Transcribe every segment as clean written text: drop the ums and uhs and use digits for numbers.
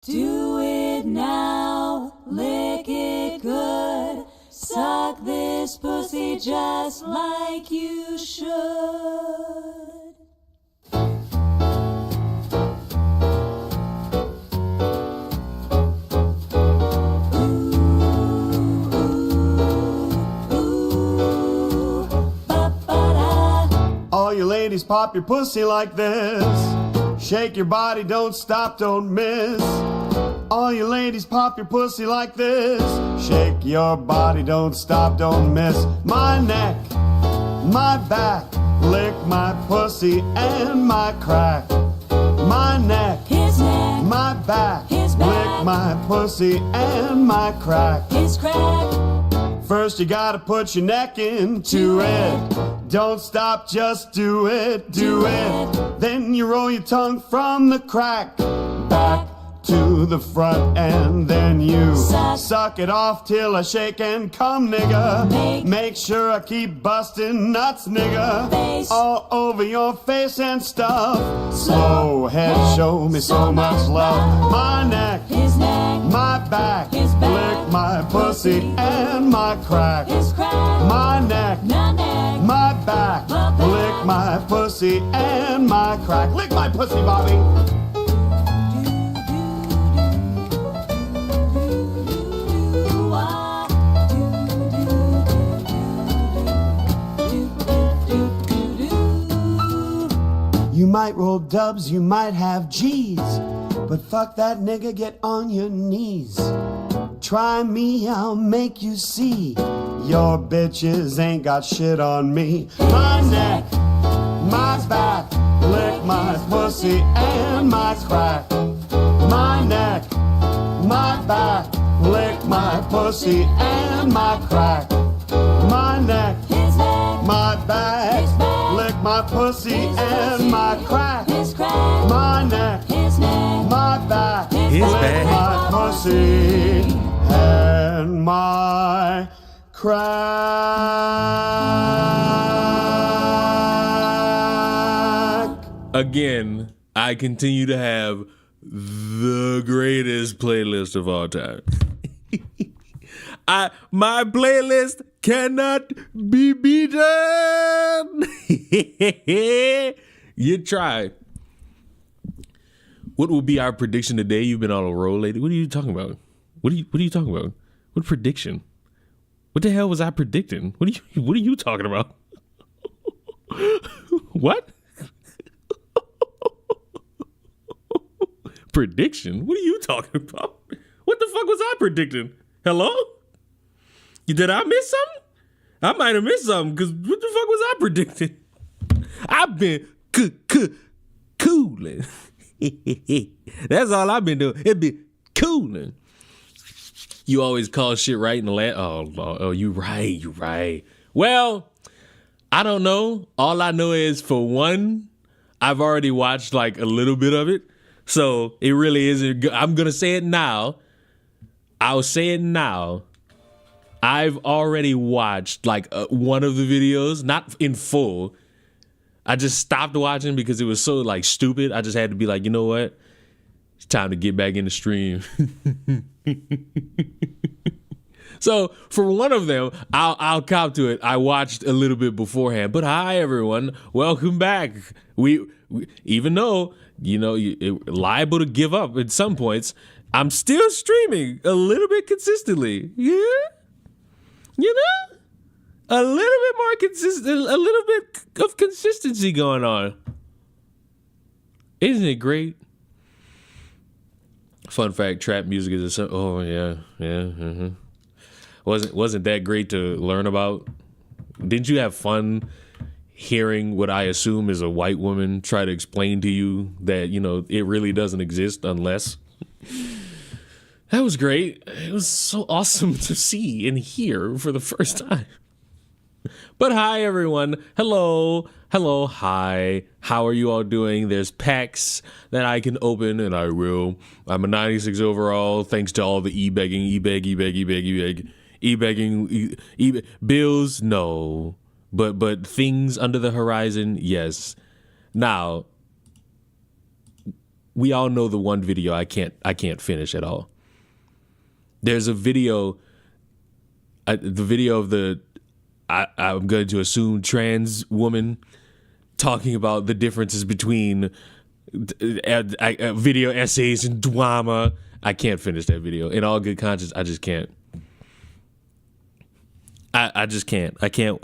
Do it now, lick it good. Suck this pussy just like you should. All you ladies, pop your pussy like this. Shake your body, don't stop, don't miss. All you ladies, pop your pussy like this. Shake your body, don't stop, don't miss. My neck, my back, lick my pussy and my crack. My neck, his neck, my back, his back, lick my pussy and my crack. his crack. First you gotta put your neck into it. Don't stop, just do it, do it. Then you roll your tongue from the crack back to the front, and then you suck it off till I shake and come, nigga. Make sure I keep busting nuts, nigga. All over your face and stuff. Slow head, show me so much love. My neck, his neck, my back, his back, lick my pussy and my crack. his crack. My neck, My neck, my back, lick my pussy and my crack. Lick my pussy, Bobby. You might roll dubs, you might have G's, but fuck that nigga, get on your knees. Try me, I'll make you see. Your bitches ain't got shit on me. My neck, my back, lick my pussy and my crack. My neck, my back, lick my pussy and my crack. My neck, his neck, my back, his back, lick my pussy his and pussy, my crack. his crack. My neck, His neck, my back, his lick back, my pussy and my crack. Again, I continue to have the greatest playlist of all time. My playlist cannot be beaten. You try. What will be our prediction today? You've been on a roll lately. What are you talking about? What are you talking about? What prediction? What the hell was I predicting? What are you talking about? What? Prediction? What are you talking about? What the fuck was I predicting? Hello? Did I miss something? I might have missed something, because what the fuck was I predicting? I've been cooling. That's all I've been doing. It be cooling. You always call shit right in the last. Oh, you right. Well, I don't know. All I know is, for one, I've already watched like a little bit of it. So it really isn't good. I'm going to say it now. I'll say it now. I've already watched like one of the videos, not in full. I just stopped watching because it was so like stupid. I just had to be like, you know what? It's time to get back in the stream. So for one of them, I'll cop to it. I watched a little bit beforehand. But hi everyone, welcome back. We even though you're liable to give up at some points, I'm still streaming a little bit consistently. Yeah. A little bit more consistent, a little bit of consistency going on. Isn't it great? Fun fact: trap music is a Wasn't that great to learn about? Didn't you have fun hearing what I assume is a white woman try to explain to you that it really doesn't exist unless? That was great. It was so awesome to see and hear for the first time. But hi, everyone. Hello, hi. How are you all doing? There's packs that I can open, and I will. I'm a 96 overall, thanks to all the e-begging, bills, no. But things under the horizon, yes. Now, we all know the one video I can't finish at all. There's a video, the video of I'm going to assume trans woman talking about the differences between video essays and drama. I can't finish that video. In all good conscience, I just can't. I just can't. I can't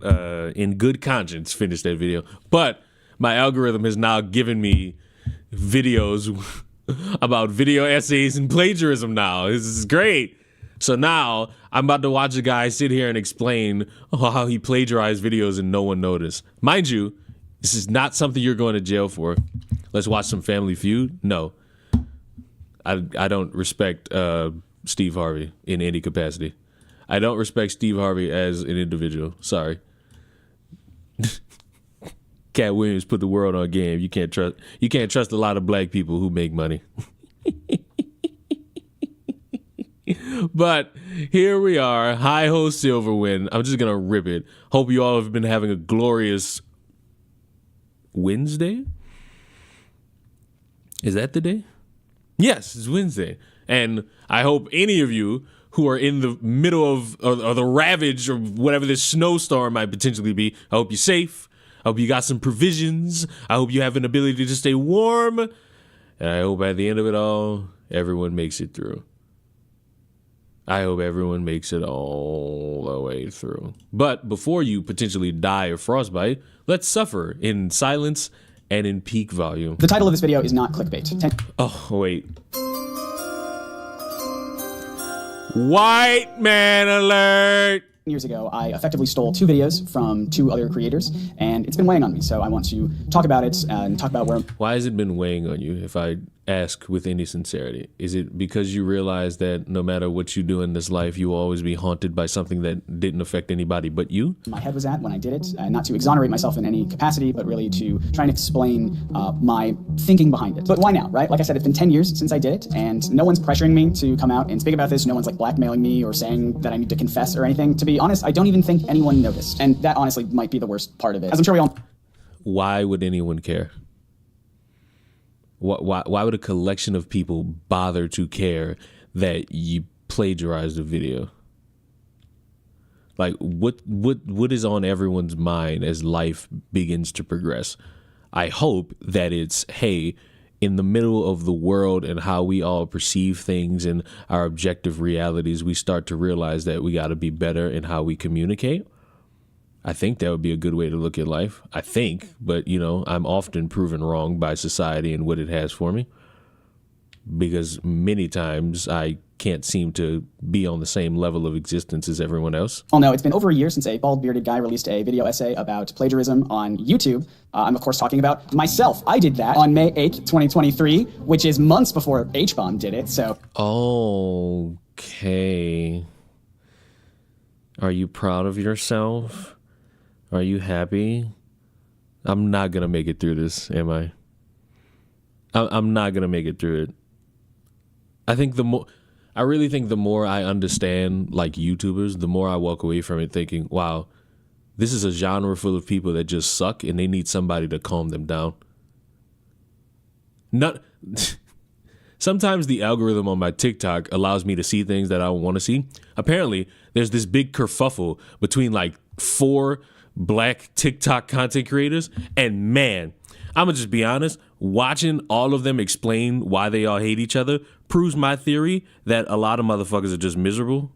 in good conscience finish that video. But my algorithm has now given me videos about video essays and plagiarism now. This is great. So now I'm about to watch a guy sit here and explain how he plagiarized videos and no one noticed. Mind you, this is not something you're going to jail for. Let's watch some Family Feud. No. I don't respect Steve Harvey in any capacity. I don't respect Steve Harvey as an individual. Sorry. Cat Williams put the world on game. You can't trust a lot of black people who make money. But here we are, hi-ho Silverwind. I'm just gonna rip it. Hope you all have been having a glorious Wednesday. Is that the day? Yes, it's Wednesday. And I hope any of you who are in the middle of or the ravage or whatever this snowstorm might potentially be, I hope you're safe. I hope you got some provisions. I hope you have an ability to stay warm. And I hope at the end of it all, everyone makes it through. I hope everyone makes it all the way through. But before you potentially die of frostbite, let's suffer in silence and in peak volume. The title of this video is not clickbait. Oh, wait. White man alert! Years ago, I effectively stole 2 videos from 2 other creators, and it's been weighing on me, so I want to talk about it and talk about where... Why has it been weighing on you, if I ask with any sincerity? Is it because you realize that no matter what you do in this life, you will always be haunted by something that didn't affect anybody but you? My head was at when I did it, not to exonerate myself in any capacity, but really to try and explain my thinking behind it. But why now, right? Like I said, it's been 10 years since I did it, and no one's pressuring me to come out and speak about this. No one's like blackmailing me or saying that I need to confess or anything. To be honest, I don't even think anyone noticed, and that honestly might be the worst part of it. As I'm sure we all... Why would anyone care? Why would a collection of people bother to care that you plagiarized a video? Like, what is on everyone's mind as life begins to progress? I hope that it's, hey, in the middle of the world and how we all perceive things and our objective realities, we start to realize that we got to be better in how we communicate. I think that would be a good way to look at life. I think, but you know, I'm often proven wrong by society and what it has for me, because many times I can't seem to be on the same level of existence as everyone else. Oh no, it's been over a year since a bald-bearded guy released a video essay about plagiarism on YouTube. I'm of course talking about myself. I did that on May 8th, 2023, which is months before H-Bomb did it, so... Okay. Are you proud of yourself? Are you happy? I'm not gonna make it through this, am I? I'm not gonna make it through it. I really think the more I understand like YouTubers, the more I walk away from it thinking, wow, this is a genre full of people that just suck and they need somebody to calm them down. Sometimes the algorithm on my TikTok allows me to see things that I don't want to see. Apparently, there's this big kerfuffle between like 4 black TikTok content creators, and man, I'm gonna just be honest, watching all of them explain why they all hate each other proves my theory that a lot of motherfuckers are just miserable,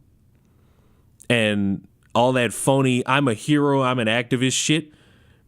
and all that phony I'm a hero, I'm an activist shit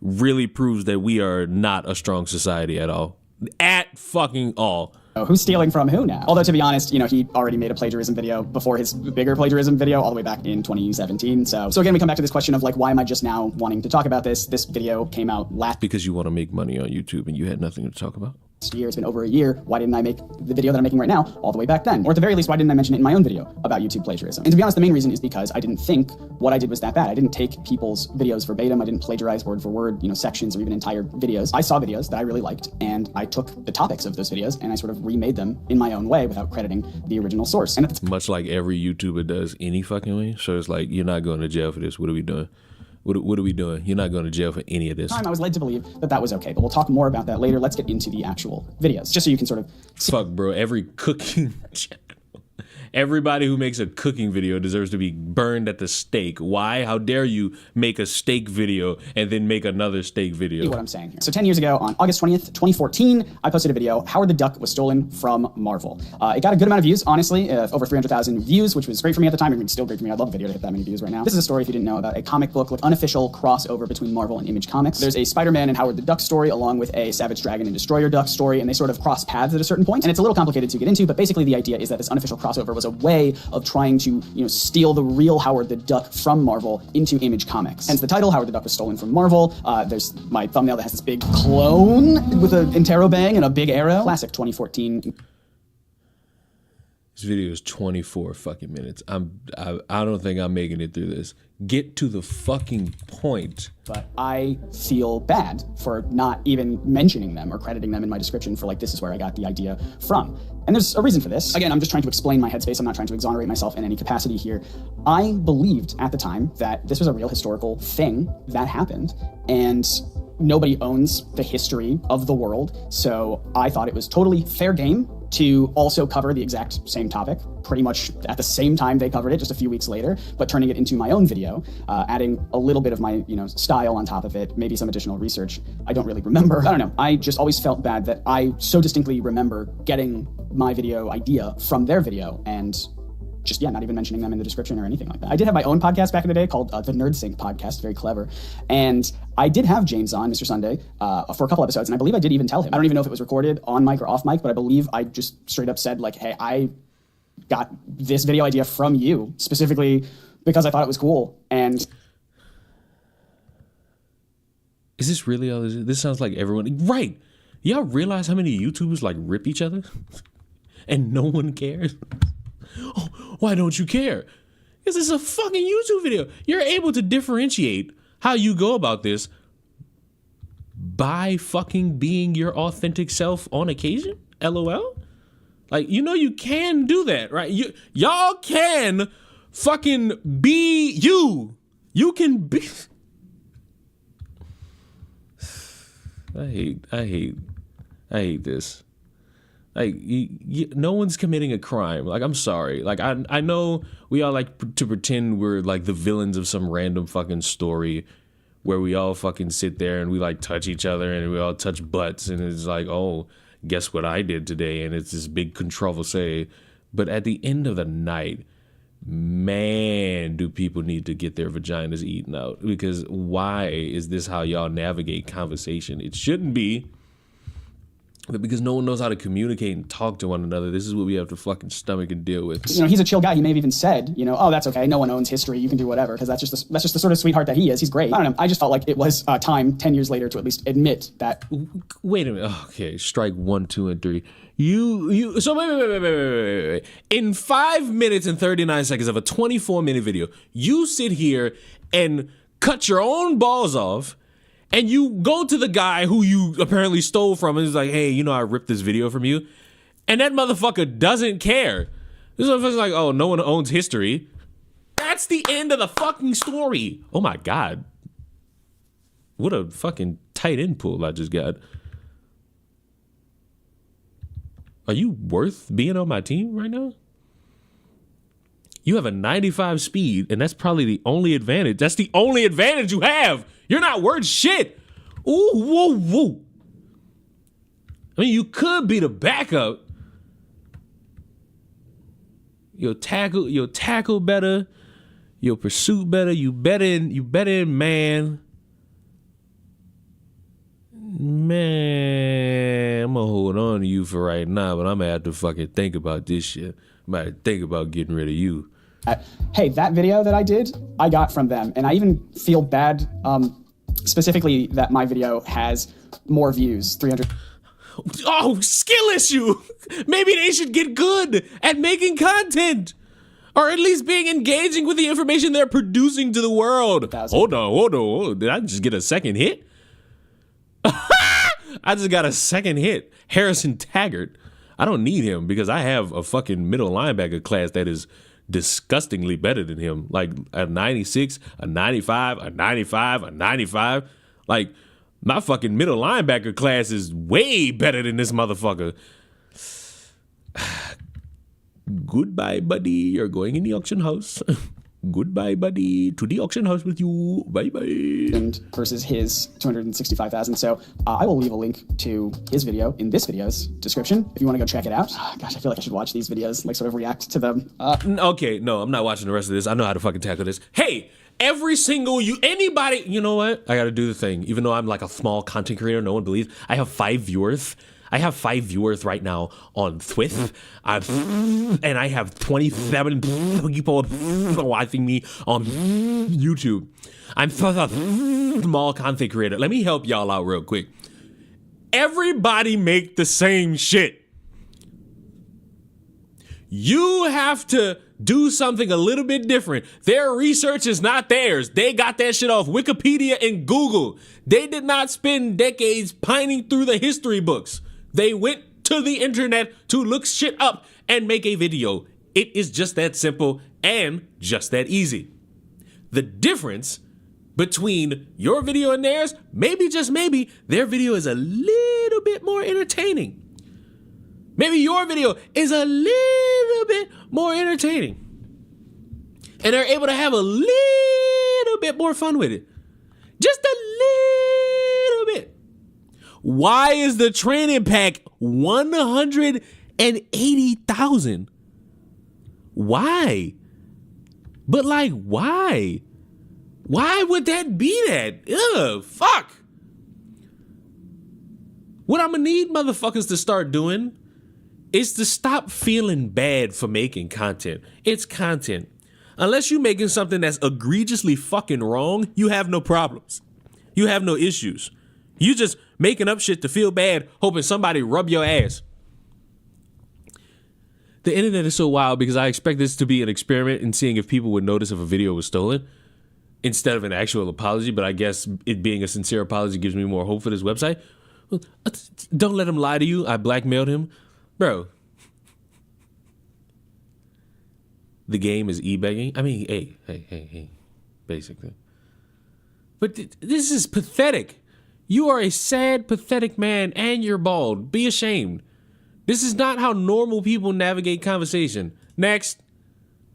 really proves that we are not a strong society at all. At fucking all. Who's stealing from who now? Although, to be honest, you know, he already made a plagiarism video before his bigger plagiarism video all the way back in 2017. So again, we come back to this question of like, why am I just now wanting to talk about this? This video came out last... Because you want to make money on YouTube and you had nothing to talk about? Year. It's been over a year. Why didn't I make the video that I'm making right now all the way back then? Or at the very least, why didn't I mention it in my own video about YouTube plagiarism? And to be honest, the main reason is because I didn't think what I did was that bad. I didn't take people's videos verbatim. I didn't plagiarize word for word, you know, sections or even entire videos. I saw videos that I really liked, and I took the topics of those videos and I sort of remade them in my own way without crediting the original source. And much like every YouTuber does any fucking way. So it's like, you're not going to jail for this. What are we doing? What are we doing? You're not going to jail for any of this. I was led to believe that that was okay, but we'll talk more about that later. Let's get into the actual videos, just so you can sort of see. Fuck, bro. Every cooking channel. Everybody who makes a cooking video deserves to be burned at the stake. Why? How dare you make a steak video and then make another steak video? What I'm saying here. So 10 years ago, on August 20th, 2014, I posted a video, Howard the Duck was stolen from Marvel. It got a good amount of views, honestly, over 300,000 views, which was great for me at the time. I mean, it's still great for me. I'd love a video to hit that many views right now. This is a story, if you didn't know, about a comic book, like unofficial crossover between Marvel and Image Comics. There's a Spider-Man and Howard the Duck story, along with a Savage Dragon and Destroyer Duck story, and they sort of cross paths at a certain point. And it's a little complicated to get into, but basically the idea is that this unofficial crossover was a way of trying to, steal the real Howard the Duck from Marvel into Image Comics. Hence the title, Howard the Duck was stolen from Marvel. There's my thumbnail that has this big clone with an interrobang and a big arrow. Classic 2014. This video is 24 fucking minutes. I don't think I'm making it through this. Get to the fucking point. But I feel bad for not even mentioning them or crediting them in my description for this is where I got the idea from. And there's a reason for this. Again, I'm just trying to explain my headspace. I'm not trying to exonerate myself in any capacity here. I believed at the time that this was a real historical thing that happened, and nobody owns the history of the world. So I thought it was totally fair game to also cover the exact same topic, pretty much at the same time they covered it, just a few weeks later, but turning it into my own video, adding a little bit of my, style on top of it, maybe some additional research. I don't really remember. I don't know. I just always felt bad that I so distinctly remember getting my video idea from their video and just, not even mentioning them in the description or anything like that. I did have my own podcast back in the day called the Nerd Sync podcast, very clever. And I did have James on, Mr. Sunday, for a couple episodes, and I believe I did even tell him. I don't even know if it was recorded on mic or off mic, but I believe I just straight up said, hey, I got this video idea from you, specifically because I thought it was cool. And is this really all this is? This sounds like everyone. Right. Y'all realize how many YouTubers rip each other? And no one cares? Oh, why don't you care? Because it's a fucking YouTube video. You're able to differentiate how you go about this by fucking being your authentic self on occasion? LOL? You can do that, right? Y'all can fucking be you. You can be. I hate this. No one's committing a crime. I'm sorry. I know we all like to pretend we're the villains of some random fucking story where we all fucking sit there and we touch each other and we all touch butts and it's oh, guess what I did today? And it's this big controversy. But at the end of the night, man, do people need to get their vaginas eaten out? Because why is this how y'all navigate conversation? It shouldn't be. But because no one knows how to communicate and talk to one another, this is what we have to fucking stomach and deal with. He's a chill guy. He may have even said, oh, that's okay. No one owns history. You can do whatever. Because that's just the sort of sweetheart that he is. He's great. I don't know. I just felt like it was time 10 years later to at least admit that. Wait a minute. Okay. Strike 1, 2, and 3. So wait. In 5 minutes and 39 seconds of a 24-minute video, you sit here and cut your own balls off. And you go to the guy who you apparently stole from and is hey, I ripped this video from you. And that motherfucker doesn't care. This motherfucker's oh, no one owns history. That's the end of the fucking story. Oh my God. What a fucking tight end pull I just got. Are you worth being on my team right now? You have a 95 speed, and that's probably the only advantage. That's the only advantage you have. You're not worth shit. Ooh, whoa. I mean, you could be the backup. You'll tackle better. You'll pursue better. You better in man. Man, I'm gonna hold on to you for right now, but I'm gonna have to fucking think about this shit. I'm gonna think about getting rid of you. Hey, that video that I did, I got from them. And I even feel bad, specifically that my video has more views, 300. Oh, skill issue. Maybe they should get good at making content. Or at least being engaging with the information they're producing to the world. Hold on. Did I just get a second hit? I just got a second hit. Harrison Taggart. I don't need him because I have a fucking middle linebacker class that is disgustingly better than him. Like a 96, a 95, a 95, a 95. Like my fucking middle linebacker class is way better than this motherfucker. Goodbye, buddy. You're going in the auction house. Goodbye, buddy. To the auction house with you. Bye-bye. And versus his 265,000. So I will leave a link to his video in this video's description if you want to go check it out. Gosh, I feel like I should watch these videos, like sort of react to them. Okay, no, I'm not watching the rest of this. I know how to fucking tackle this. Hey, every single anybody, you know what? I got to do the thing. Even though I'm like a small content creator, no one believes. I have 5 viewers. I have 5 viewers right now on Twitch, and I have 27 people watching me on YouTube. I'm such a small content creator. Let me help y'all out real quick. Everybody make the same shit. You have to do something a little bit different. Their research is not theirs. They got that shit off Wikipedia and Google. They did not spend decades pining through the history books. They went to the internet to look shit up and make a video. It is just that simple and just that easy. The difference between your video and theirs, maybe, just maybe, their video is a little bit more entertaining. Maybe your video is a little bit more entertaining. And they're able to have a little bit more fun with it. Just a little bit. Why is the training pack 180,000? Why? But like, why? Why would that be that? Ugh, fuck. What I'm gonna need motherfuckers to start doing is to stop feeling bad for making content. It's content. Unless you're making something that's egregiously fucking wrong, you have no problems. You have no issues. You just making up shit to feel bad, hoping somebody rub your ass. The internet is so wild because I expect this to be an experiment in seeing if people would notice if a video was stolen instead of an actual apology, but I guess it being a sincere apology gives me more hope for this website. Don't let him lie to you. I blackmailed him. Bro. The game is e-begging. I mean, hey, basically. But this is pathetic. You are a sad, pathetic man, and you're bald. Be ashamed. This is not how normal people navigate conversation. Next.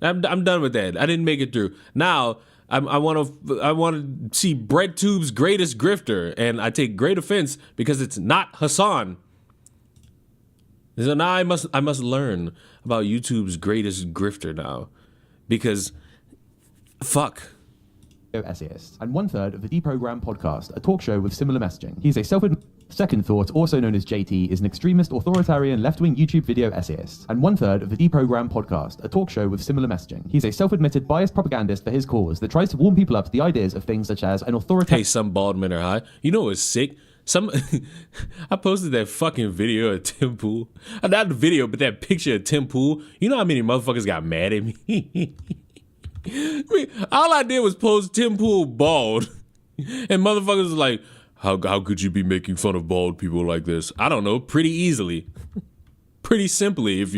I'm done with that. I didn't make it through. Now, I want to see BreadTube's greatest grifter, and I take great offense because it's not Hassan. So now I must learn about YouTube's greatest grifter now, because fuck. Essayist, and 1/3 of the Deprogram podcast, a talk show with similar messaging. He's a Second Thought, also known as JT, is an extremist, authoritarian, left-wing YouTube video essayist, and 1/3 of the Deprogram podcast, a talk show with similar messaging. He's a self-admitted biased propagandist for his cause that tries to warm people up to the ideas of things such as an authoritarian. Hey, some bald men are high. You know what's sick? I posted that fucking video of Tim Pool. Not the video, but that picture of Tim Pool. You know how many motherfuckers got mad at me? I mean, all I did was post Tim Pool bald, and motherfuckers was like, how could you be making fun of bald people like this? I don't know, pretty easily. Pretty simply, if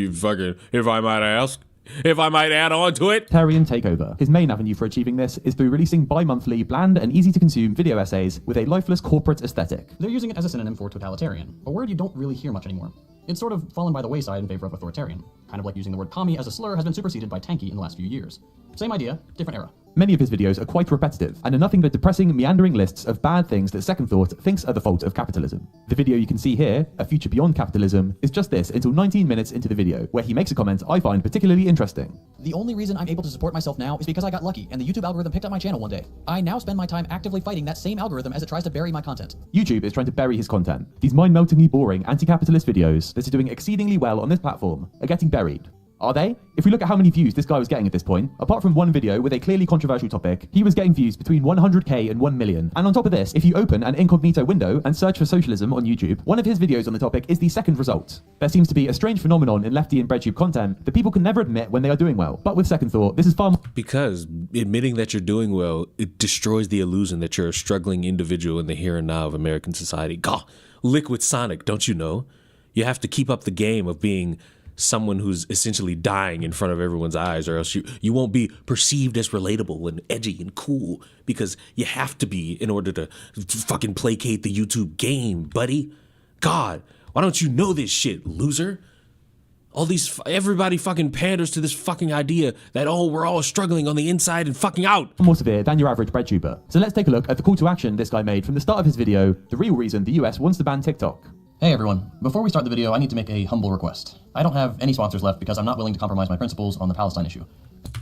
I might ask. If I might add on to it. Authoritarian takeover. His main avenue for achieving this is through releasing bi-monthly, bland and easy to consume video essays with a lifeless corporate aesthetic. They're using it as a synonym for totalitarian, a word you don't really hear much anymore. It's sort of fallen by the wayside in favor of authoritarian. Kind of like using the word commie as a slur has been superseded by tanky in the last few years. Same idea, different era. Many of his videos are quite repetitive and are nothing but depressing, meandering lists of bad things that Second Thought thinks are the fault of capitalism. The video you can see here, A Future Beyond Capitalism, is just this until 19 minutes into the video, where he makes a comment I find particularly interesting. The only reason I'm able to support myself now is because I got lucky and the YouTube algorithm picked up my channel one day. I now spend my time actively fighting that same algorithm as it tries to bury my content. YouTube is trying to bury his content. These mind-meltingly boring, anti-capitalist videos that are doing exceedingly well on this platform are getting buried. Are they? If we look at how many views this guy was getting at this point, apart from one video with a clearly controversial topic, he was getting views between 100k and 1 million. And on top of this, if you open an incognito window and search for socialism on YouTube, one of his videos on the topic is the second result. There seems to be a strange phenomenon in lefty and breadtube content that people can never admit when they are doing well. But with Second Thought, this is far more... Because admitting that you're doing well, it destroys the illusion that you're a struggling individual in the here and now of American society. God, Liquid Sonic, don't you know? You have to keep up the game of being someone who's essentially dying in front of everyone's eyes, or else you won't be perceived as relatable and edgy and cool, because you have to be in order to fucking placate the YouTube game, buddy. God, why don't you know this shit, loser? Everybody fucking panders to this fucking idea that, oh, we're all struggling on the inside and fucking out. More severe than your average breadtuber. So let's take a look at the call to action this guy made from the start of his video, the real reason the US wants to ban TikTok. Hey everyone, before we start the video, I need to make a humble request. I don't have any sponsors left because I'm not willing to compromise my principles on the Palestine issue.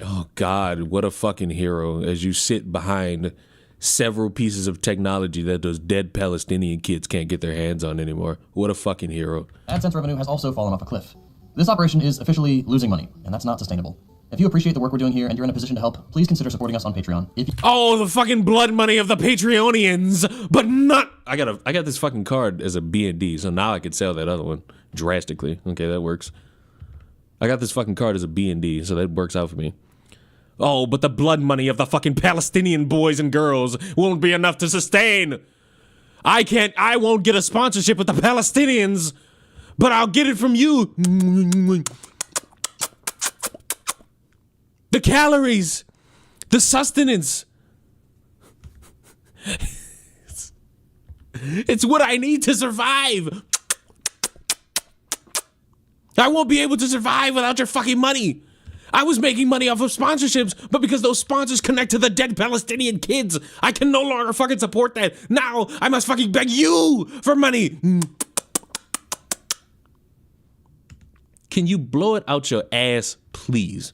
Oh God, what a fucking hero, as you sit behind several pieces of technology that those dead Palestinian kids can't get their hands on anymore. What a fucking hero. AdSense revenue has also fallen off a cliff. This operation is officially losing money, and that's not sustainable. If you appreciate the work we're doing here and you're in a position to help, please consider supporting us on Patreon. Oh, the fucking blood money of the Patreonians, but not. I got this fucking card as a B&D, so now I could sell that other one drastically. Okay, that works. I got this fucking card as a B&D, so that works out for me. Oh, but the blood money of the fucking Palestinian boys and girls won't be enough to sustain. I won't get a sponsorship with the Palestinians, but I'll get it from you. The calories, the sustenance. It's what I need to survive. I won't be able to survive without your fucking money. I was making money off of sponsorships, but because those sponsors connect to the dead Palestinian kids, I can no longer fucking support that. Now I must fucking beg you for money. Can you blow it out your ass, please?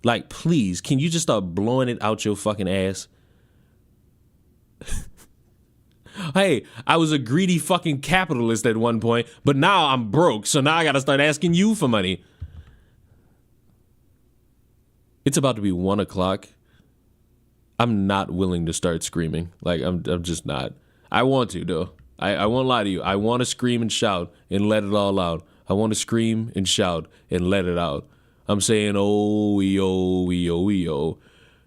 Like, please, can you just start blowing it out your fucking ass? Hey, I was a greedy fucking capitalist at one point, but now I'm broke, so now I gotta start asking you for money. It's about to be 1 o'clock. I'm not willing to start screaming. Like, I'm just not. I want to, though. I won't lie to you. I want to scream and shout and let it all out. I want to scream and shout and let it out. I'm saying, oh, yo, yo, yo.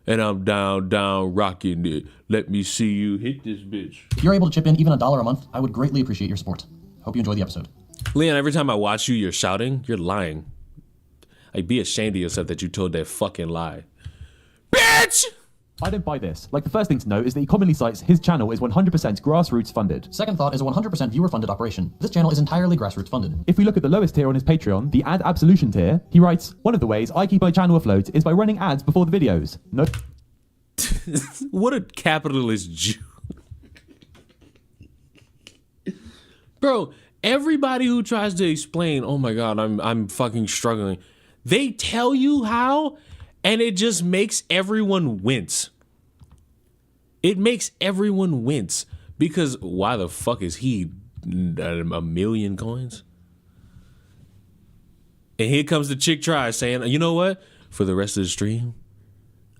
And I'm down, rocking it. Let me see you hit this bitch. If you're able to chip in even $1 a month, I would greatly appreciate your support. Hope you enjoy the episode. Leon, every time I watch you, you're shouting. You're lying. Like, be ashamed of yourself that you told that fucking lie. Bitch! I don't buy this. Like, the first thing to note is that he commonly cites his channel is 100% grassroots funded. Second thought is a 100% viewer funded operation. This channel is entirely grassroots funded. If we look at the lowest tier on his Patreon, the ad absolution tier, he writes, one of the ways I keep my channel afloat is by running ads before the videos. No. What a capitalist Jew. Bro, everybody who tries to explain, oh my God, I'm fucking struggling, they tell you how, and it just makes everyone wince. It makes everyone wince, because why the fuck is he a million coins? And here comes the chick try saying, you know what? For the rest of the stream,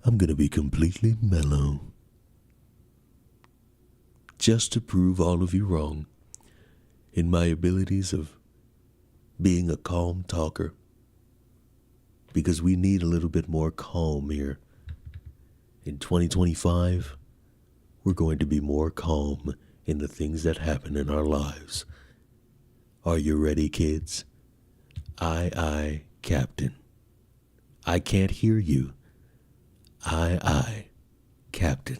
I'm gonna be completely mellow. Just to prove all of you wrong in my abilities of being a calm talker. Because we need a little bit more calm here. In 2025, we're going to be more calm in the things that happen in our lives. Are you ready, kids? Aye, Captain. I can't hear you. Aye, Captain.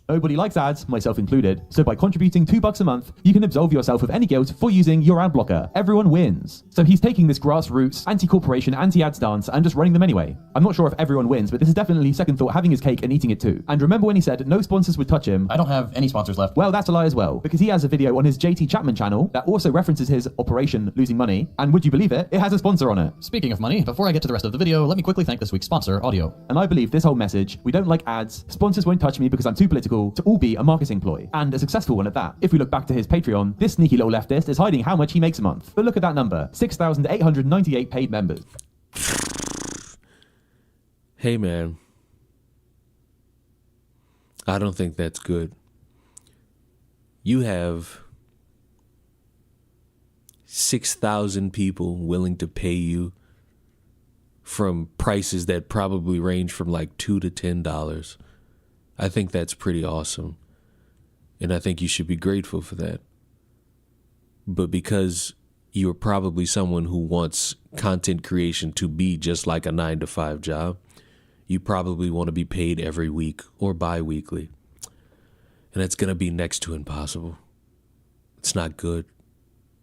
Nobody likes ads, myself included, so by contributing $2 a month, you can absolve yourself of any guilt for using your ad blocker. Everyone wins. So he's taking this grassroots, anti-corporation, anti-ad stance and just running them anyway. I'm not sure if everyone wins, but this is definitely second thought having his cake and eating it too. And remember when he said no sponsors would touch him? I don't have any sponsors left. Well, that's a lie as well, because he has a video on his JT Chapman channel that also references his operation losing money, and would you believe it, it has a sponsor on it. Speaking of money, before I get to the rest of the video, let me quickly thank this week's sponsor, Audio. And I believe this whole message, we don't like ads, sponsors won't touch me because I'm too political, to all be a marketing ploy, and a successful one at that. If we look back to his Patreon, this sneaky little leftist is hiding how much he makes a month. But look at that number, 6,898 paid members. Hey man, I don't think that's good. You have 6,000 people willing to pay you from prices that probably range from like $2 to $10. I think that's pretty awesome. And I think you should be grateful for that. But because you're probably someone who wants content creation to be just like a 9-to-5 job. You probably want to be paid every week or bi-weekly. And it's going to be next to impossible. It's not good.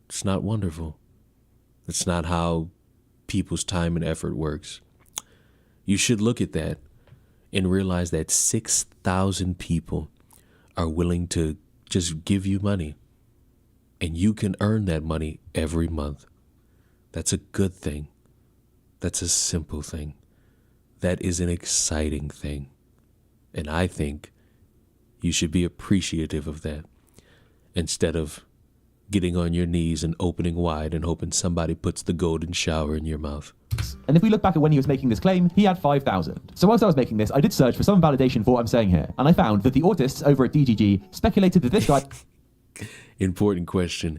It's not wonderful. It's not how people's time and effort works. You should look at that and realize that 6,000 people are willing to just give you money. And you can earn that money every month. That's a good thing. That's a simple thing. That is an exciting thing. And I think you should be appreciative of that instead of getting on your knees and opening wide and hoping somebody puts the golden shower in your mouth. And if we look back at when he was making this claim, he had 5,000. So whilst I was making this, I did search for some validation for what I'm saying here, and I found that the autists over at DGG speculated that this guy... Important question.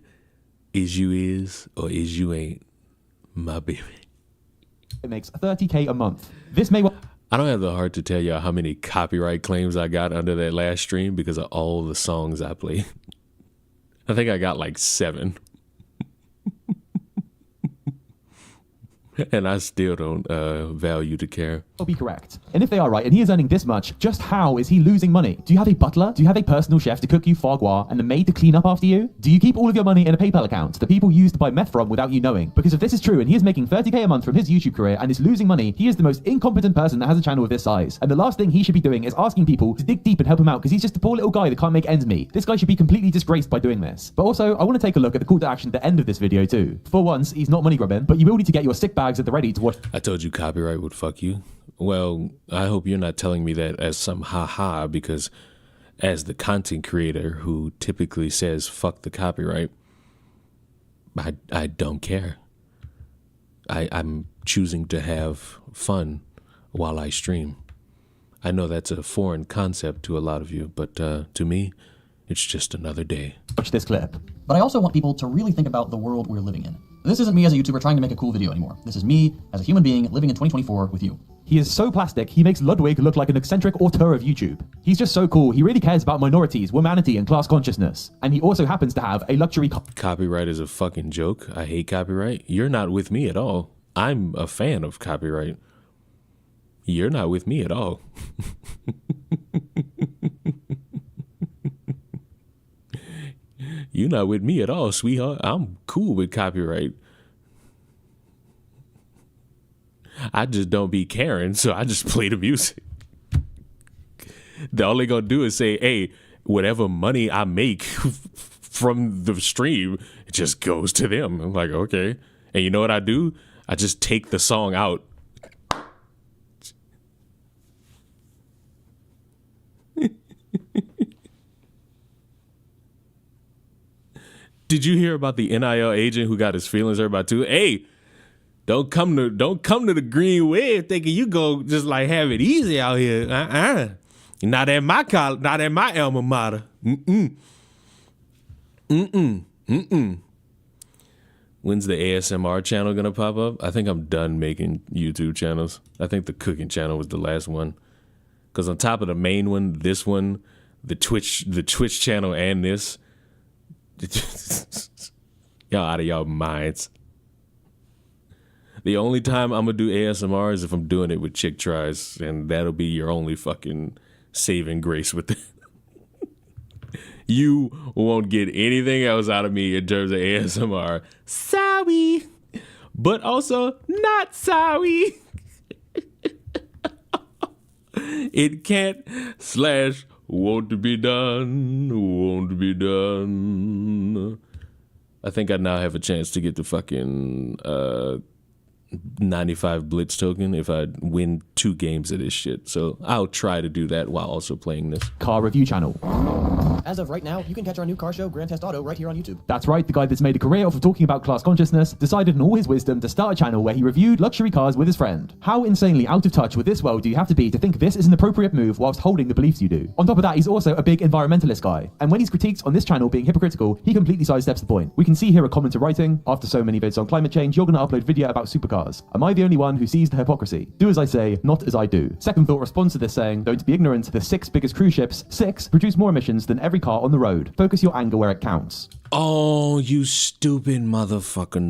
Is you is or is you ain't, my baby? It makes $30K a month. This may well... I don't have the heart to tell y'all how many copyright claims I got under that last stream because of all the songs I played. I think I got like 7. And I still don't value to care. Will be correct. And if they are right, and he is earning this much, just how is he losing money? Do you have a butler? Do you have a personal chef to cook you foie gras and a maid to clean up after you? Do you keep all of your money in a PayPal account that people use to buy meth from without you knowing? Because if this is true and he is making $30K a month from his YouTube career and is losing money, he is the most incompetent person that has a channel of this size. And the last thing he should be doing is asking people to dig deep and help him out because he's just a poor little guy that can't make ends meet. This guy should be completely disgraced by doing this. But also, I want to take a look at the call to action at the end of this video too. For once, he's not money grubbing, but you will need to get your sick bags at the ready to watch. I told you copyright would fuck you. Well, I hope you're not telling me that as some ha-ha, because as the content creator who typically says fuck the copyright, I don't care. I'm choosing to have fun while I stream. I know that's a foreign concept to a lot of you, but to me, it's just another day. Watch this clip. But I also want people to really think about the world we're living in. This isn't me as a YouTuber trying to make a cool video anymore. This is me as a human being living in 2024 with you. He is so plastic, he makes Ludwig look like an eccentric auteur of YouTube. He's just so cool, he really cares about minorities, womanity, and class consciousness. And he also happens to have a luxury Copyright is a fucking joke. I hate copyright. You're not with me at all. I'm a fan of copyright. You're not with me at all. You're not with me at all, sweetheart. I'm cool with copyright. I just don't be caring, so I just play the music. All they gonna do is say, hey, whatever money I make from the stream, it just goes to them. I'm like, okay. And you know what I do? I just take the song out. Did you hear about the NIL agent who got his feelings hurt by two? Hey, don't come to the green wave thinking you go just like have it easy out here. Not at my college, not at my alma mater. When's the ASMR channel gonna pop up? I think I'm done making YouTube channels. I think the cooking channel was the last one. Cause on top of the main one, this one, the Twitch channel and this, y'all out of y'all minds. The only time I'm gonna do ASMR is if I'm doing it with chick tries, and that'll be your only fucking saving grace with it. You won't get anything else out of me in terms of ASMR. Sorry, but also not sorry. It can't / won't be done, won't be done. I think I now have a chance to get the fucking 95 Blitz token if I win 2 games of this shit. So I'll try to do that while also playing this. Car review channel. As of right now, you can catch our new car show, Grand Test Auto, right here on YouTube. That's right, the guy that's made a career off of talking about class consciousness decided in all his wisdom to start a channel where he reviewed luxury cars with his friend. How insanely out of touch with this world do you have to be to think this is an appropriate move whilst holding the beliefs you do? On top of that, he's also a big environmentalist guy. And when he's critiqued on this channel being hypocritical, he completely sidesteps the point. We can see here a commenter writing, after so many vids on climate change, you're going to upload video about supercars. supercars? Am I the only one who sees the hypocrisy? Do as I say, not as I do. Second Thought responds to this saying, don't be ignorant, the 6 biggest cruise ships, 6, produce more emissions than every car on the road. Focus your anger where it counts. Oh, you stupid motherfucker.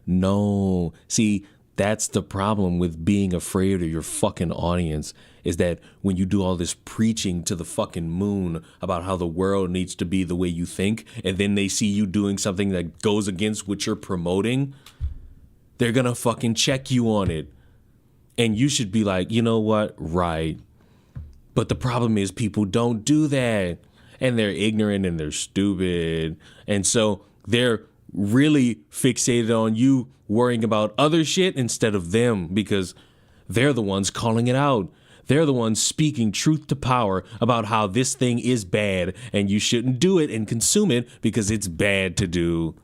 No. See, that's the problem with being afraid of your fucking audience, is that when you do all this preaching to the fucking moon about how the world needs to be the way you think, and then they see you doing something that goes against what you're promoting, they're gonna fucking check you on it. And you should be like, you know what? Right. But the problem is people don't do that. And they're ignorant and they're stupid. And so they're really fixated on you worrying about other shit instead of them, because they're the ones calling it out. They're the ones speaking truth to power about how this thing is bad and you shouldn't do it and consume it because it's bad to do.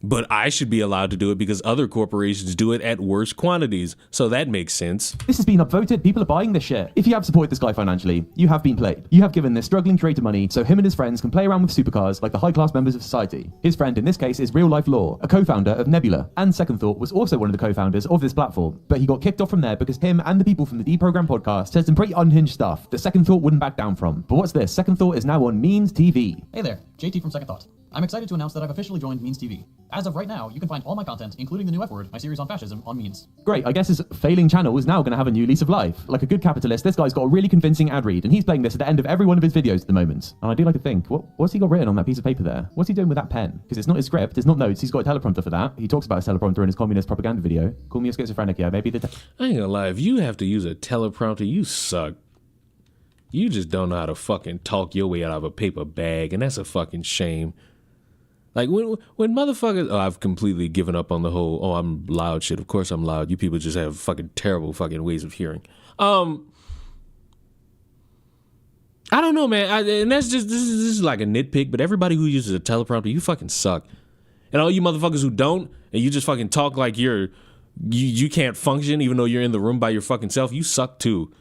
But I should be allowed to do it because other corporations do it at worse quantities. So that makes sense. This has been upvoted. People are buying this shit. If you have supported this guy financially, you have been played. You have given this struggling creator money so him and his friends can play around with supercars like the high-class members of society. His friend in this case is Real Life Law, a co-founder of Nebula, and Second Thought was also one of the co-founders of this platform. But he got kicked off from there because him and the people from the Deprogram podcast said some pretty unhinged stuff that Second Thought wouldn't back down from. But what's this? Second Thought is now on Means TV. Hey there, JT from Second Thought. I'm excited to announce that I've officially joined Means TV. As of right now, you can find all my content, including the new F Word, my series on fascism, on Means. Great, I guess his failing channel is now going to have a new lease of life. Like a good capitalist, this guy's got a really convincing ad read, and he's playing this at the end of every one of his videos at the moment. And I do like to think, what's he got written on that piece of paper there? What's he doing with that pen? Because it's not his script, it's not notes, he's got a teleprompter for that. He talks about his teleprompter in his communist propaganda video. Call me a schizophrenic, yeah, maybe I ain't gonna lie, if you have to use a teleprompter, you suck. You just don't know how to fucking talk your way out of a paper bag, and that's a fucking shame. Like, when motherfuckers... Oh, I've completely given up on the whole, oh, I'm loud shit. Of course I'm loud. You people just have fucking terrible fucking ways of hearing. I don't know, man. And that's just... This is like a nitpick, but everybody who uses a teleprompter, you fucking suck. And all you motherfuckers who don't, and you just fucking talk like you can't function even though you're in the room by your fucking self, you suck too.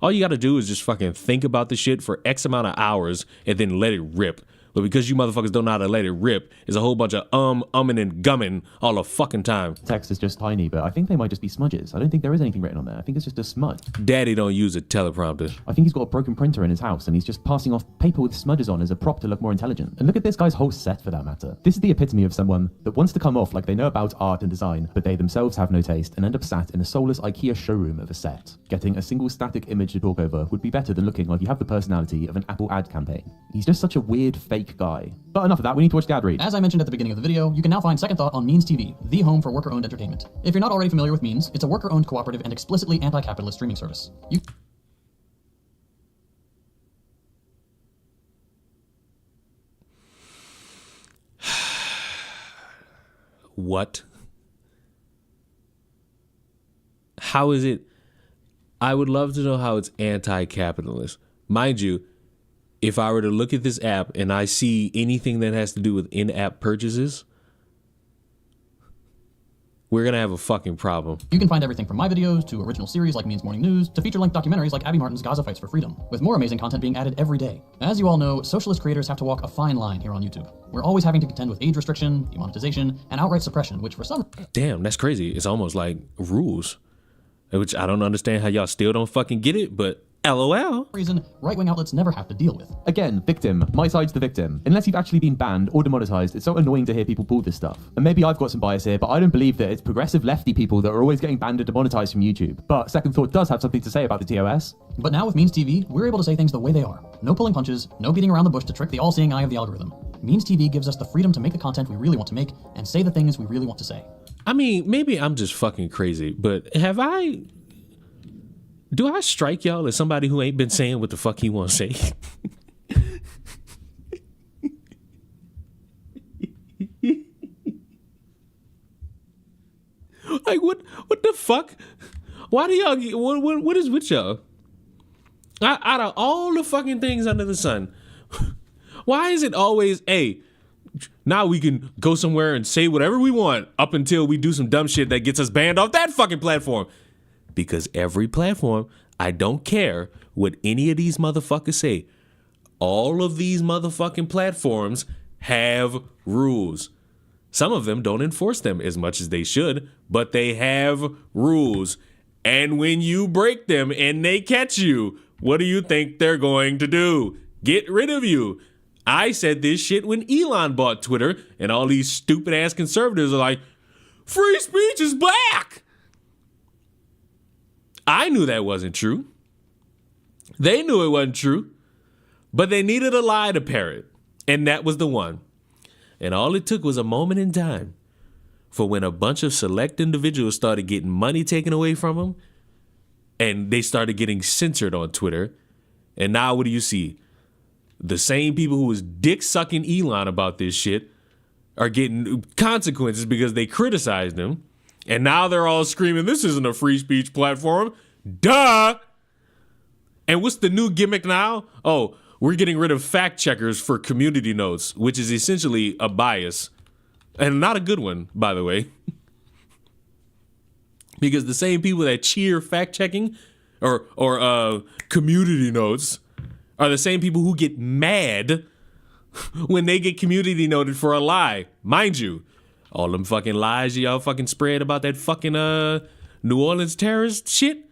All you gotta do is just fucking think about the shit for X amount of hours and then let it rip. But because you motherfuckers don't know how to let it rip, it's a whole bunch of umming and gumming all the fucking time. text is just tiny, but I think they might just be smudges. I don't think there is anything written on there. I think it's just a smudge. Daddy don't use a teleprompter. I think he's got a broken printer in his house and he's just passing off paper with smudges on as a prop to look more intelligent. And look at this guy's whole set for that matter. This is the epitome of someone that wants to come off like they know about art and design, but they themselves have no taste and end up sat in a soulless IKEA showroom of a set. Getting a single static image to talk over would be better than looking like you have the personality of an Apple ad campaign. He's just such a weird fake guy. But enough of that, we need to watch the ad read. As I mentioned at the beginning of the video, you can now find Second Thought on Means TV, the home for worker-owned entertainment. If you're not already familiar with Means, it's a worker-owned, cooperative, and explicitly anti-capitalist streaming service. What? How is it? I would love to know how it's anti-capitalist. Mind you, if I were to look at this app and I see anything that has to do with in-app purchases, we're gonna have a fucking problem. You can find everything from my videos to original series like Means Morning News to feature-length documentaries like Abby Martin's Gaza Fights for Freedom, with more amazing content being added every day. As you all know, socialist creators have to walk a fine line here on YouTube. We're always having to contend with age restriction, demonetization, and outright suppression, which for some... Damn, that's crazy. It's almost like rules, which I don't understand how y'all still don't fucking get it, but LOL. reason right-wing outlets never have to deal with. Again, victim. My side's the victim. Unless you've actually been banned or demonetized, it's so annoying to hear people pull this stuff. And maybe I've got some bias here, but I don't believe that it's progressive lefty people that are always getting banned or demonetized from YouTube. But Second Thought does have something to say about the TOS. But now with Means TV, we're able to say things the way they are. No pulling punches, no beating around the bush to trick the all-seeing eye of the algorithm. Means TV gives us the freedom to make the content we really want to make and say the things we really want to say. I mean, maybe I'm just fucking crazy, but do I strike y'all as somebody who ain't been saying what the fuck he want to say? Like, what the fuck? Why do y'all, what is with y'all? Out of all the fucking things under the sun, why is it always, hey, now we can go somewhere and say whatever we want up until we do some dumb shit that gets us banned off that fucking platform? Because every platform, I don't care what any of these motherfuckers say, all of these motherfucking platforms have rules. Some of them don't enforce them as much as they should, but they have rules. And when you break them and they catch you, what do you think they're going to do? Get rid of you. I said this shit when Elon bought Twitter, and all these stupid ass conservatives are like, free speech is black. I knew that wasn't true. They knew it wasn't true, but they needed a lie to parrot, and that was the one. And all it took was a moment in time for when a bunch of select individuals started getting money taken away from them, and they started getting censored on Twitter. And now what do you see? The same people who was dick sucking Elon about this shit are getting consequences because they criticized him. And now they're all screaming, this isn't a free speech platform. Duh. And what's the new gimmick now? Oh, we're getting rid of fact checkers for community notes, which is essentially a bias. And not a good one, by the way. Because the same people that cheer fact checking or community notes are the same people who get mad when they get community noted for a lie. Mind you, all them fucking lies y'all fucking spread about that fucking New Orleans terrorist shit.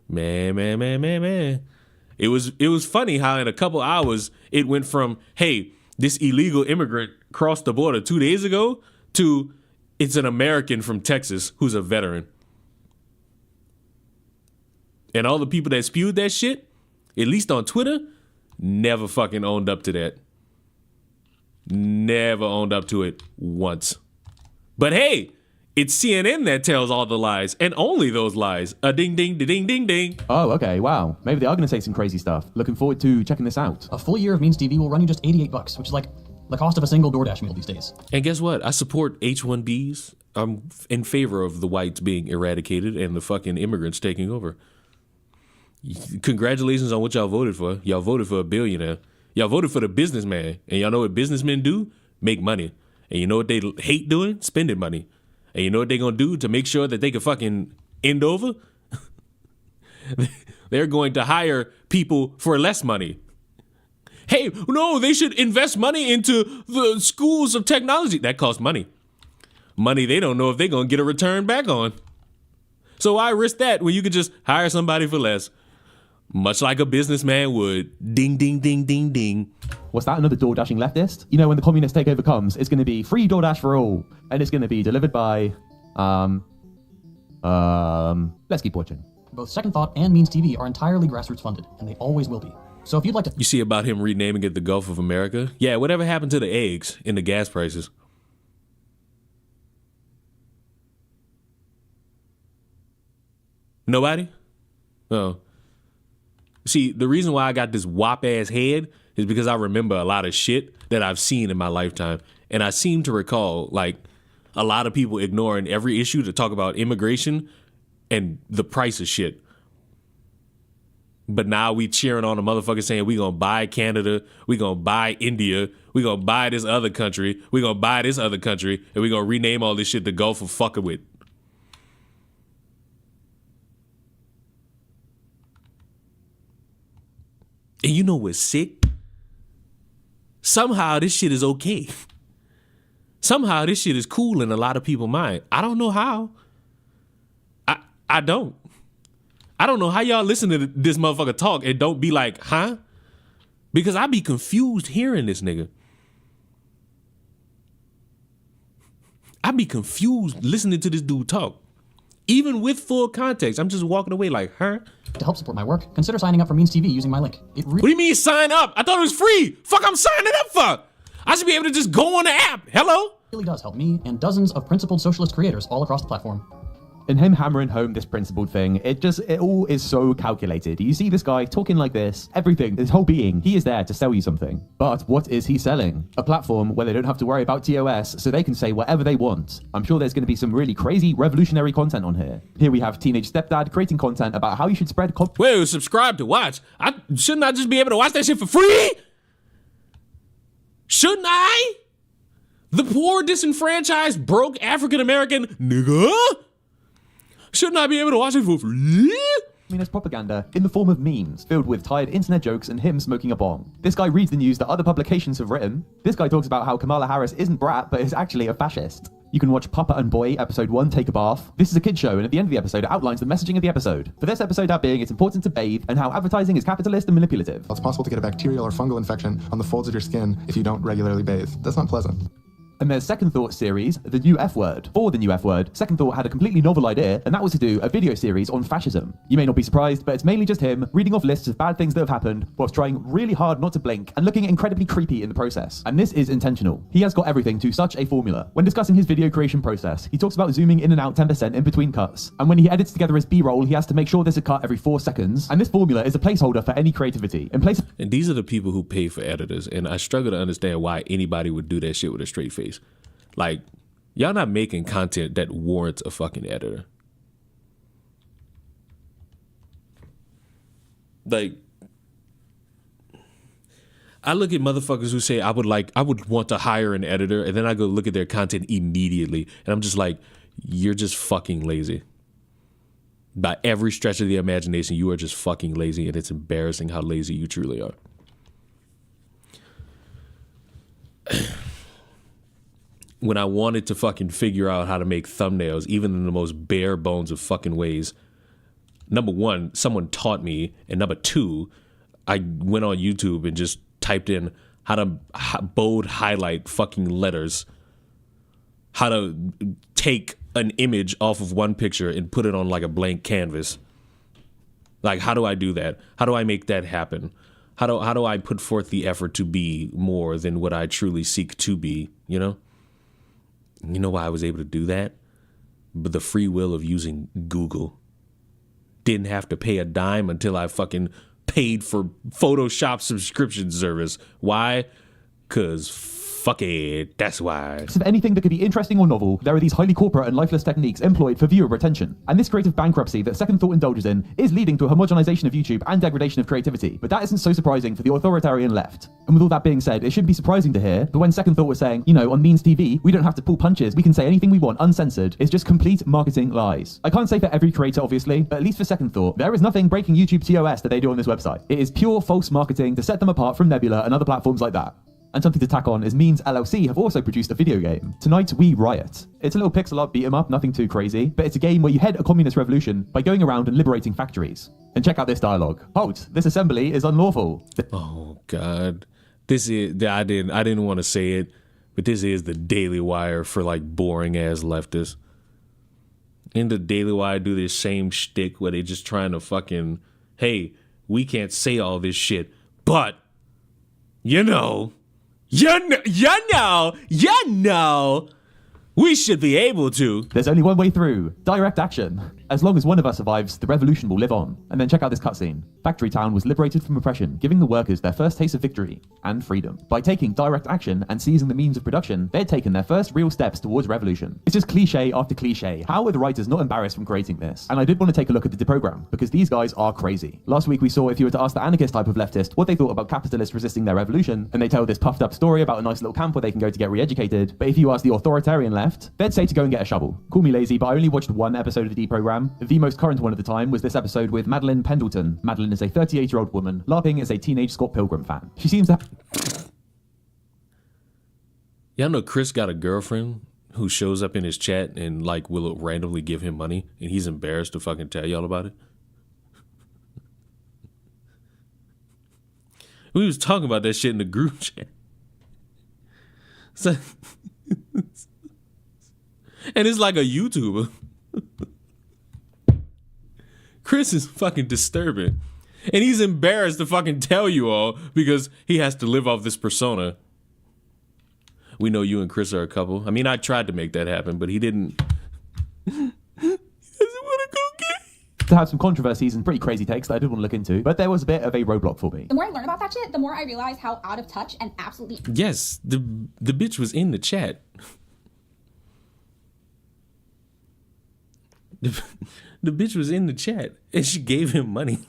Man. It was funny how in a couple hours it went from, hey, this illegal immigrant crossed the border 2 days ago to it's an American from Texas who's a veteran. And all the people that spewed that shit, at least on Twitter, never fucking owned up to that. Never owned up to it once. But hey, it's CNN that tells all the lies, and only those lies. A ding ding ding ding ding. Oh, okay, wow. Maybe they are going to say some crazy stuff. Looking forward to checking this out. A full year of Means TV will run you just $88, which is like the cost of a single DoorDash meal these days. And guess what? I support H-1Bs. I'm in favor of the whites being eradicated and the fucking immigrants taking over. Congratulations on what y'all voted for. Y'all voted for a billionaire. Y'all voted for the businessman. And y'all know what businessmen do? Make money. And you know what they hate doing? Spending money. And you know what they're going to do to make sure that they can fucking end over? They're going to hire people for less money. Hey, no, they should invest money into the schools of technology. That costs money. Money they don't know if they're going to get a return back on. So why risk that when you could just hire somebody for less? Much like a businessman would. Ding, ding, ding, ding, ding. What's that, another door dashing leftist? You know, when the communist takeover comes, it's going to be free DoorDash for all. And it's going to be delivered by, let's keep watching. Both Second Thought and Means TV are entirely grassroots funded, and they always will be. So if you'd like to... You see about him renaming it the Gulf of America? Yeah, whatever happened to the eggs and the gas prices? Nobody? Oh. See, the reason why I got this whop-ass head is because I remember a lot of shit that I've seen in my lifetime. And I seem to recall, like, a lot of people ignoring every issue to talk about immigration and the price of shit. But now we cheering on a motherfucker saying we gonna buy Canada, we gonna buy India, we gonna buy this other country, we gonna buy this other country, and we gonna rename all this shit the Gulf of fucking with. And you know what's sick? Somehow this shit is okay. Somehow this shit is cool in a lot of people's mind. I don't know how. I don't. I don't know how y'all listen to this motherfucker talk and don't be like, huh? Because I be confused hearing this nigga. I be confused listening to this dude talk. Even with full context, I'm just walking away like, huh? To help support my work, consider signing up for Means TV using my link. What do you mean sign up? I thought it was free. Fuck, I'm signing up for. I should be able to just go on the app. Hello? Really does help me and dozens of principled socialist creators all across the platform. And him hammering home this principled thing, it all is so calculated. You see this guy talking like this, everything, his whole being, he is there to sell you something. But what is he selling? A platform where they don't have to worry about TOS, so they can say whatever they want. I'm sure there's going to be some really crazy, revolutionary content on here. Here we have teenage stepdad creating content about how you should spread Wait, subscribe to watch? Shouldn't I just be able to watch that shit for free? Shouldn't I? The poor, disenfranchised, broke African-American nigga? Shouldn't I be able to watch it for free? communist propaganda in the form of memes filled with tired internet jokes and him smoking a bong. This guy reads the news that other publications have written. This guy talks about how Kamala Harris isn't brat but is actually a fascist. You can watch Papa and Boy, episode 1, Take a Bath. This is a kid show, and at the end of the episode, it outlines the messaging of the episode. For this episode out being, it's important to bathe, and how advertising is capitalist and manipulative. It's possible to get a bacterial or fungal infection on the folds of your skin if you don't regularly bathe. That's not pleasant. And there's Second Thought series, The New F Word. For The New F Word, Second Thought had a completely novel idea, and that was to do a video series on fascism. You may not be surprised, but it's mainly just him reading off lists of bad things that have happened, whilst trying really hard not to blink, and looking incredibly creepy in the process. And this is intentional. He has got everything to such a formula. When discussing his video creation process, he talks about zooming in and out 10% in between cuts. And when he edits together his B-roll, he has to make sure there's a cut every 4 seconds. And this formula is a placeholder for any creativity. And these are the people who pay for editors, and I struggle to understand why anybody would do that shit with a straight face. Like, y'all not making content that warrants a fucking editor. Like, I look at motherfuckers who say I would want to hire an editor, and then I go look at their content immediately, and I'm just like, you're just fucking lazy. By every stretch of the imagination, you are just fucking lazy, and it's embarrassing how lazy you truly are. When I wanted to fucking figure out how to make thumbnails, even in the most bare bones of fucking ways, number one, someone taught me, and number two, I went on YouTube and just typed in how to bold highlight fucking letters, how to take an image off of one picture and put it on like a blank canvas. Like, how do I do that? How do I make that happen? How do I put forth the effort to be more than what I truly seek to be, you know? You know why I was able to do that? But the free will of using Google. Didn't have to pay a dime until I fucking paid for Photoshop subscription service. Why? 'Cause fuck it, that's why. Of anything that could be interesting or novel, there are these highly corporate and lifeless techniques employed for viewer retention. And this creative bankruptcy that Second Thought indulges in is leading to a homogenization of YouTube and degradation of creativity. But that isn't so surprising for the authoritarian left. And with all that being said, it shouldn't be surprising to hear, but when Second Thought was saying, you know, on Means TV, we don't have to pull punches, we can say anything we want uncensored, it's just complete marketing lies. I can't say for every creator, obviously, but at least for Second Thought, there is nothing breaking YouTube TOS that they do on this website. It is pure false marketing to set them apart from Nebula and other platforms like that. And something to tack on is Means LLC have also produced a video game, Tonight We Riot. It's a little pixel art beat 'em up, nothing too crazy, but it's a game where you head a communist revolution by going around and liberating factories. And check out this dialogue. Halt, this assembly is unlawful. Oh God. This is, I didn't want to say it, but this is the Daily Wire for like boring ass leftists. In the Daily Wire do this same shtick where they just trying to fucking, hey, we can't say all this shit, but you know, we should be able to. There's only one way through. Direct action. As long as one of us survives, the revolution will live on. And then check out this cutscene. Factory Town was liberated from oppression, giving the workers their first taste of victory and freedom. By taking direct action and seizing the means of production, they'd taken their first real steps towards revolution. It's just cliche after cliche. How are the writers not embarrassed from creating this? And I did want to take a look at the deprogram, because these guys are crazy. Last week we saw if you were to ask the anarchist type of leftist what they thought about capitalists resisting their revolution, and they tell this puffed up story about a nice little camp where they can go to get re-educated. But if you ask the authoritarian left, they'd say to go and get a shovel. Call me lazy, but I only watched one episode of the deprogram. The most current one at the time was this episode with Madeline Pendleton. Madeline is a 38-year-old woman. LARPing is a teenage Scott Pilgrim fan. She seems to... Y'all know Chris got a girlfriend who shows up in his chat and like will randomly give him money, and he's embarrassed to fucking tell y'all about it. We was talking about that shit in the group chat. So, and it's like a YouTuber. Chris is fucking disturbing. And he's embarrassed to fucking tell you all because he has to live off this persona. We know you and Chris are a couple. I mean, I tried to make that happen, but he didn't. He doesn't want to go gay. To have some controversies and pretty crazy takes that I did want to look into, but there was a bit of a roadblock for me. The more I learn about that shit, the more I realize how out of touch and absolutely... Yes, the bitch was in the chat. The bitch was in the chat and she gave him money.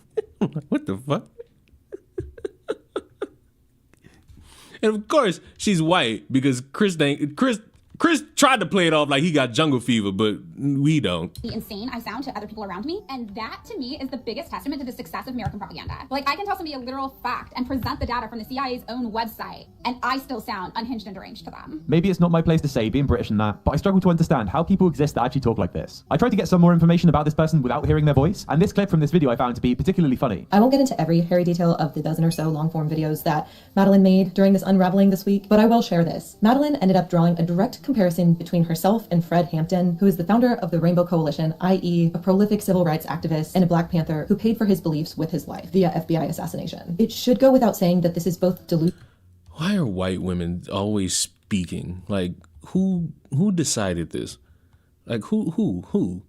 I'm like, what the fuck? And of course, she's white because Chris Chris tried to play it off like he got jungle fever, but we don't. insane I sound to other people around me. And that, to me, is the biggest testament to the success of American propaganda. Like, I can tell somebody a literal fact and present the data from the CIA's own website, and I still sound unhinged and deranged to them. Maybe it's not my place to say, being British and that, but I struggle to understand how people exist that actually talk like this. I tried to get some more information about this person without hearing their voice, and this clip from this video I found to be particularly funny. I won't get into every hairy detail of the dozen or so long-form videos that Madeline made during this unraveling this week, but I will share this. Madeline ended up drawing a direct comparison between herself and Fred Hampton, who is the founder of the Rainbow Coalition, i.e. a prolific civil rights activist and a Black Panther who paid for his beliefs with his life via FBI assassination. It should go without saying that this is both delusional. Why are white women always speaking? Like, who decided this? Like, who?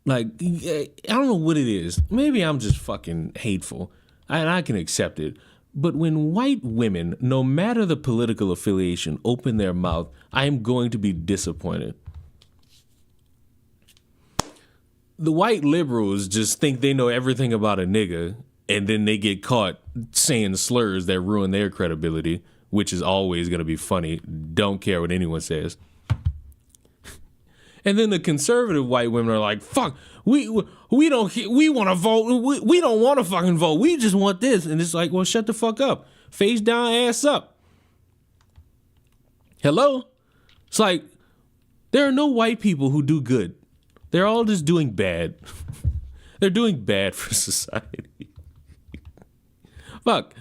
Like, I don't know what it is. Maybe I'm just fucking hateful, and I can accept it. But when white women, no matter the political affiliation, open their mouth, I am going to be disappointed. The white liberals just think they know everything about a nigga, and then they get caught saying slurs that ruin their credibility, which is always going to be funny. Don't care what anyone says. And then the conservative white women are like, fuck, we want to vote. We don't want to fucking vote. We just want this. And it's like, well, shut the fuck up. Face down, ass up. Hello? It's like, there are no white people who do good. They're all just doing bad. They're doing bad for society. Fuck.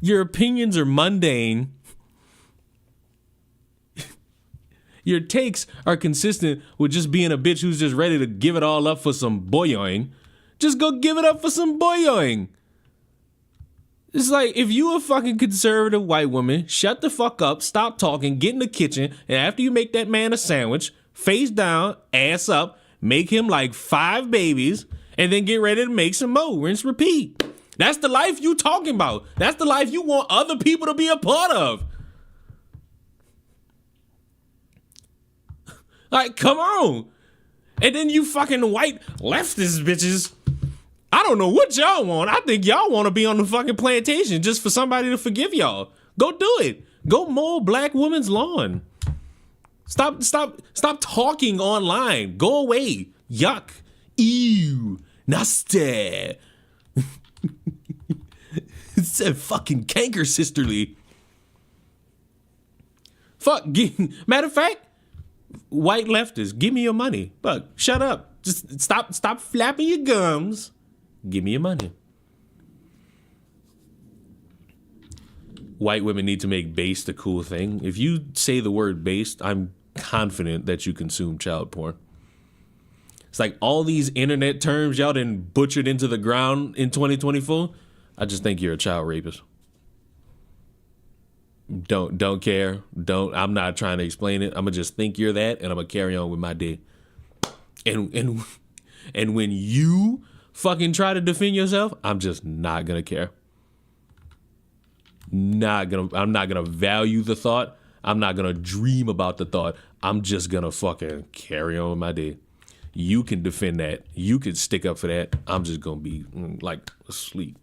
Your opinions are mundane. Your takes are consistent with just being a bitch who's just ready to give it all up for some boyoing. Just go give it up for some boyoing. It's like, if you a fucking conservative white woman, shut the fuck up, stop talking, get in the kitchen, and after you make that man a sandwich, face down, ass up, make him like 5 babies, and then get ready to make some more. Rinse, repeat. That's the life you talking about. That's the life you want other people to be a part of. Like, come on. And then you fucking white leftist bitches, I don't know what y'all want. I think y'all want to be on the fucking plantation just for somebody to forgive y'all. Go do it. Go mow black women's lawn. Stop talking online. Go away. Yuck. Ew. Nasty. It's a fucking canker sisterly. Fuck. Matter of fact, white leftists, give me your money. Fuck, shut up. Just stop flapping your gums. Give me your money. White women need to make based a cool thing. If you say the word based, I'm confident that you consume child porn. It's like all these internet terms y'all done butchered into the ground in 2024. I just think you're a child rapist. Don't care. I'm not trying to explain it. I'm gonna just think you're that, and I'm gonna carry on with my day. And when you fucking try to defend yourself, I'm just not gonna care. I'm not gonna value the thought. I'm not gonna dream about the thought. I'm just gonna fucking carry on with my day. You can defend that. You can stick up for that. I'm just gonna be like asleep.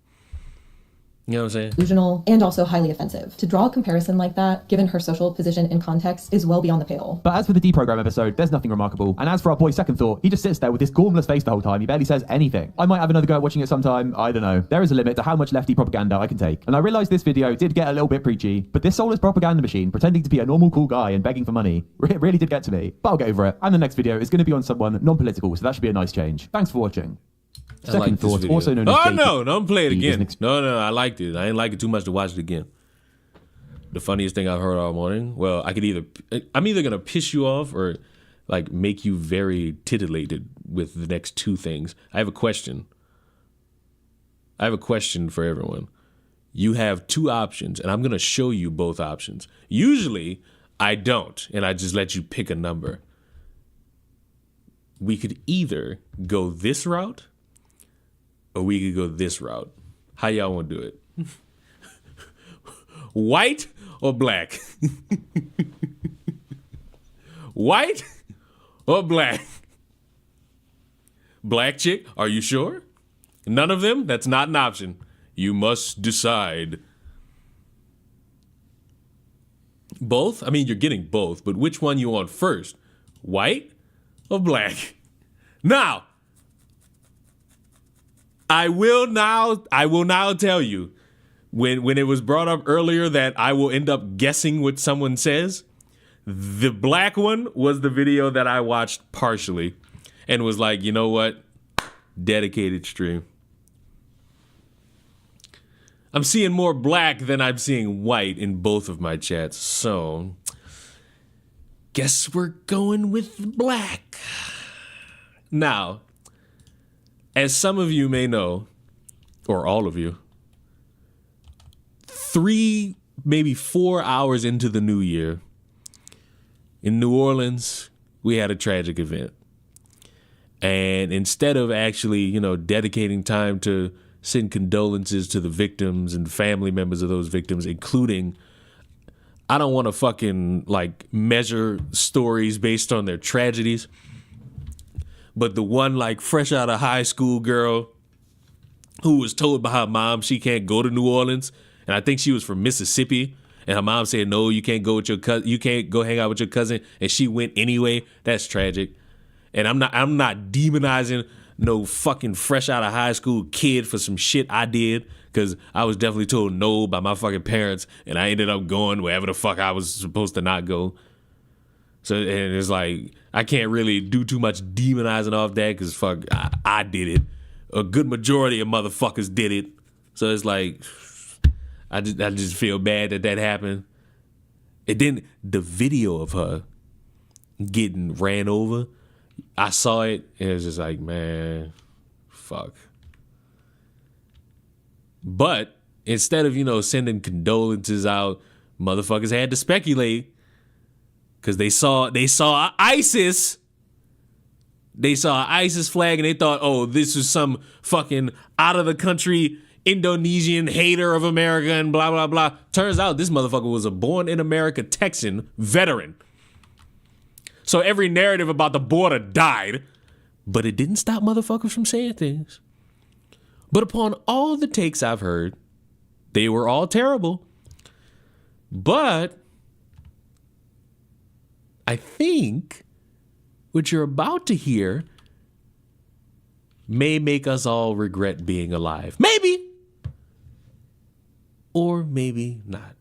You know what I'm saying? Delusional and also highly offensive. To draw a comparison like that, given her social position and context, is well beyond the pale. But as for the deprogram episode, there's nothing remarkable. And as for our boy's second thought, he just sits there with this gormless face the whole time. He barely says anything. I might have another go at watching it sometime. I don't know. There is a limit to how much lefty propaganda I can take. And I realize this video did get a little bit preachy, but this soulless propaganda machine pretending to be a normal cool guy and begging for money really did get to me. But I'll get over it. And the next video is going to be on someone non-political, so that should be a nice change. Thanks for watching. Second thoughts, also known as no, don't play it again. No, I liked it. I didn't like it too much to watch it again. The funniest thing I've heard all morning. Well, I'm either gonna piss you off or like make you very titillated with the next 2 things. I have a question for everyone. You have 2 options, and I'm gonna show you both options. Usually, I don't, and I just let you pick a number. We could either go this route, or we could go this route. How y'all want to do it? White or black? White or black? Black chick, are you sure? None of them? That's not an option. You must decide. Both? I mean, you're getting both, but which one you want first? White or black? Now, I will now tell you, when it was brought up earlier that I will end up guessing what someone says, the black one was the video that I watched partially and was like, you know what? Dedicated stream. I'm seeing more black than I'm seeing white in both of my chats, so guess we're going with black. Now, as some of you may know, or all of you, 3, maybe 4 hours into the new year, in New Orleans, we had a tragic event. And instead of actually, dedicating time to send condolences to the victims and family members of those victims, including, I don't want to fucking measure stories based on their tragedies, but the one fresh out of high school girl who was told by her mom she can't go to New Orleans, and I think she was from Mississippi, and her mom said, no, you can't go with your cousin, you can't go hang out with your cousin, and she went anyway. That's tragic. And I'm not demonizing no fucking fresh out of high school kid for some shit I did, because I was definitely told no by my fucking parents, and I ended up going wherever the fuck I was supposed to not go. So, and it's I can't really do too much demonizing off that, because fuck, I did it. A good majority of motherfuckers did it. So it's I just feel bad that happened. And then the video of her getting ran over, I saw it, and it was just man, fuck. But instead of, sending condolences out, motherfuckers had to speculate, because they saw ISIS. They saw an ISIS flag, and they thought, oh, this is some fucking out of the country Indonesian hater of America and blah, blah, blah. Turns out this motherfucker was a born in America Texan veteran. So every narrative about the border died, but it didn't stop motherfuckers from saying things. But upon all the takes I've heard, they were all terrible. But I think what you're about to hear may make us all regret being alive. Maybe. Or maybe not.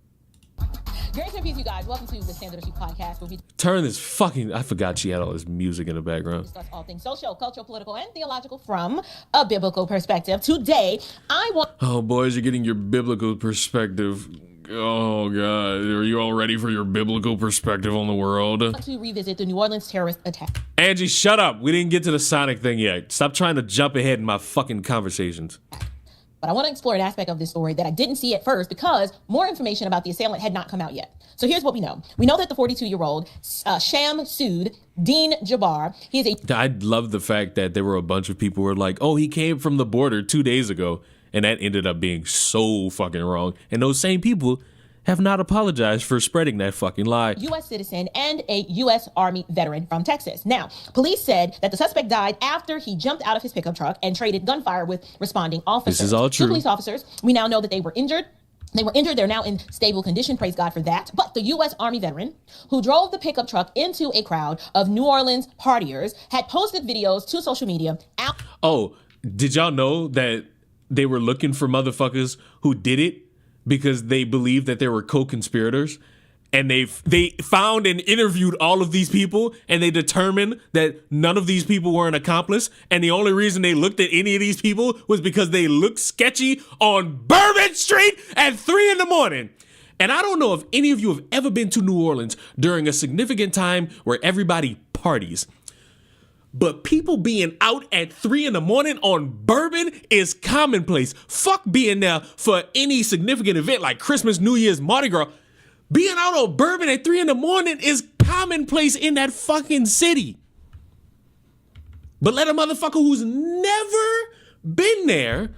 Grace and peace, you guys. Welcome to the Standard Issue Podcast, where we Turn this fucking... I forgot she had all this music in the background. discuss all things social, cultural, political, and theological from a biblical perspective. Today, I want... Oh, boys, you're getting your biblical perspective. Oh, God. Are you all ready for your biblical perspective on the world? to revisit the New Orleans terrorist attack. Angie, shut up. We didn't get to the Sonic thing yet. Stop trying to jump ahead in my fucking conversations. But I want to explore an aspect of this story that I didn't see at first because more information about the assailant had not come out yet. So here's what we know. We know that the 42-year-old Sham Sood Dean Jabbar, he is a... I love the fact that there were a bunch of people who were like, oh, he came from the border 2 days ago. And that ended up being so fucking wrong. And those same people have not apologized for spreading that fucking lie. U.S. citizen and a U.S. Army veteran from Texas. Now, police said that the suspect died after he jumped out of his pickup truck and traded gunfire with responding officers. This is all true. Two police officers, we now know that they were injured. They're now in stable condition, praise God for that. But the U.S. Army veteran who drove the pickup truck into a crowd of New Orleans partiers had posted videos to social media. Oh, did y'all know that they were looking for motherfuckers who did it because they believed that they were co-conspirators? And they found and interviewed all of these people, and they determined that none of these people were an accomplice. And the only reason they looked at any of these people was because they looked sketchy on Bourbon Street at 3 a.m. And I don't know if any of you have ever been to New Orleans during a significant time where everybody parties. But people being out at 3 a.m. on Bourbon is commonplace. Fuck being there for any significant event like Christmas, New Year's, Mardi Gras. Being out on Bourbon at 3 a.m. is commonplace in that fucking city. But let a motherfucker who's never been there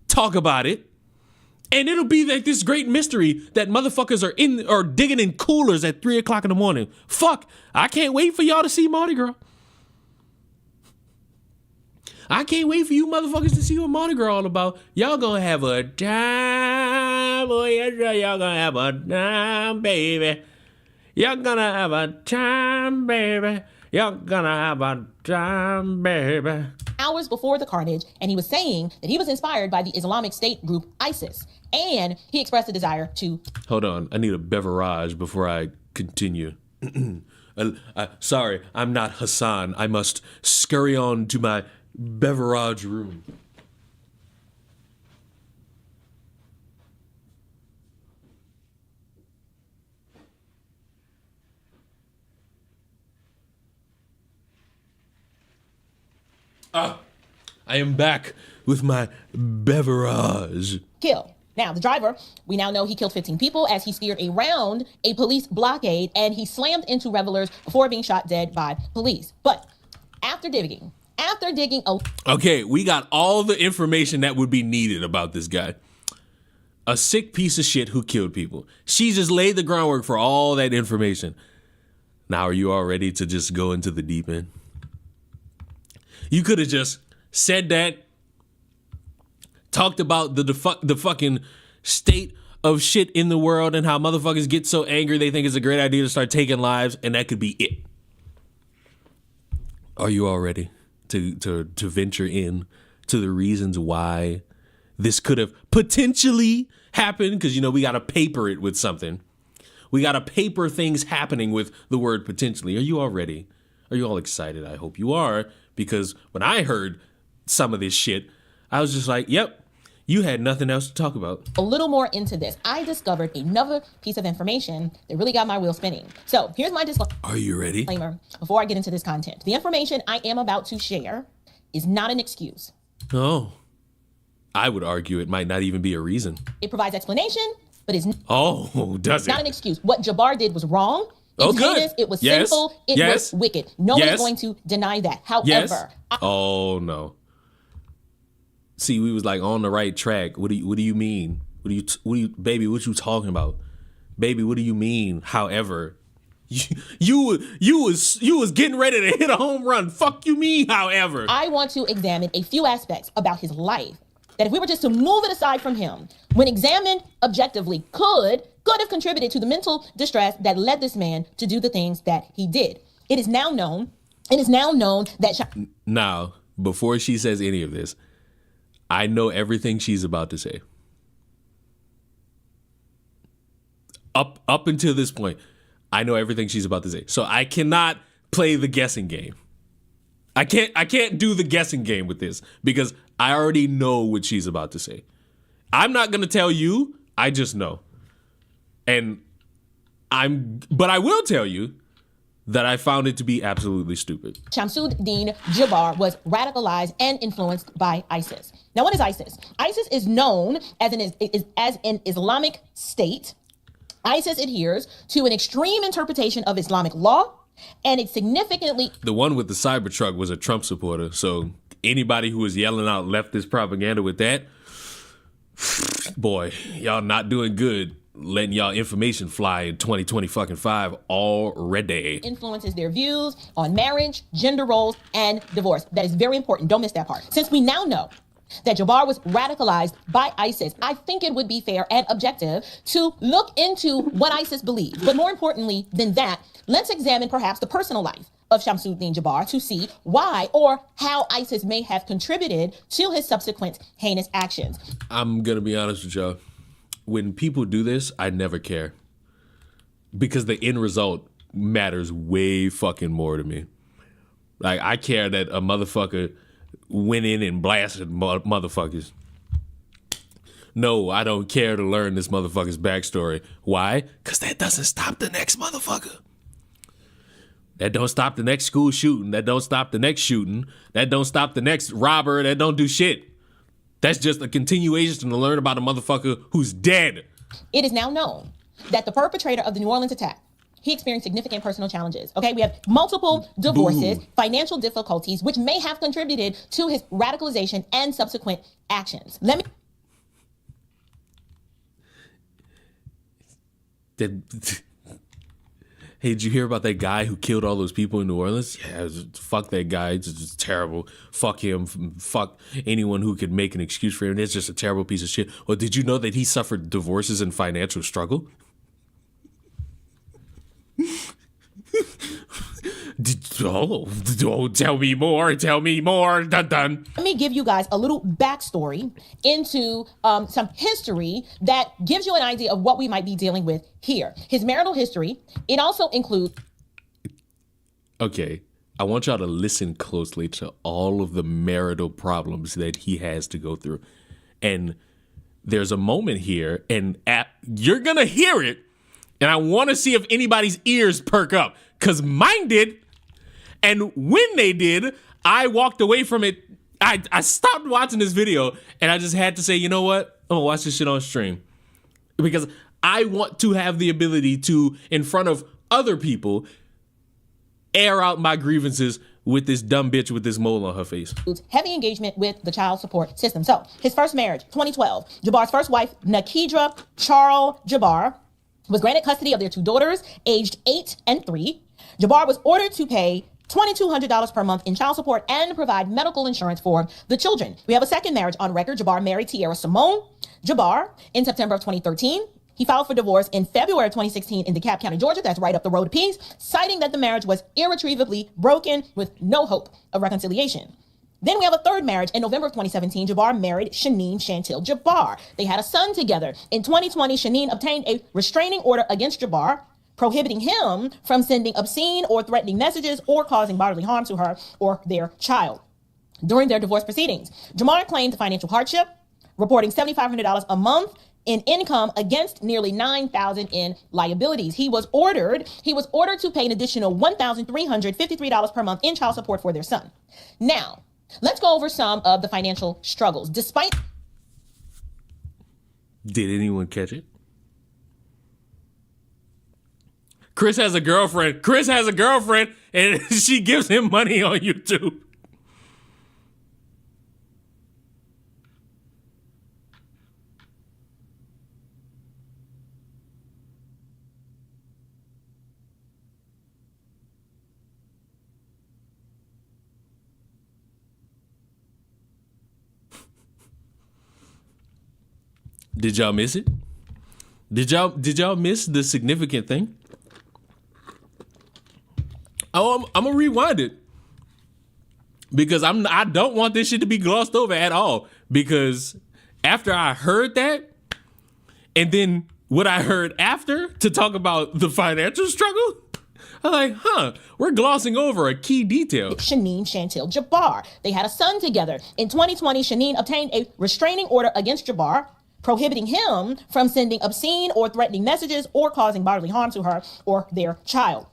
talk about it, and it'll be like this great mystery that motherfuckers are digging in coolers at 3 o'clock in the morning. Fuck, I can't wait for y'all to see Mardi Gras. I can't wait for you motherfuckers to see what Mardi Gras all about. Y'all gonna have a time. Oh, yes, y'all gonna have a time, baby. You're gonna have a time, baby. You're gonna have a time, baby. Hours before the carnage, and he was saying that he was inspired by the Islamic State group ISIS, and he expressed a desire to... Hold on, I need a beverage before I continue. Sorry, I'm not Hassan. I must scurry on to my beverage room. I am back with my beverage. Kill. Now, the driver, we now know he killed 15 people as he steered around a police blockade and he slammed into revelers before being shot dead by police. But after digging Okay, we got all the information that would be needed about this guy. A sick piece of shit who killed people. She just laid the groundwork for all that information. Now, are you all ready to just go into the deep end? You could have just said that, talked about the fucking state of shit in the world and how motherfuckers get so angry they think it's a great idea to start taking lives, and that could be it. Are you all ready to venture in to the reasons why this could have potentially happened? Because, you know, we got to paper it with something. We got to paper things happening with the word potentially. Are you all ready? Are you all excited? I hope you are, because when I heard some of this shit, I was just like, yep, you had nothing else to talk about. A little more into this, I discovered another piece of information that really got my wheel spinning. So here's my disclaimer. Are you ready? Before I get into this content. The information I am about to share is not an excuse. Oh, I would argue it might not even be a reason. It provides explanation, but it's does it? Not an excuse. What Jabbar did was wrong. It was heinous, it was sinful, it was wicked. No one's going to deny that. However, oh no. See, we was like on the right track. What do you mean? What do you baby, what you talking about? Baby, what do you mean? However, you was getting ready to hit a home run. Fuck you mean, however. I want to examine a few aspects about his life that if we were just to move it aside from him, when examined objectively, could have contributed to the mental distress that led this man to do the things that he did. It is now known that... Now, before she says any of this, I know everything she's about to say. Up until this point, I know everything she's about to say. So I cannot play the guessing game. I can't do the guessing game with this because I already know what she's about to say. I'm not going to tell you. I just know. But I will tell you that I found it to be absolutely stupid. Shamsuddin Jabbar was radicalized and influenced by ISIS. Now, what is ISIS? ISIS is known as an Islamic state. ISIS adheres to an extreme interpretation of Islamic law, and it significantly... The one with the Cybertruck was a Trump supporter, so anybody who was yelling out leftist propaganda with that, boy, y'all not doing good. Letting y'all information fly in 2025 already. Influences their views on marriage, gender roles, and divorce. That is very important. Don't miss that part. Since we now know that Jabbar was radicalized by ISIS, I think it would be fair and objective to look into what ISIS believed. But more importantly than that, let's examine perhaps the personal life of Shamsuddin Jabbar to see why or how ISIS may have contributed to his subsequent heinous actions. I'm going to be honest with y'all. When people do this, I never care. Because the end result matters way fucking more to me. Like, I care that a motherfucker went in and blasted motherfuckers. No, I don't care to learn this motherfucker's backstory. Why? Because that doesn't stop the next motherfucker. That don't stop the next school shooting. That don't stop the next shooting. That don't stop the next robber. That don't do shit. That's just a continuation to learn about a motherfucker who's dead. It is now known that the perpetrator of the New Orleans attack, he experienced significant personal challenges. Okay, we have multiple divorces, financial difficulties, which may have contributed to his radicalization and subsequent actions. Hey, did you hear about that guy who killed all those people in New Orleans? Yeah, fuck that guy. It's just terrible. Fuck him. Fuck anyone who could make an excuse for him. It's just a terrible piece of shit. Well, did you know that he suffered divorces and financial struggle? Tell me more. Tell me more. Dun dun. Let me give you guys a little backstory into some history that gives you an idea of what we might be dealing with here. His marital history, it also includes... Okay, I want y'all to listen closely to all of the marital problems that he has to go through. And there's a moment here, and you're going to hear it, and I want to see if anybody's ears perk up, because mine did. And when they did, I walked away from it. I stopped watching this video, and I just had to say, you know what? I'm going to watch this shit on stream. Because I want to have the ability to, in front of other people, air out my grievances with this dumb bitch with this mole on her face. Heavy engagement with the child support system. So his first marriage, 2012. Jabbar's first wife, Nakidra Charles Jabbar, was granted custody of their two daughters, aged 8 and 3. Jabbar was ordered to pay $2,200 per month in child support and provide medical insurance for the children. We have a second marriage on record. Jabbar married Tierra Simone Jabbar in September of 2013. He filed for divorce in February of 2016 in DeKalb County, Georgia. That's right up the road to Peace, citing that the marriage was irretrievably broken with no hope of reconciliation. Then we have a third marriage. In November of 2017, Jabbar married Shaneen Chantil Jabbar. They had a son together. In 2020, Shaneen obtained a restraining order against Jabbar, prohibiting him from sending obscene or threatening messages or causing bodily harm to her or their child. During their divorce proceedings, Jabbar claimed financial hardship, reporting $7,500 a month in income against nearly $9,000 in liabilities. He was ordered to pay an additional $1,353 per month in child support for their son. Now, let's go over some of the financial struggles. Did anyone catch it? Chris has a girlfriend, and she gives him money on YouTube. Did y'all miss it? Did y'all miss the significant thing? Oh, I'm gonna rewind it because I don't want this shit to be glossed over at all. Because after I heard that, and then what I heard after to talk about the financial struggle, I'm like, we're glossing over a key detail. Shaneen Chantil Jabbar. They had a son together. In 2020, Shaneen obtained a restraining order against Jabbar, prohibiting him from sending obscene or threatening messages or causing bodily harm to her or their child.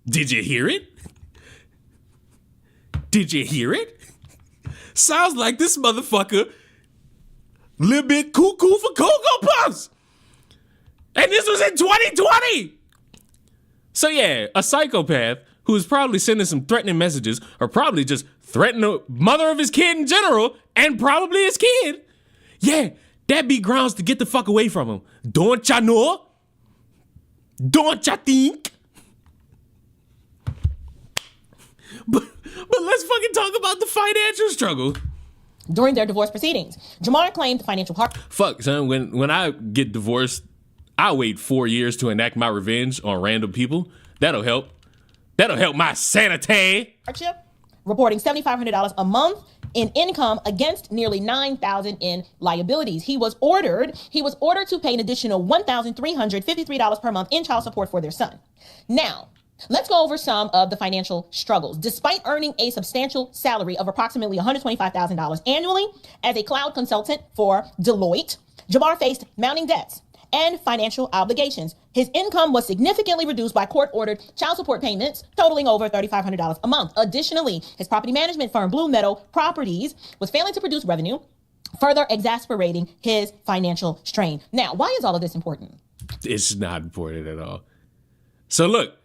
Did you hear it? Did you hear it? Sounds like this motherfucker little bit cuckoo for Cocoa Puffs. And this was in 2020. So yeah, a psychopath who is probably sending some threatening messages or probably just threatening the mother of his kid in general and probably his kid. Yeah, that'd be grounds to get the fuck away from him. Don't ya know? Don't ya think? But let's fucking talk about the financial struggle. During their divorce proceedings, Jabbar claimed financial Fuck, son, when I get divorced, I'll wait 4 years to enact my revenge on random people. That'll help. That'll help my sanity. Hardship, reporting $7,500 a month in income against nearly $9,000 in liabilities. He was ordered to pay an additional $1,353 per month in child support for their son. Now, let's go over some of the financial struggles. Despite earning a substantial salary of approximately $125,000 annually as a cloud consultant for Deloitte, Jabbar faced mounting debts and financial obligations. His income was significantly reduced by court-ordered child support payments totaling over $3,500 a month. Additionally, his property management firm, Blue Meadow Properties, was failing to produce revenue, further exacerbating his financial strain. Now, why is all of this important? It's not important at all. So look,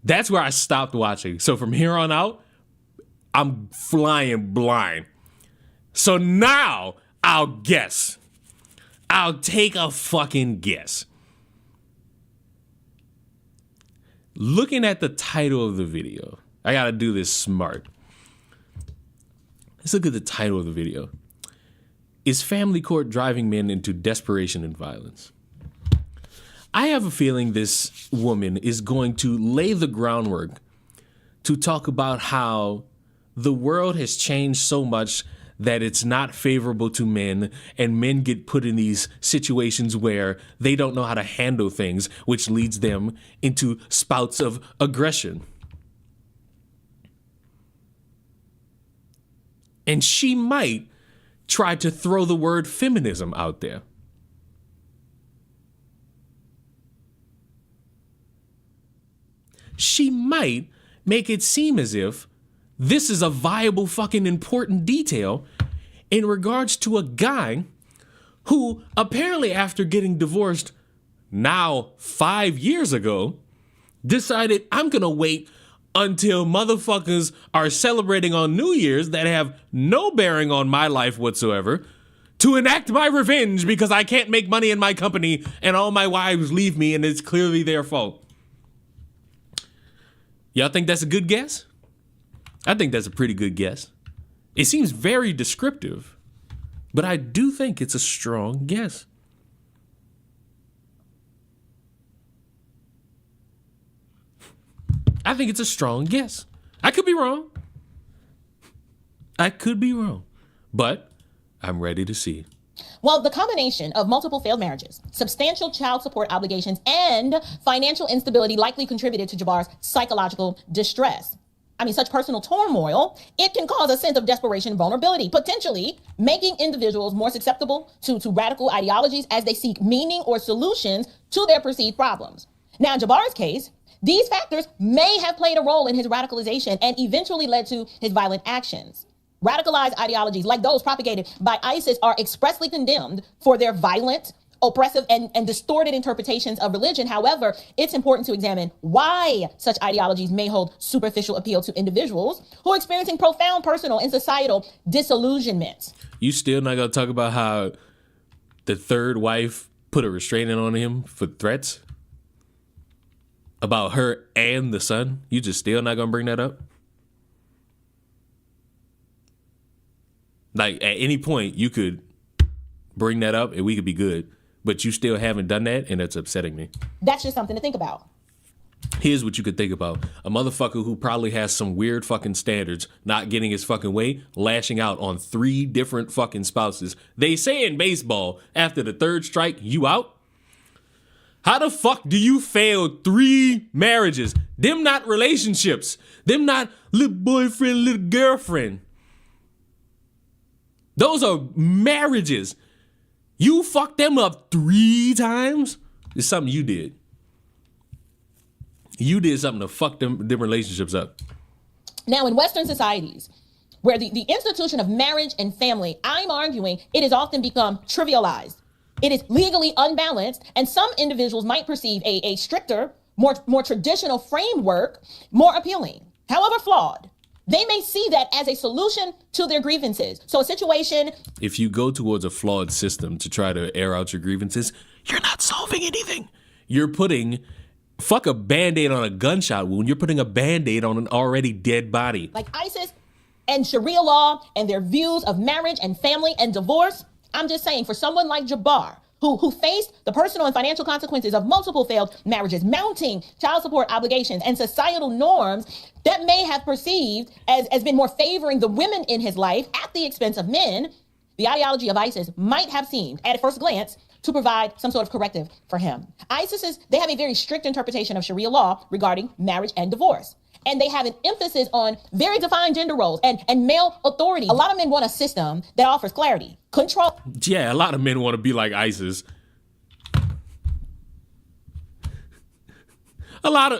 that's where I stopped watching. So from here on out, I'm flying blind. So now I'll guess. I'll take a fucking guess. Looking at the title of the video, I gotta do this smart. Let's look at the title of the video. Is family court driving men into desperation and violence? I have a feeling this woman is going to lay the groundwork to talk about how the world has changed so much that it's not favorable to men, and men get put in these situations where they don't know how to handle things, which leads them into spouts of aggression. And she might try to throw the word feminism out there. She might make it seem as if this is a viable fucking important detail in regards to a guy who apparently, after getting divorced now 5 years ago, decided, I'm gonna wait until motherfuckers are celebrating on New Year's that have no bearing on my life whatsoever to enact my revenge because I can't make money in my company and all my wives leave me and it's clearly their fault. Y'all think that's a good guess? I think that's a pretty good guess. It seems very descriptive, but I do think it's a strong guess. I think it's a strong guess. I could be wrong. But I'm ready to see. Well, the combination of multiple failed marriages, substantial child support obligations, and financial instability likely contributed to Jabbar's psychological distress. I mean, such personal turmoil, it can cause a sense of desperation and vulnerability, potentially making individuals more susceptible to radical ideologies as they seek meaning or solutions to their perceived problems. Now, in Jabbar's case, these factors may have played a role in his radicalization and eventually led to his violent actions. Radicalized ideologies like those propagated by ISIS are expressly condemned for their violent, oppressive, and distorted interpretations of religion. However, it's important to examine why such ideologies may hold superficial appeal to individuals who are experiencing profound personal and societal disillusionment. You still not gonna talk about how the third wife put a restraining on him for threats about her and the son? You just still not gonna bring that up? Like, at any point, you could bring that up and we could be good. But you still haven't done that, and it's upsetting me. That's just something to think about. Here's what you could think about. A motherfucker who probably has some weird fucking standards, not getting his fucking way, lashing out on 3 different fucking spouses. They say in baseball, after the 3rd strike, you out? How the fuck do you fail 3 marriages? Them not relationships. Them not little boyfriend, little girlfriend. Those are marriages. You fucked them up 3 times? It's something you did. You did something to fuck them relationships up. Now, in Western societies, where the institution of marriage and family, I'm arguing it has often become trivialized. It is legally unbalanced, and some individuals might perceive a stricter, more traditional framework more appealing. However flawed, they may see that as a solution to their grievances. So a situation... If you go towards a flawed system to try to air out your grievances, you're not solving anything. You're putting... Fuck a Band-Aid on a gunshot wound. You're putting a Band-Aid on an already dead body. Like ISIS and Sharia law and their views of marriage and family and divorce, I'm just saying, for someone like Jabbar, who faced the personal and financial consequences of multiple failed marriages, mounting child support obligations, and societal norms that may have perceived as been more favoring the women in his life at the expense of men, the ideology of ISIS might have seemed, at first glance, to provide some sort of corrective for him. They have a very strict interpretation of Sharia law regarding marriage and divorce. And they have an emphasis on very defined gender roles and male authority. A lot of men want a system that offers clarity, control. Yeah, a lot of men want to be like ISIS. A lot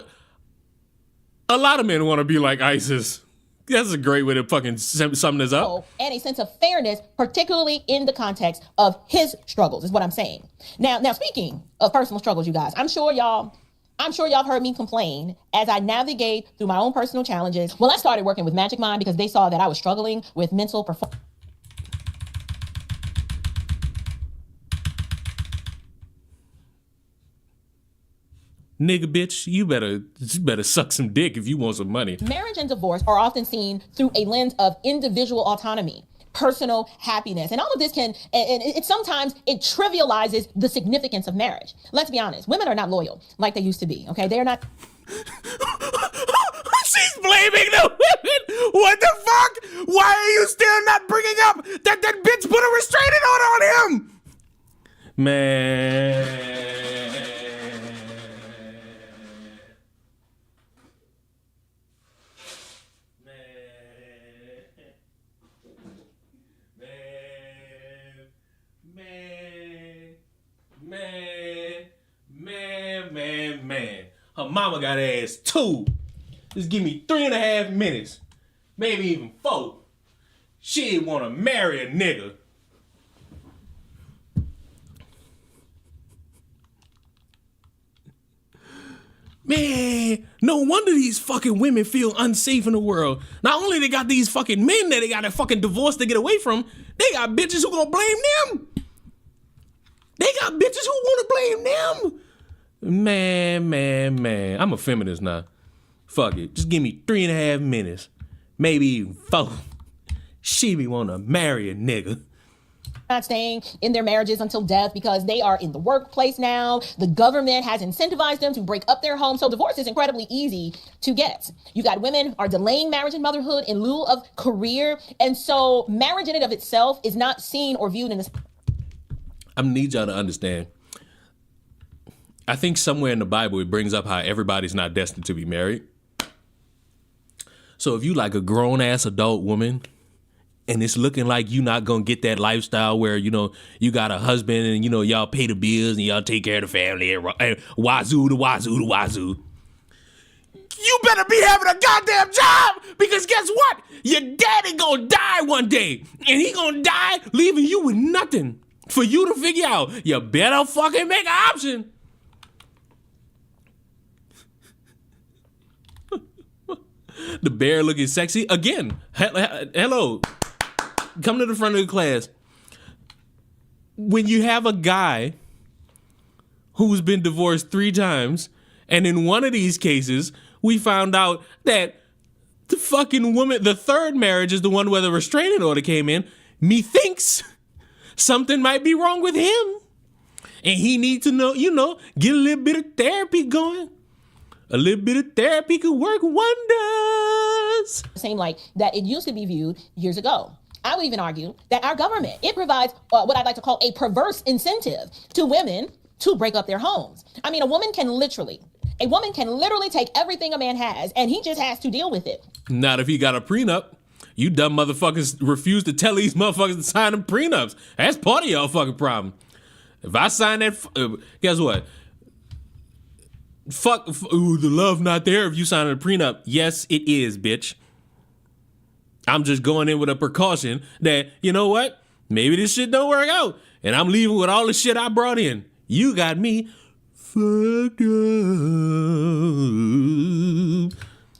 of men want to be like ISIS. That's a great way to fucking sum this up. And a sense of fairness, particularly in the context of his struggles, is what I'm saying. Now, speaking of personal struggles, you guys, I'm sure y'all have heard me complain as I navigate through my own personal challenges. Well, I started working with Magic Mind because they saw that I was struggling with mental performance. Nigga, bitch, you better suck some dick if you want some money. Marriage and divorce are often seen through a lens of individual autonomy, personal happiness. And all of this and it sometimes it trivializes the significance of marriage. Let's be honest, women are not loyal like they used to be, okay? They are not. She's blaming the women. What the fuck? Why are you still not bringing up that bitch put a restraining order on him? Man. Man. Her mama got ass too. Just give me 3.5 minutes. Maybe even 4. She wanna marry a nigga. Man, no wonder these fucking women feel unsafe in the world. Not only they got these fucking men that they got a fucking divorce to get away from, they got bitches who gonna blame them. They got bitches who wanna blame them. Man. I'm a feminist now. Fuck it. Just give me 3.5 minutes. Maybe even 4. She be wanna marry a nigga. Not staying in their marriages until death because they are in the workplace now. The government has incentivized them to break up their home. So divorce is incredibly easy to get. You got women are delaying marriage and motherhood in lieu of career. And so marriage in and of itself is not seen or viewed in this. I need y'all to understand. I think somewhere in the Bible, it brings up how everybody's not destined to be married. So if you like a grown ass adult woman and it's looking like you not gonna get that lifestyle where, you know, you got a husband and, you know, y'all pay the bills and y'all take care of the family and wazoo. You better be having a goddamn job because guess what? Your daddy gonna die one day and he gonna die leaving you with nothing for you to figure out. You better fucking make an option. The bear looking sexy. Again, hello. Come to the front of the class. When you have a guy who's been divorced 3 times, and in one of these cases, we found out that the fucking woman, the third marriage is the one where the restraining order came in, methinks something might be wrong with him. And he needs to know, you know, get a little bit of therapy going. A little bit of therapy could work wonders. Same like that it used to be viewed years ago. I would even argue that our government, it provides what I'd like to call a perverse incentive to women to break up their homes. I mean, a woman can literally take everything a man has and he just has to deal with it. Not if he got a prenup. You dumb motherfuckers refuse to tell these motherfuckers to sign them prenups. That's part of y'all fucking problem. If I sign that, guess what? The love not there if you sign a prenup. Yes, it is, bitch. I'm just going in with a precaution that, you know what? Maybe this shit don't work out. And I'm leaving with all the shit I brought in. You got me fucked up.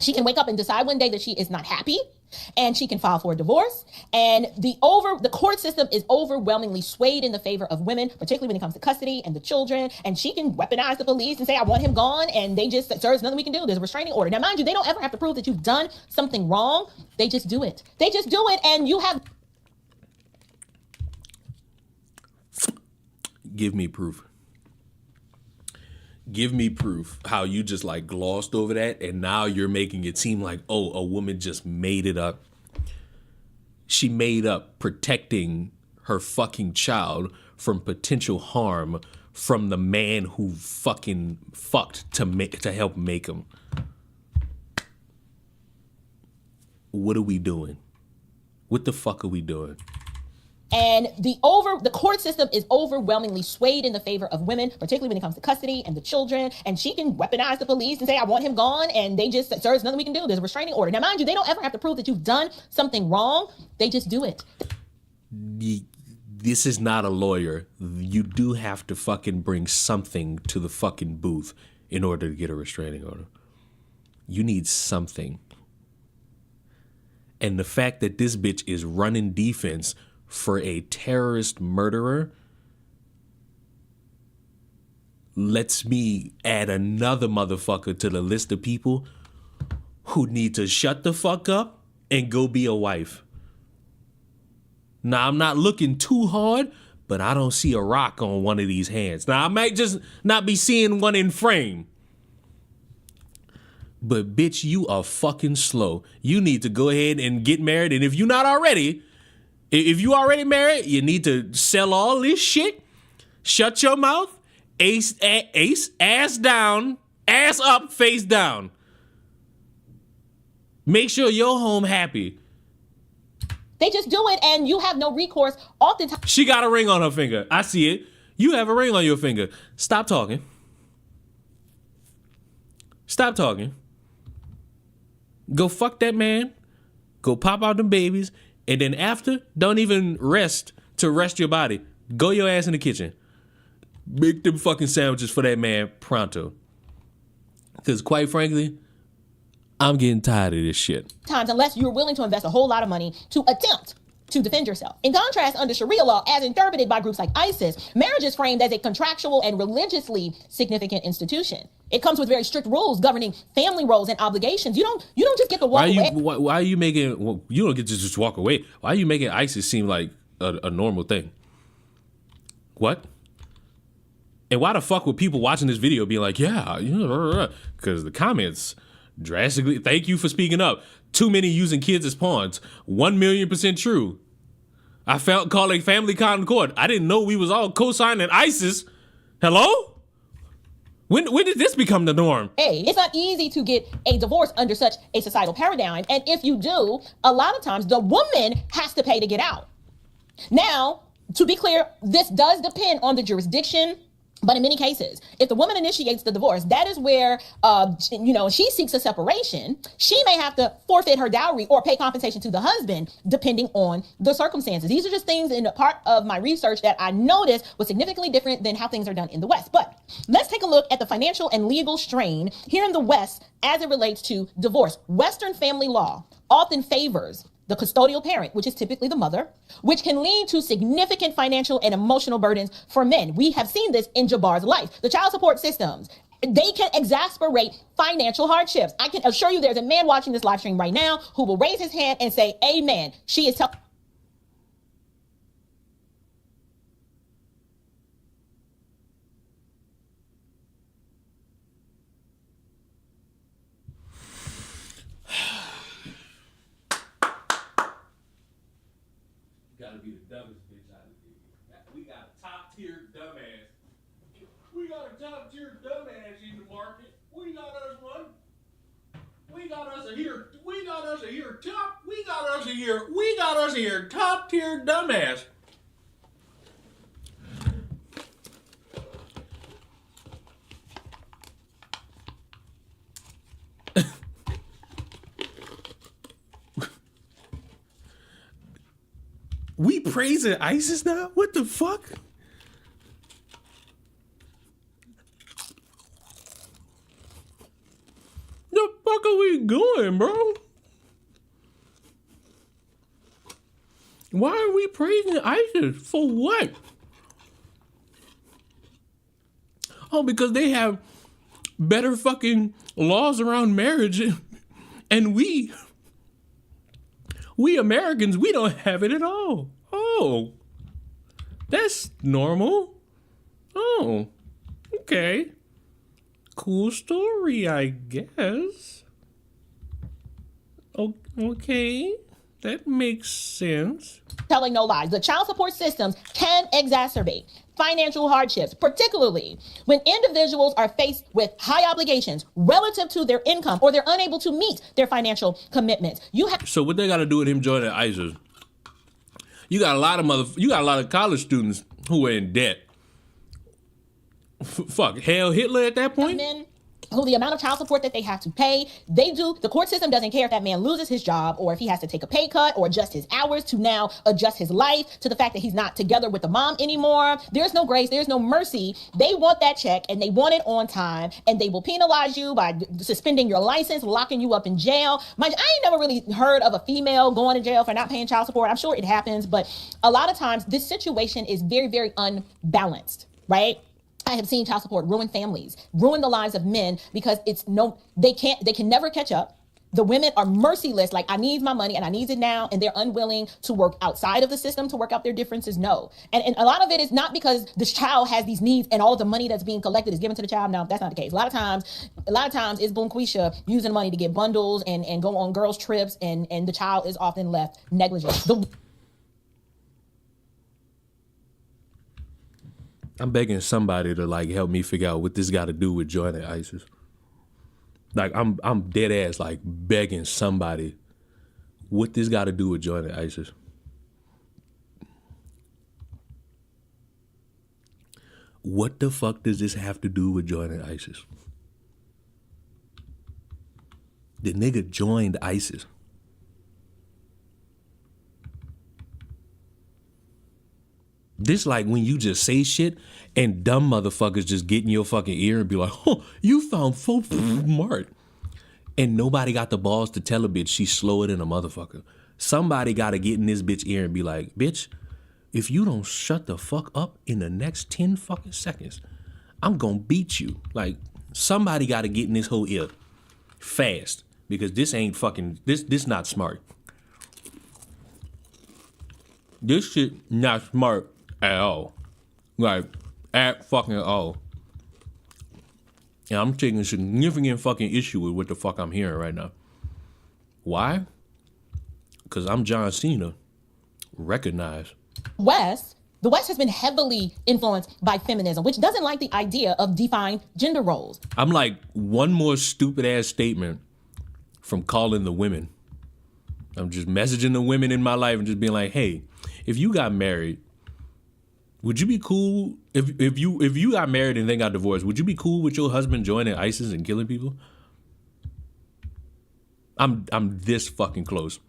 She can wake up and decide one day that she is not happy and she can file for a divorce. And the court system is overwhelmingly swayed in the favor of women, particularly when it comes to custody and the children. And she can weaponize the police and say, I want him gone. And they just, sir, there's nothing we can do. There's a restraining order. Now, mind you, they don't ever have to prove that you've done something wrong. They just do it. They just do it. And you have. Give me proof. Give me proof how you just like glossed over that and now you're making it seem like, oh, a woman just made it up. She made up protecting her fucking child from potential harm from the man who fucking fucked to help make him. What are we doing? What the fuck are we doing? And the court system is overwhelmingly swayed in the favor of women, particularly when it comes to custody and the children. And she can weaponize the police and say, I want him gone. And they just, sir, there's nothing we can do. There's a restraining order. Now, mind you, they don't ever have to prove that you've done something wrong. They just do it. This is not a lawyer. You do have to fucking bring something to the fucking booth in order to get a restraining order. You need something. And the fact that this bitch is running defense for a terrorist murderer lets me add another motherfucker to the list of people who need to shut the fuck up and go be a wife. Now, I'm not looking too hard, but I don't see a rock on one of these hands. Now, I might just not be seeing one in frame. But bitch, you are fucking slow. You need to go ahead and get married. And if you're not already, if you already married, you need to sell all this shit. Shut your mouth. Ass down, ass up, face down. Make sure your home happy. They just do it and you have no recourse. Oftentimes. She got a ring on her finger. I see it. You have a ring on your finger. Stop talking. Stop talking. Go fuck that man. Go pop out them babies. And then after, don't even rest to rest your body. Go your ass in the kitchen. Make them fucking sandwiches for that man pronto. Because quite frankly, I'm getting tired of this shit. Unless you're willing to invest a whole lot of money to attempt to defend yourself. In contrast, under Sharia law, as interpreted by groups like ISIS, marriage is framed as a contractual and religiously significant institution. It comes with very strict rules governing family roles and obligations. You don't just get to walk away. Why are you making? Well, you don't get to just walk away. Why are you making ISIS seem like a normal thing? What? And why the fuck would people watching this video be like, yeah, because the comments drastically. Thank you for speaking up. Too many using kids as pawns. 1,000,000% true. I felt calling family concord. I didn't know we was all co-signing ISIS. Hello? When did this become the norm? Hey, it's not easy to get a divorce under such a societal paradigm. And if you do, a lot of times the woman has to pay to get out. Now, to be clear, this does depend on the jurisdiction. But in many cases, if the woman initiates the divorce, that is where, she seeks a separation. She may have to forfeit her dowry or pay compensation to the husband, depending on the circumstances. These are just things in a part of my research that I noticed was significantly different than how things are done in the West. But let's take a look at the financial and legal strain here in the West as it relates to divorce. Western family law often favors the custodial parent, which is typically the mother, which can lead to significant financial and emotional burdens for men. We have seen this in Jabbar's life. The child support systems, they can exacerbate financial hardships. I can assure you there's a man watching this live stream right now who will raise his hand and say, amen. She is telling. Gotta be the dumbest bitch out of here. We got a top tier dumbass. We got a top tier dumbass in the market. We got us one. We got us a here. We got us a here top. We got us a here. We got us a here top tier dumbass. We praising ISIS now? What the fuck? The fuck are we going, bro? Why are we praising ISIS? For what? Oh, because they have better fucking laws around marriage and we Americans, we don't have it at all. Oh, that's normal. Oh, okay. Cool story, I guess. Okay, that makes sense. Telling no lies. The child support systems can exacerbate financial hardships, particularly when individuals are faced with high obligations relative to their income or they're unable to meet their financial commitments. So what they got to do with him joining ISIS? You got a lot of college students who are in debt. Fuck, hell, Hitler at that point? Men who the amount of child support that they have to pay, the court system doesn't care if that man loses his job or if he has to take a pay cut or adjust his hours to now adjust his life to the fact that he's not together with the mom anymore. There's no grace, there's no mercy. They want that check and they want it on time and they will penalize you by suspending your license, locking you up in jail. I ain't never really heard of a female going to jail for not paying child support. I'm sure it happens, but a lot of times this situation is very, very unbalanced, right? I have seen child support ruin families, ruin the lives of men because they can never catch up. The women are merciless, like, I need my money and I need it now, and they're unwilling to work outside of the system to work out their differences. No. And a lot of it is not because this child has these needs and all of the money that's being collected is given to the child. No, that's not the case. A lot of times it's Boonquisha using money to get bundles and go on girls' trips, and the child is often left negligent. I'm begging somebody to like help me figure out what this got to do with joining ISIS. Like I'm dead ass like begging somebody what this got to do with joining ISIS. What the fuck does this have to do with joining ISIS? The nigga joined ISIS. This like when you just say shit and dumb motherfuckers just get in your fucking ear and be like, oh, you found so smart. And nobody got the balls to tell a bitch she's slower than a motherfucker. Somebody got to get in this bitch ear and be like, bitch, if you don't shut the fuck up in the next 10 fucking seconds, I'm gonna beat you. Like, somebody got to get in this whole ear fast because this ain't fucking, this not smart. This shit not smart at all. Like, at fucking all. And I'm taking a significant fucking issue with what the fuck I'm hearing right now. Why? Because I'm John Cena. Recognize. The West has been heavily influenced by feminism, which doesn't like the idea of defined gender roles. I'm like one more stupid ass statement from calling the women. I'm just messaging the women in my life and just being like, hey, if you got married, would you be cool if you got married and then got divorced? Would you be cool with your husband joining ISIS and killing people? I'm this fucking close.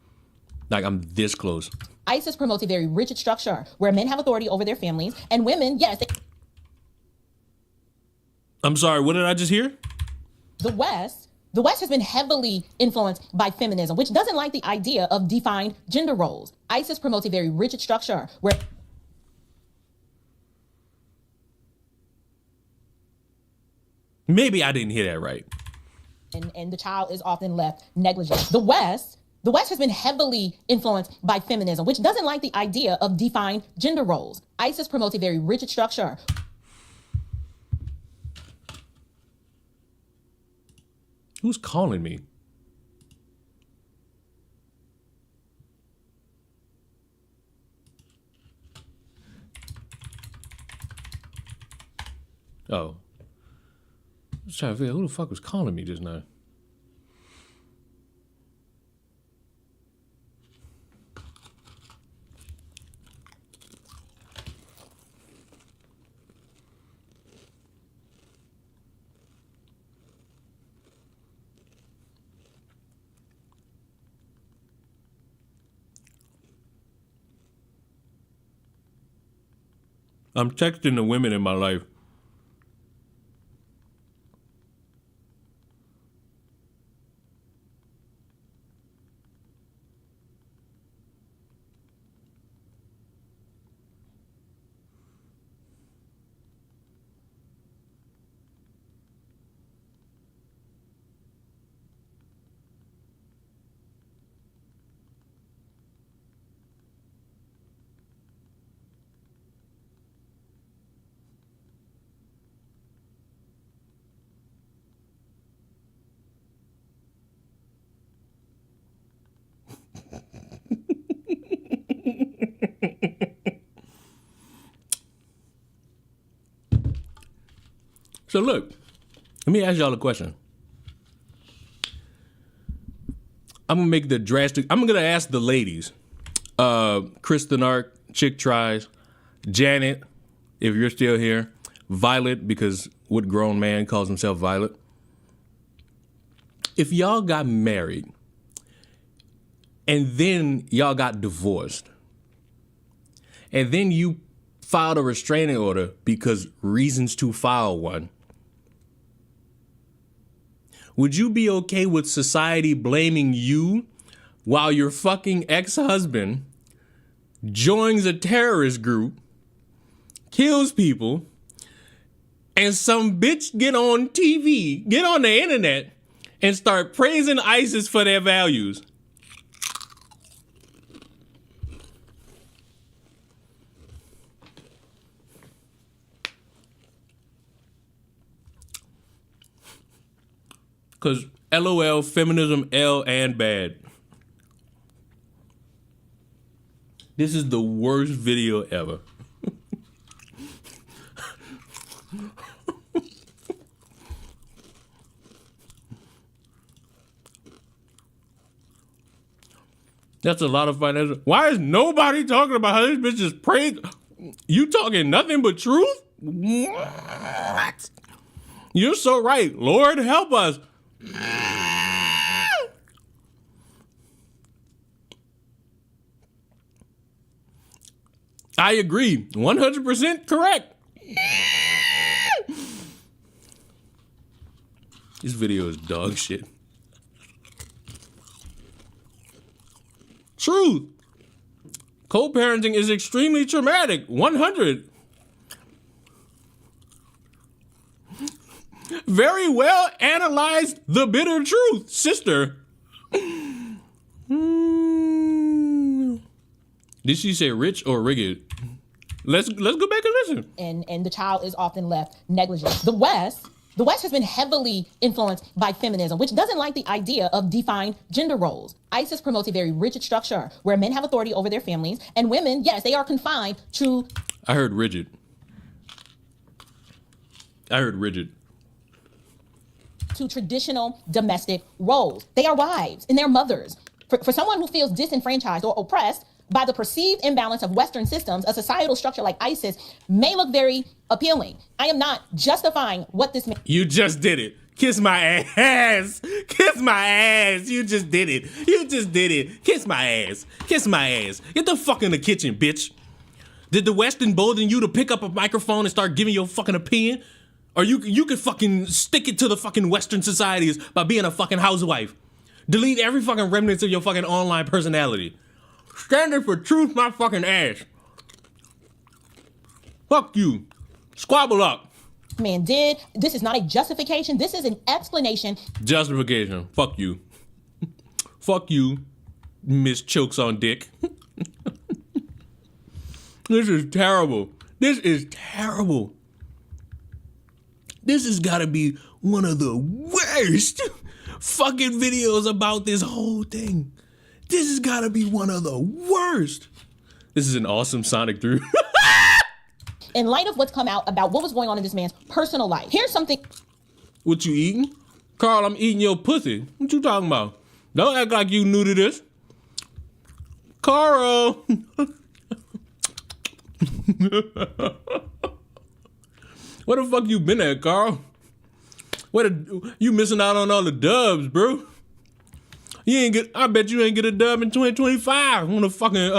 Like, I'm this close. ISIS promotes a very rigid structure where men have authority over their families and women, yes. I'm sorry, what did I just hear? The West has been heavily influenced by feminism, which doesn't like the idea of defined gender roles. ISIS promotes a very rigid structure where... Maybe I didn't hear that right. And the child is often left negligent. The West has been heavily influenced by feminism, which doesn't like the idea of defined gender roles. ISIS promotes a very rigid structure. Who's calling me? Oh. I was trying to figure out who the fuck was calling me just now. I'm texting the women in my life. So look, let me ask y'all a question. I'm gonna ask the ladies. Kristen Ark, Chick Tries, Janet, if you're still here, Violet, because what grown man calls himself Violet? If y'all got married and then y'all got divorced and then you filed a restraining order because reasons to file one, would you be okay with society blaming you while your fucking ex-husband joins a terrorist group, kills people, and some bitch get on TV, get on the internet, and start praising ISIS for their values. Because LOL, feminism, L and bad. This is the worst video ever. That's a lot of financial. Why is nobody talking about how this bitch is praying? You talking nothing but truth? What? You're so right. Lord, help us. I agree. 100% correct. This video is dog shit. Truth. Co-parenting is extremely traumatic. 100. Very well analyzed the bitter truth, sister. Did she say rich or rigged? Let's go back and listen. And the child is often left negligent. The West has been heavily influenced by feminism, which doesn't like the idea of defined gender roles. ISIS promotes a very rigid structure where men have authority over their families and women, yes, they are confined to... I heard rigid. To traditional domestic roles. They are wives and they're mothers. For someone who feels disenfranchised or oppressed by the perceived imbalance of Western systems, a societal structure like ISIS may look very appealing. I am not justifying what this means. You just did it. Kiss my ass. Kiss my ass. You just did it. Kiss my ass. Kiss my ass. Get the fuck in the kitchen, bitch. Did the West embolden you to pick up a microphone and start giving your fucking opinion? Or you could fucking stick it to the fucking Western societies by being a fucking housewife. Delete every fucking remnants of your fucking online personality. Standing for truth, my fucking ass. Fuck you. Squabble up. Man did. This is not a justification. This is an explanation. Justification. Fuck you. Fuck you, Miss Chokes on Dick. This is terrible. This has got to be one of the worst fucking videos about this whole thing. This has got to be one of the worst. This is an awesome Sonic 3. In light of what's come out about what was going on in this man's personal life, here's something. What you eating? Carl, I'm eating your pussy. What you talking about? Don't act like you new to this. Carl. Where the fuck you been at, Carl? You missing out on all the dubs, bro. I bet you ain't get a dub in 2025 on the fucking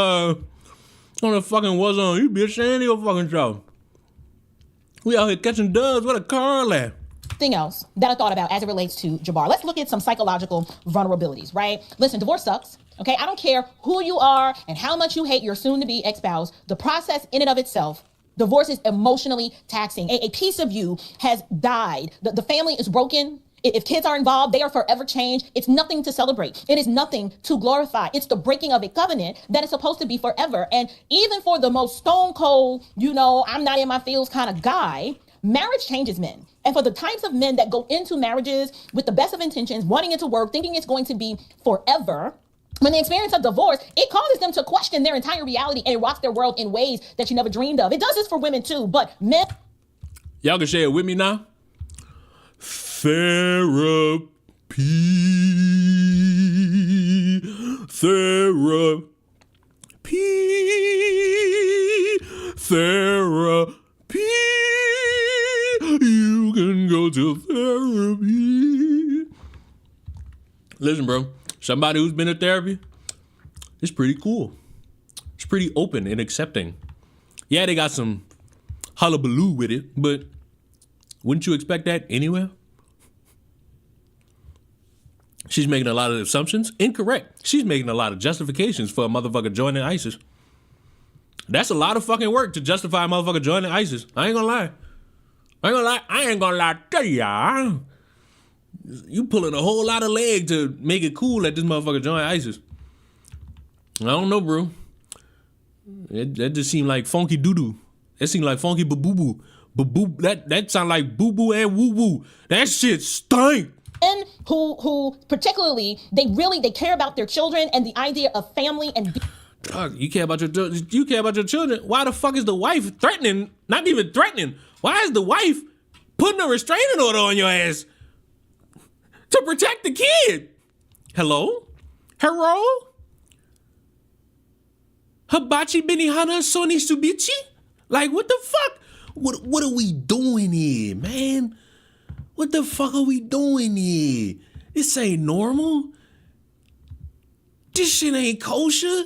Warzone. You be ashamed of your fucking show. We out here catching dubs. What a Carl at? Thing else that I thought about as it relates to Jabbar. Let's look at some psychological vulnerabilities, right? Listen, divorce sucks. Okay, I don't care who you are and how much you hate your soon-to-be ex-spouse. The process in and of itself, divorce is emotionally taxing. A piece of you has died. The family is broken. If kids are involved, they are forever changed. It's nothing to celebrate. It is nothing to glorify. It's the breaking of a covenant that is supposed to be forever. And even for the most stone cold, I'm not in my feels kind of guy, marriage changes men. And for the types of men that go into marriages with the best of intentions, wanting it to work, thinking it's going to be forever, when they experience a divorce, it causes them to question their entire reality and it rocks their world in ways that you never dreamed of. It does this for women too, but men... Y'all can share it with me now. Therapy. You can go to therapy. Listen, bro. Somebody who's been to therapy, it's pretty cool. It's pretty open and accepting. Yeah, they got some hullabaloo with it, but wouldn't you expect that anywhere? She's making a lot of assumptions. Incorrect. She's making a lot of justifications for a motherfucker joining ISIS. That's a lot of fucking work to justify a motherfucker joining ISIS. I ain't gonna lie to y'all. You pulling a whole lot of leg to make it cool that this motherfucker join ISIS. I don't know, bro. That just seemed like funky doo-doo. That seemed like funky boo-boo. Boo-boo. That sound like boo-boo and woo-woo. That shit stink. Men who particularly, they care about their children and the idea of family and... You care about your children. Why the fuck is the wife threatening? Not even threatening. Why is the wife putting a restraining order on your ass to protect the kid? Hello? Hibachi Benihana Sony Subichi? Like, what the fuck? What are we doing here, man? What the fuck are we doing here? This ain't normal. This shit ain't kosher.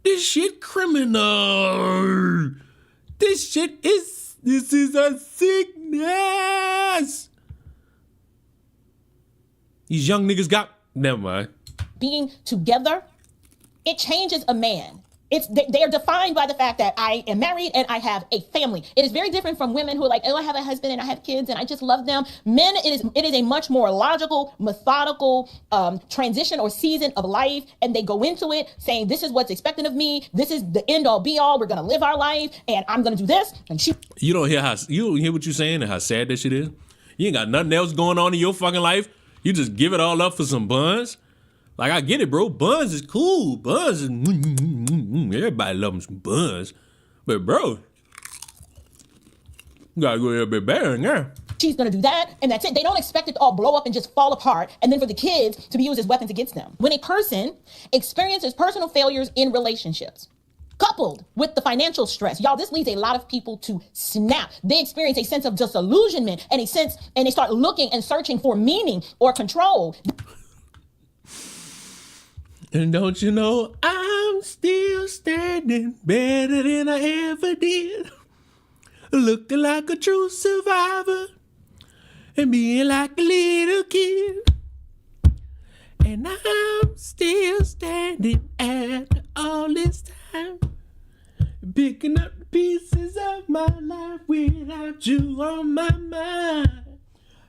This shit criminal. This is a sickness. These young niggas never mind. Being together, it changes a man. They are defined by the fact that I am married and I have a family. It is very different from women who are like, oh, I have a husband and I have kids and I just love them. Men, it is a much more logical, methodical transition or season of life, and they go into it saying, this is what's expected of me. This is the end all be all. We're gonna live our life, and I'm gonna do this. And you don't hear what you're saying and how sad that shit is. You ain't got nothing else going on in your fucking life. You just give it all up for some buns. Like, I get it, bro. Buns is cool. Buns is... everybody loves some buns. But, bro, you gotta go a little bit better than that. She's gonna do that, and that's it. They don't expect it to all blow up and just fall apart, and then for the kids to be used as weapons against them. When a person experiences personal failures in relationships, coupled with the financial stress, y'all, this leads a lot of people to snap. They experience a sense of disillusionment and they start looking and searching for meaning or control. And don't you know, I'm still standing better than I ever did. Looking like a true survivor and being like a little kid. And I'm still standing after all this time, picking up the pieces of my life without you on my mind.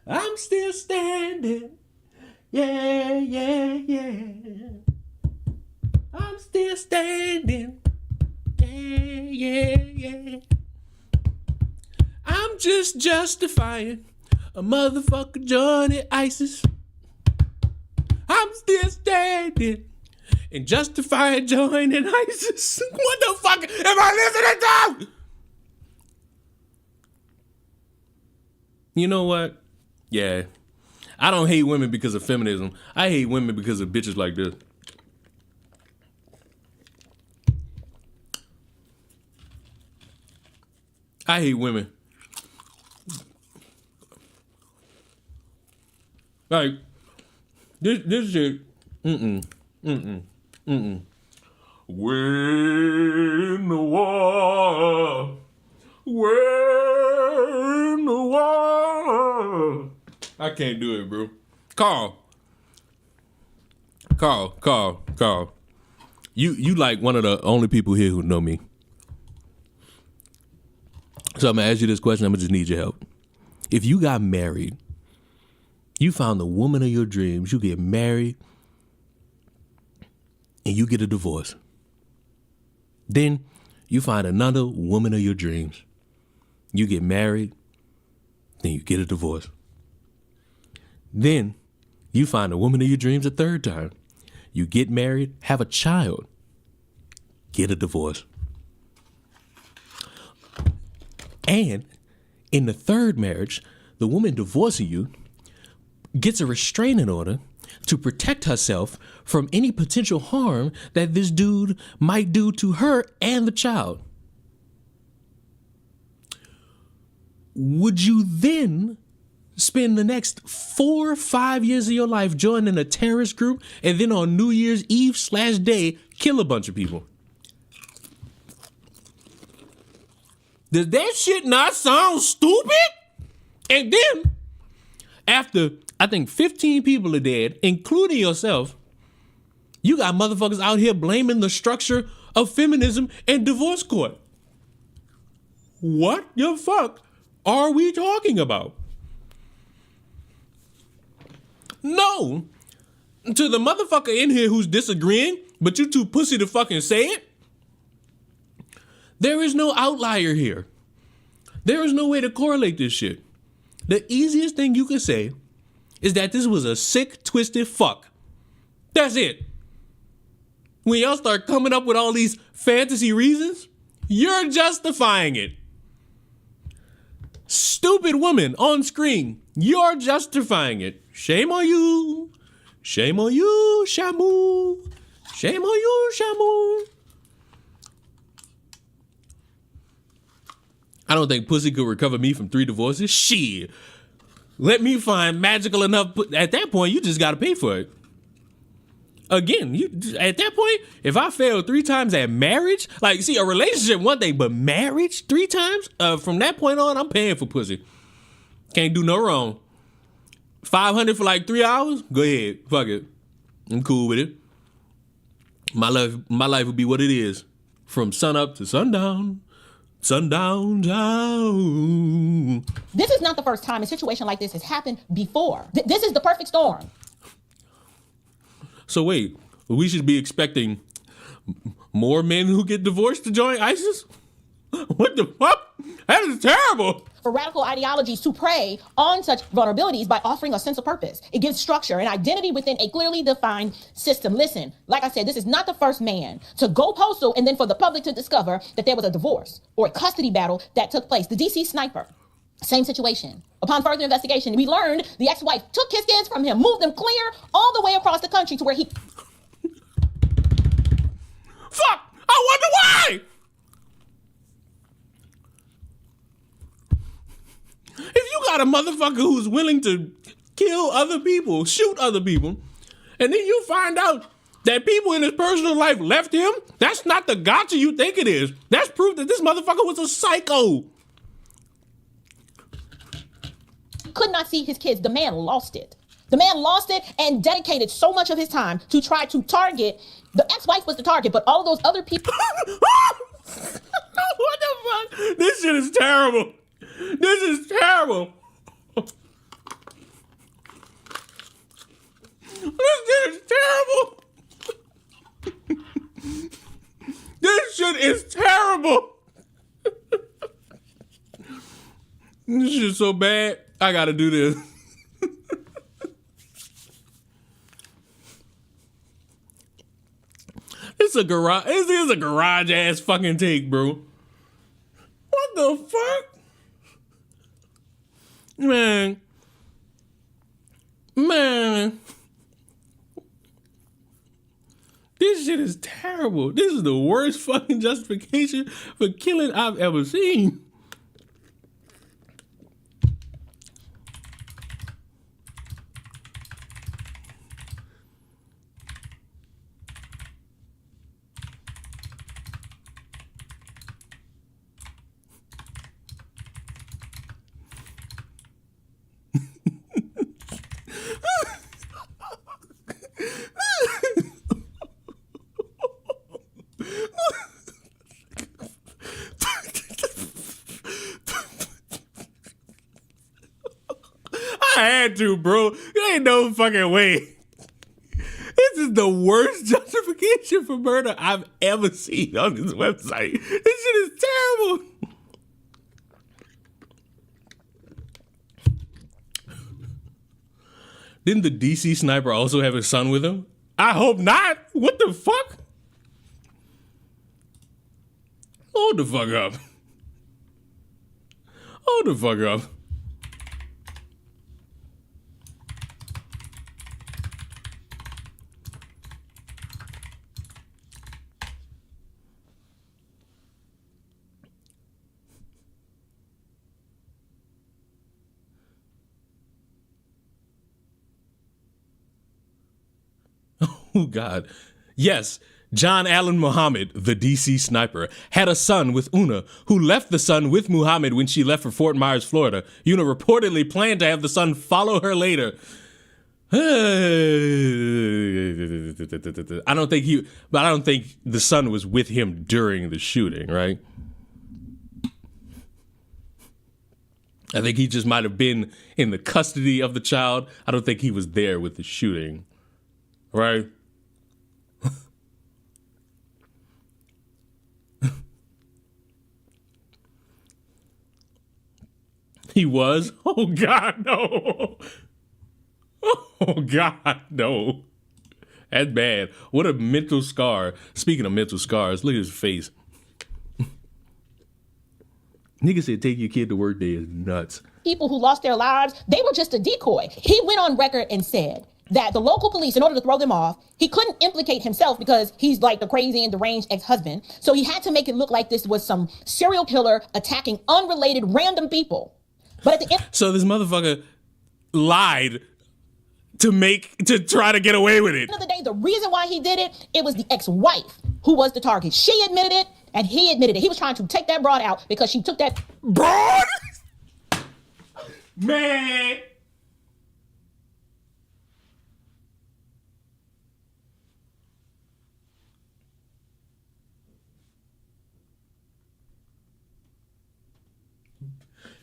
I'm still standing. Yeah, yeah, yeah. I'm still standing. Yeah, yeah, yeah. I'm just justifying a motherfucker joining ISIS. I'm still standing and justifying joining ISIS. What the fuck am I listening to? You know what? Yeah. I don't hate women because of feminism. I hate women because of bitches like this. I hate women. Like, this shit, When the war. I can't do it, bro. Carl. You like one of the only people here who know me. So I'm gonna ask you this question. I'm gonna just need your help. If you got married, you found the woman of your dreams, you get married, and you get a divorce. Then you find another woman of your dreams. You get married, then you get a divorce. Then you find a woman of your dreams a third time. You get married, have a child, get a divorce. And in the third marriage, the woman divorcing you gets a restraining order to protect herself from any potential harm that this dude might do to her and the child. Would you then spend the next 4 or 5 years of your life joining a terrorist group and then on New Year's Eve/day kill a bunch of people? Does that shit not sound stupid? And then, after I think 15 people are dead, including yourself, you got motherfuckers out here blaming the structure of feminism and divorce court. What the fuck are we talking about? No. To the motherfucker in here who's disagreeing, but you too pussy to fucking say it, there is no outlier here. There is no way to correlate this shit. The easiest thing you can say is that this was a sick, twisted fuck. That's it. When y'all start coming up with all these fantasy reasons, you're justifying it. Stupid woman on screen, you're justifying it. Shame on you. Shame on you, Shamu. Shame on you, Shamu. I don't think pussy could recover me from 3 divorces. Shit. Let me find magical enough. At that point, you just got to pay for it. Again, at that point, if I failed 3 times at marriage, like, see, a relationship one thing, but marriage 3 times, from that point on, I'm paying for pussy. Can't do no wrong. 500 for like 3 hours? Go ahead. Fuck it. I'm cool with it. My life would be what it is. From sun up to sundown. Sundown down. This is not the first time a situation like this has happened before. This is the perfect storm. So wait, we should be expecting more men who get divorced to join ISIS? What the fuck? That is terrible. For radical ideologies to prey on such vulnerabilities by offering a sense of purpose. It gives structure and identity within a clearly defined system. Listen, like I said, this is not the first man to go postal and then for the public to discover that there was a divorce or a custody battle that took place. The DC sniper, same situation. Upon further investigation, we learned the ex-wife took his kids from him, moved them clear all the way across the country to where he... Fuck! I wonder why! If you got a motherfucker who's willing to kill other people, shoot other people, and then you find out that people in his personal life left him, that's not the gotcha you think it is. That's proof that this motherfucker was a psycho. Could not see his kids. The man lost it. The man lost it and dedicated so much of his time to try to target. The ex-wife was the target, but all of those other people. What the fuck? This shit is terrible. This is terrible. This shit is terrible. This shit is terrible. This shit is so bad. I gotta do this. This is a garage ass fucking take, bro. What the fuck? Man. This shit is terrible. This is the worst fucking justification for killing I've ever seen. I had to, bro. There ain't no fucking way. This is the worst justification for murder I've ever seen on this website. This shit is terrible. Didn't the DC sniper also have his son with him? I hope not. What the fuck? Hold the fuck up. Hold the fuck up. Oh, God. Yes, John Allen Muhammad, the DC sniper, had a son with Una, who left the son with Muhammad when she left for Fort Myers, Florida. Una reportedly planned to have the son follow her later. I don't think the son was with him during the shooting, right? I think he just might have been in the custody of the child. I don't think he was there with the shooting. Right? He was? Oh, God, no. Oh, God, no. That's bad. What a mental scar. Speaking of mental scars, look at his face. Nigga said take your kid to work day is nuts. People who lost their lives, they were just a decoy. He went on record and said that the local police, in order to throw them off, he couldn't implicate himself because he's like the crazy and deranged ex-husband. So he had to make it look like this was some serial killer attacking unrelated random people. But at the end, so this motherfucker lied to try to get away with it. At the end of the day, the reason why he did it, it was the ex-wife who was the target. She admitted it, and he admitted it. He was trying to take that broad out because she took that broad. Man.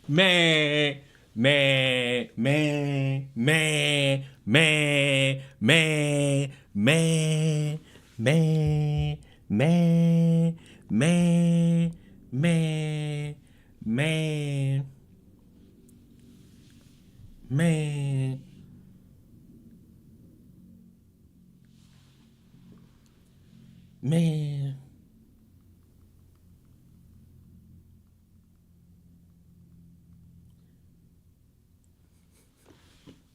Man, man, man, man, man, man, man, man, man, man, man, man, man. Man.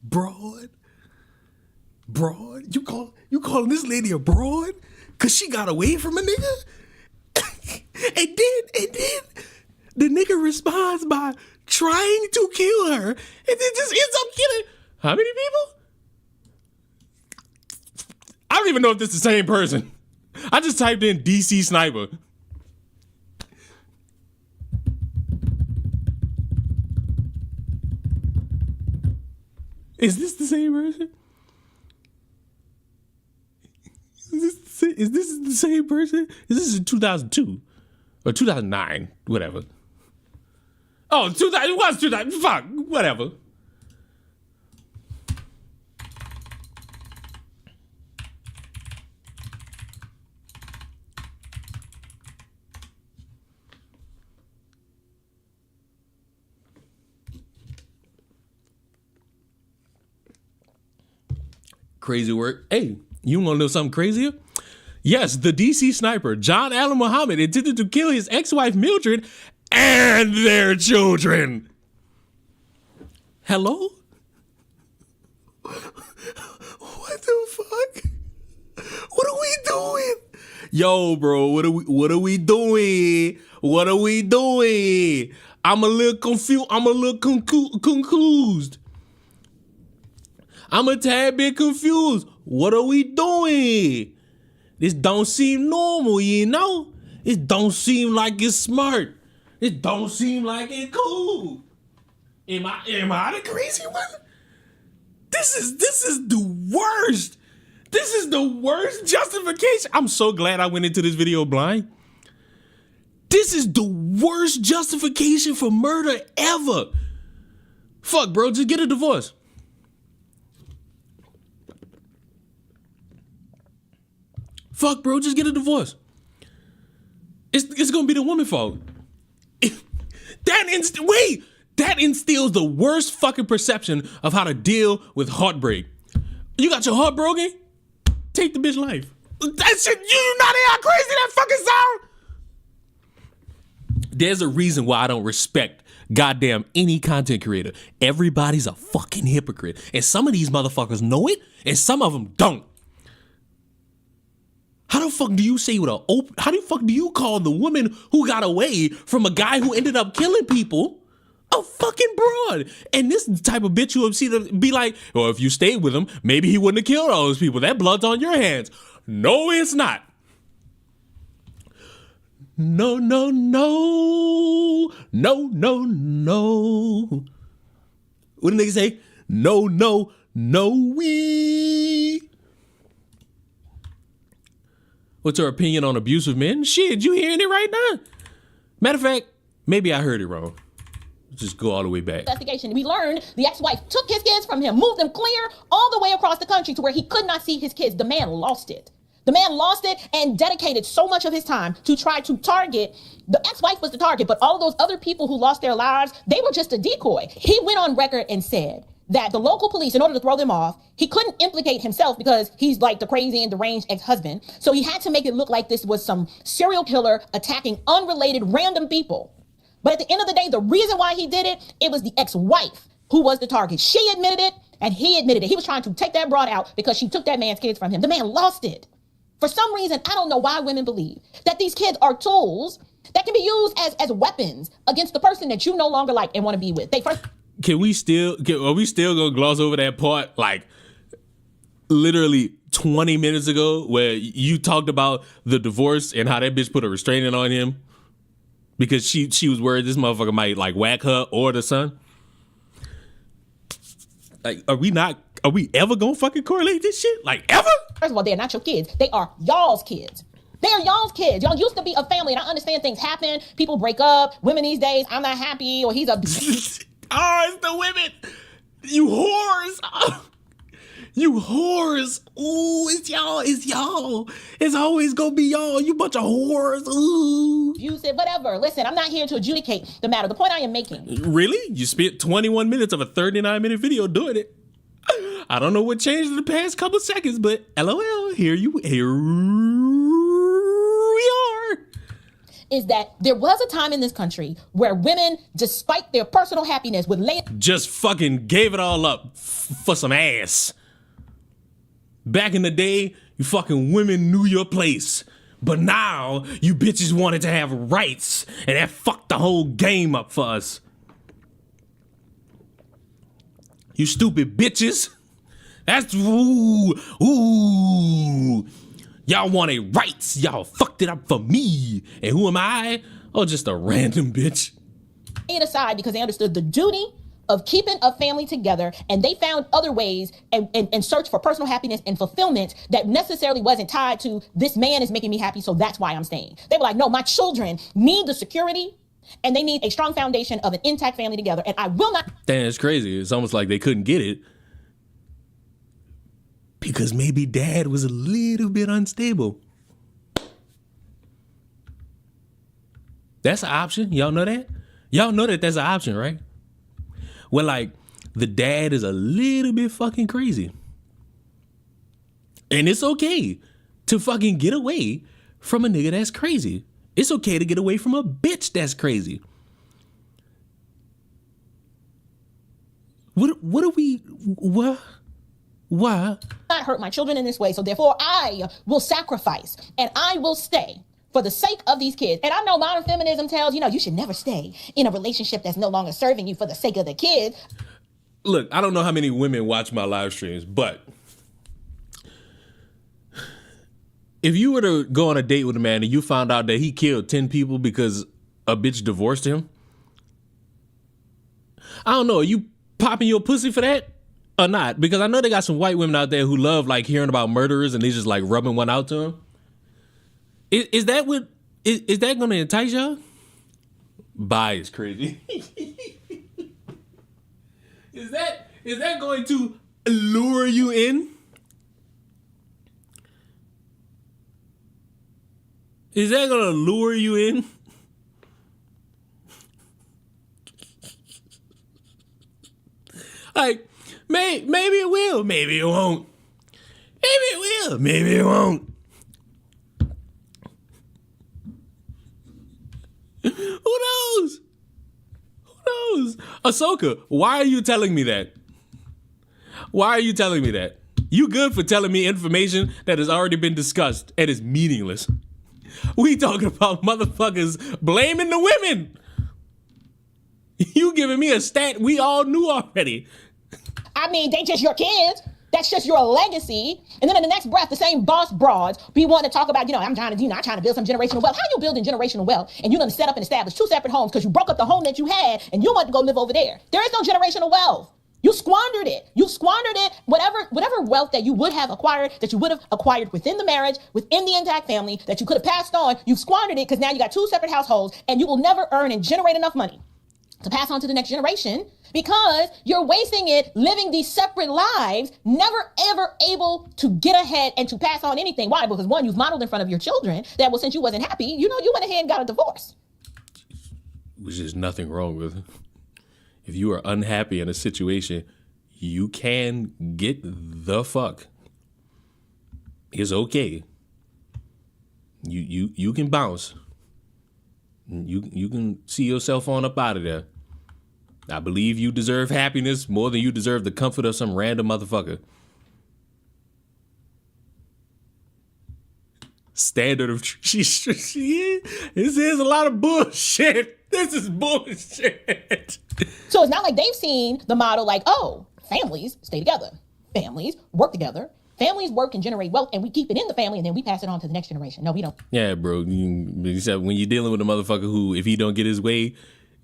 Broad? You calling this lady a broad? Cause she got away from a nigga? and then the nigga responds by trying to kill her and then just ends up killing how many people? I don't even know if this is the same person. I just typed in DC sniper. Is this the same person? Is this the same person? Is this in 2002 or 2009? Whatever. Oh, 2000. It was 2000. Fuck. Whatever. Crazy work. Hey, you want to know something crazier? Yes, the DC sniper, John Allen Muhammad, intended to kill his ex-wife Mildred and their children. Hello? What the fuck? What are we doing? Yo, bro, what are we doing? What are we doing? I'm a little confused. I'm a little confused. I'm a tad bit confused. What are we doing? This don't seem normal, you know? It don't seem like it's smart. It don't seem like it's cool. Am I the crazy one? This is the worst. This is the worst justification. I'm so glad I went into this video blind. This is the worst justification for murder ever. Fuck, bro, just get a divorce. Fuck, bro, just get a divorce. It's gonna be the woman's fault. That instills the worst fucking perception of how to deal with heartbreak. You got your heart broken? Take the bitch life. That shit, you not hear how crazy that fucking sound? There's a reason why I don't respect goddamn any content creator. Everybody's a fucking hypocrite. And some of these motherfuckers know it, and some of them don't. How the fuck do you say how the fuck do you call the woman who got away from a guy who ended up killing people a fucking broad? And this type of bitch who see them be like, well, if you stayed with him, maybe he wouldn't have killed all those people. That blood's on your hands. No, it's not. No, no, no. No, no, no. What did niggas say? No, no, no, we. What's her opinion on abusive men? Shit, you hearing it right now? Matter of fact, maybe I heard it wrong. Just go all the way back. Investigation, we learned the ex-wife took his kids from him, moved them clear all the way across the country to where he could not see his kids. The man lost it. The man lost it and dedicated so much of his time to try to target. The ex-wife was the target, but all of those other people who lost their lives, they were just a decoy. He went on record and said that the local police, in order to throw them off, he couldn't implicate himself because he's like the crazy and deranged ex-husband. So he had to make it look like this was some serial killer attacking unrelated random people. But at the end of the day, the reason why he did it, it was the ex-wife who was the target. She admitted it and he admitted it. He was trying to take that broad out because she took that man's kids from him. The man lost it. For some reason, I don't know why women believe that these kids are tools that can be used as weapons against the person that you no longer like and want to be with. Are we still gonna gloss over that part? Like literally 20 minutes ago where you talked about the divorce and how that bitch put a restraining on him because she was worried this motherfucker might like whack her or the son. Like, are we ever gonna fucking correlate this shit? Like, ever? First of all, they are not your kids. They are y'all's kids. They are y'all's kids. Y'all used to be a family, and I understand things happen. People break up. Women these days, I'm not happy, or he's a... Oh, it's the women. You whores. You whores. Ooh, it's y'all. It's y'all. It's always gonna be y'all. You bunch of whores. Ooh. You said whatever. Listen, I'm not here to adjudicate the matter. The point I am making. Really? You spent 21 minutes of a 39-minute video doing it. I don't know what changed in the past couple seconds, but LOL, here we are. Is that there was a time in this country where women, despite their personal happiness, would lay... Just fucking gave it all up for some ass. Back in the day, you fucking women knew your place. But now, you bitches wanted to have rights, and that fucked the whole game up for us. You stupid bitches. That's, ooh. Y'all wanted rights. Y'all fucked it up for me. And who am I? Oh, just a random bitch. It aside because they understood the duty of keeping a family together, and they found other ways and search for personal happiness and fulfillment that necessarily wasn't tied to this man is making me happy, so that's why I'm staying. They were like, no, my children need the security and they need a strong foundation of an intact family together, and I will not... Damn, it's crazy. It's almost like they couldn't get it because maybe dad was a little bit unstable. That's an option. Y'all know that? Y'all know that that's an option, right? Well, like, the dad is a little bit fucking crazy. And it's okay to fucking get away from a nigga that's crazy. It's okay to get away from a bitch that's crazy. What are we, what? Why? Not hurt my children in this way, so therefore I will sacrifice and I will stay for the sake of these kids. And I know modern feminism tells, you should never stay in a relationship that's no longer serving you for the sake of the kids. Look, I don't know how many women watch my live streams, but if you were to go on a date with a man and you found out that he killed 10 people because a bitch divorced him, I don't know, are you popping your pussy for that or not? Because I know they got some white women out there who love like hearing about murderers and they just like rubbing one out to them. Is that going to entice y'all? Bye is crazy. Is that going to lure you in? Is that going to lure you in? Like, maybe it will, maybe it won't. Maybe it will, maybe it won't. Who knows? Who knows? Ahsoka, why are you telling me that? Why are you telling me that? You good for telling me information that has already been discussed and is meaningless. We talking about motherfuckers blaming the women. You giving me a stat we all knew already. I mean, they just your kids. That's just your legacy. And then in the next breath, the same boss broads be wanting to talk about, I'm trying to build some generational wealth. How you building generational wealth and you're going to set up and establish 2 separate homes because you broke up the home that you had and you want to go live over there? There is no generational wealth. You squandered it. You squandered it. Whatever wealth that you would have acquired, that you would have acquired within the marriage, within the intact family, that you could have passed on, you've squandered it because now you got 2 separate households and you will never earn and generate enough money to pass on to the next generation because you're wasting it living these separate lives, never ever able to get ahead and to pass on anything. Why? Because one, you've modeled in front of your children that, well, since you wasn't happy, you went ahead and got a divorce. Which is nothing wrong with it. If you are unhappy in a situation, you can get the fuck. It's okay. You can bounce. You can see yourself on up out of there. I believe you deserve happiness more than you deserve the comfort of some random motherfucker. Standard of this is a lot of bullshit. This is bullshit. So it's not like they've seen the model like, oh, families stay together. Families work together. Families work and generate wealth, and we keep it in the family, and then we pass it on to the next generation. No, we don't. Yeah, bro. Except when you're dealing with a motherfucker who, if he don't get his way,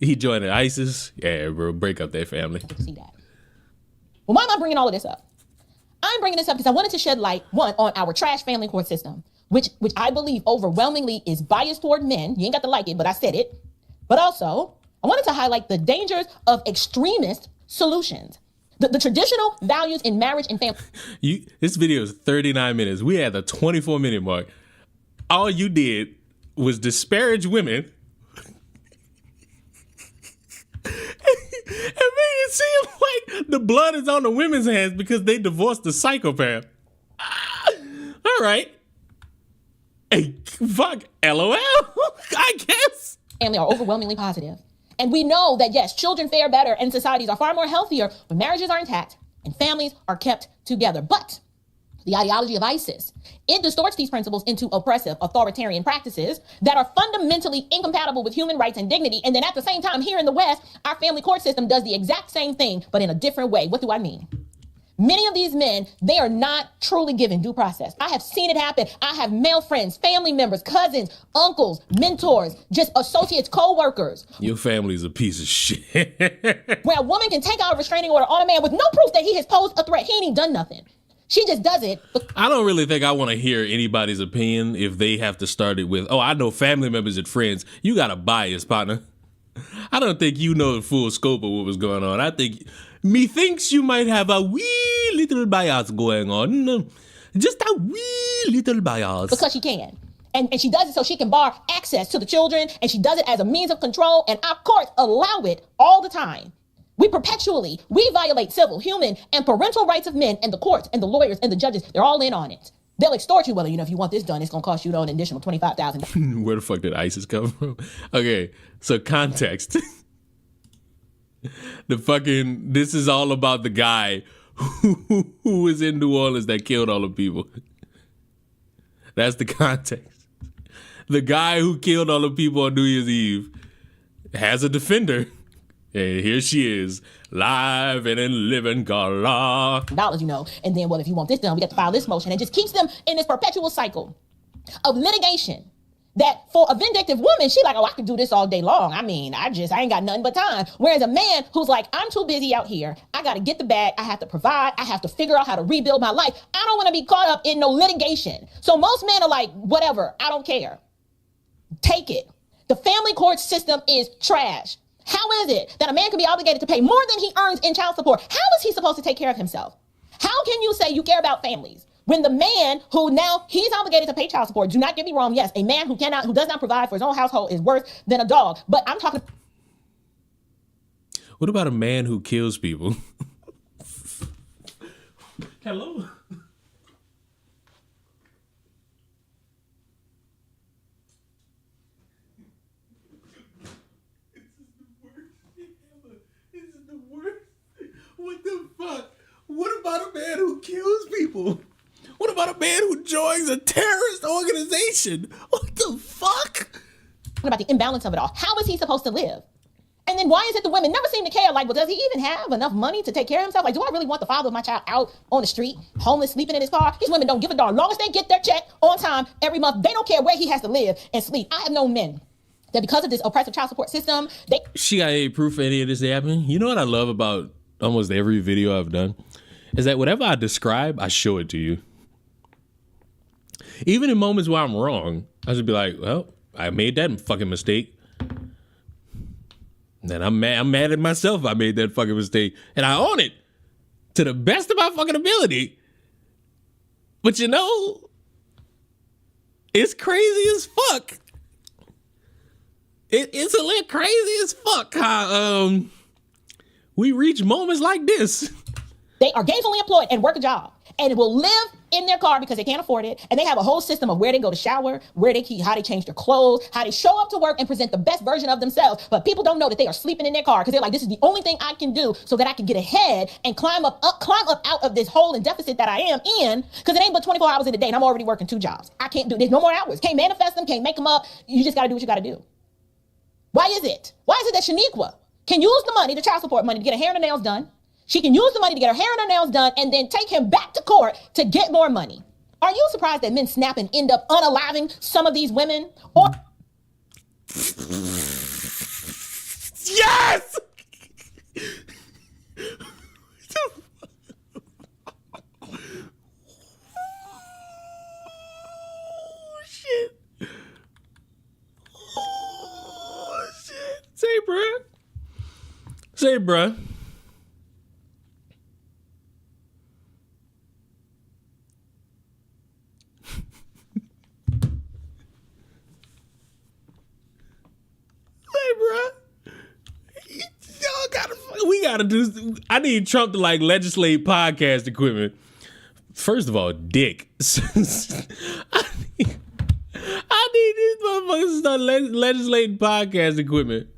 he joined ISIS. Yeah, bro. Break up that family. See that. Well, why am I bringing all of this up? I'm bringing this up because I wanted to shed light, one, on our trash family court system, which I believe overwhelmingly is biased toward men. You ain't got to like it, but I said it. But also, I wanted to highlight the dangers of extremist solutions. The traditional values in marriage and family. This video is 39 minutes. We had the 24-minute mark. All you did was disparage women and make it seem like the blood is on the women's hands because they divorced the psychopath. All right. Hey, fuck, LOL, I guess. Family are overwhelmingly positive. And we know that, yes, children fare better and societies are far more healthier when marriages are intact and families are kept together. But the ideology of ISIS, it distorts these principles into oppressive, authoritarian practices that are fundamentally incompatible with human rights and dignity. And then at the same time, here in the West, our family court system does the exact same thing, but in a different way. What do I mean? Many of these men, they are not truly given due process. I have seen it happen. I have male friends, family members, cousins, uncles, mentors, just associates, co-workers. Your family's a piece of shit. Where a woman can take out a restraining order on a man with no proof that he has posed a threat. He ain't even done nothing. She just does it. I don't really think I want to hear anybody's opinion if they have to start it with, oh, I know family members and friends. You got a bias, partner. I don't think you know the full scope of what was going on. I think methinks you might have a wee little bias going on. Just a wee little bias. Because she can. And she does it so she can bar access to the children, and she does it as a means of control, and our courts allow it all the time. We violate civil, human, and parental rights of men, and the courts, and the lawyers, and the judges, they're all in on it. They'll extort you, well, if you want this done, it's going to cost you an additional $25,000. Where the fuck did ISIS come from? Okay, so context. This is all about the guy who was in New Orleans that killed all the people. That's the context. The guy who killed all the people on New Year's Eve has a defender. And here she is, live and in living color. Dollars, and then, well, if you want this done, we got to file this motion, and just keeps them in this perpetual cycle of litigation. That for a vindictive woman, she like, oh, I could do this all day long. I mean, I ain't got nothing but time. Whereas a man who's like, I'm too busy out here. I got to get the bag. I have to provide. I have to figure out how to rebuild my life. I don't want to be caught up in no litigation. So most men are like, whatever, I don't care. Take it. The family court system is trash. How is it that a man can be obligated to pay more than he earns in child support? How is he supposed to take care of himself? How can you say you care about families when the man who now he's obligated to pay child support? Do not get me wrong. Yes, a man who does not provide for his own household is worse than a dog. But I'm talking. What about a man who kills people? Hello. What the fuck? What about a man who kills people? What about a man who joins a terrorist organization? What the fuck? What about the imbalance of it all? How is he supposed to live? And then why is it the women never seem to care? Like, well, does he even have enough money to take care of himself? Like, do I really want the father of my child out on the street, homeless, sleeping in his car? These women don't give a darn. As long as they get their check on time every month, they don't care where he has to live and sleep. I have known men that because of this oppressive child support system, She got any proof of any of this happening? You know what I love about almost every video I've done? Is that whatever I describe, I show it to you. Even in moments where I'm wrong, I should be like, well, I made that fucking mistake. And I'm mad at myself. I made that fucking mistake. And I own it to the best of my fucking ability. But you know, it's crazy as fuck. It's a little crazy as fuck how we reach moments like this. They are gainfully employed and work a job and will live in their car because they can't afford it. And they have a whole system of where they go to shower, where they keep, how they change their clothes, how they show up to work and present the best version of themselves. But people don't know that they are sleeping in their car because they're like, this is the only thing I can do so that I can get ahead and climb up out of this hole and deficit that I am in, because it ain't but 24 hours in a day and I'm already working 2 jobs. I can't do, there's no more hours. Can't manifest them, can't make them up. You just got to do what you got to do. Why is it that Shaniqua can use the money, the child support money, to get her hair and her nails done? She can use the money to get her hair and her nails done and then take him back to court to get more money. Are you surprised that men snap and end up unaliving some of these women? Or yes! Shit. Oh, shit. Say, bruh. I need Trump to like legislate podcast equipment. First of all, dick. I need these motherfuckers to start legislating podcast equipment.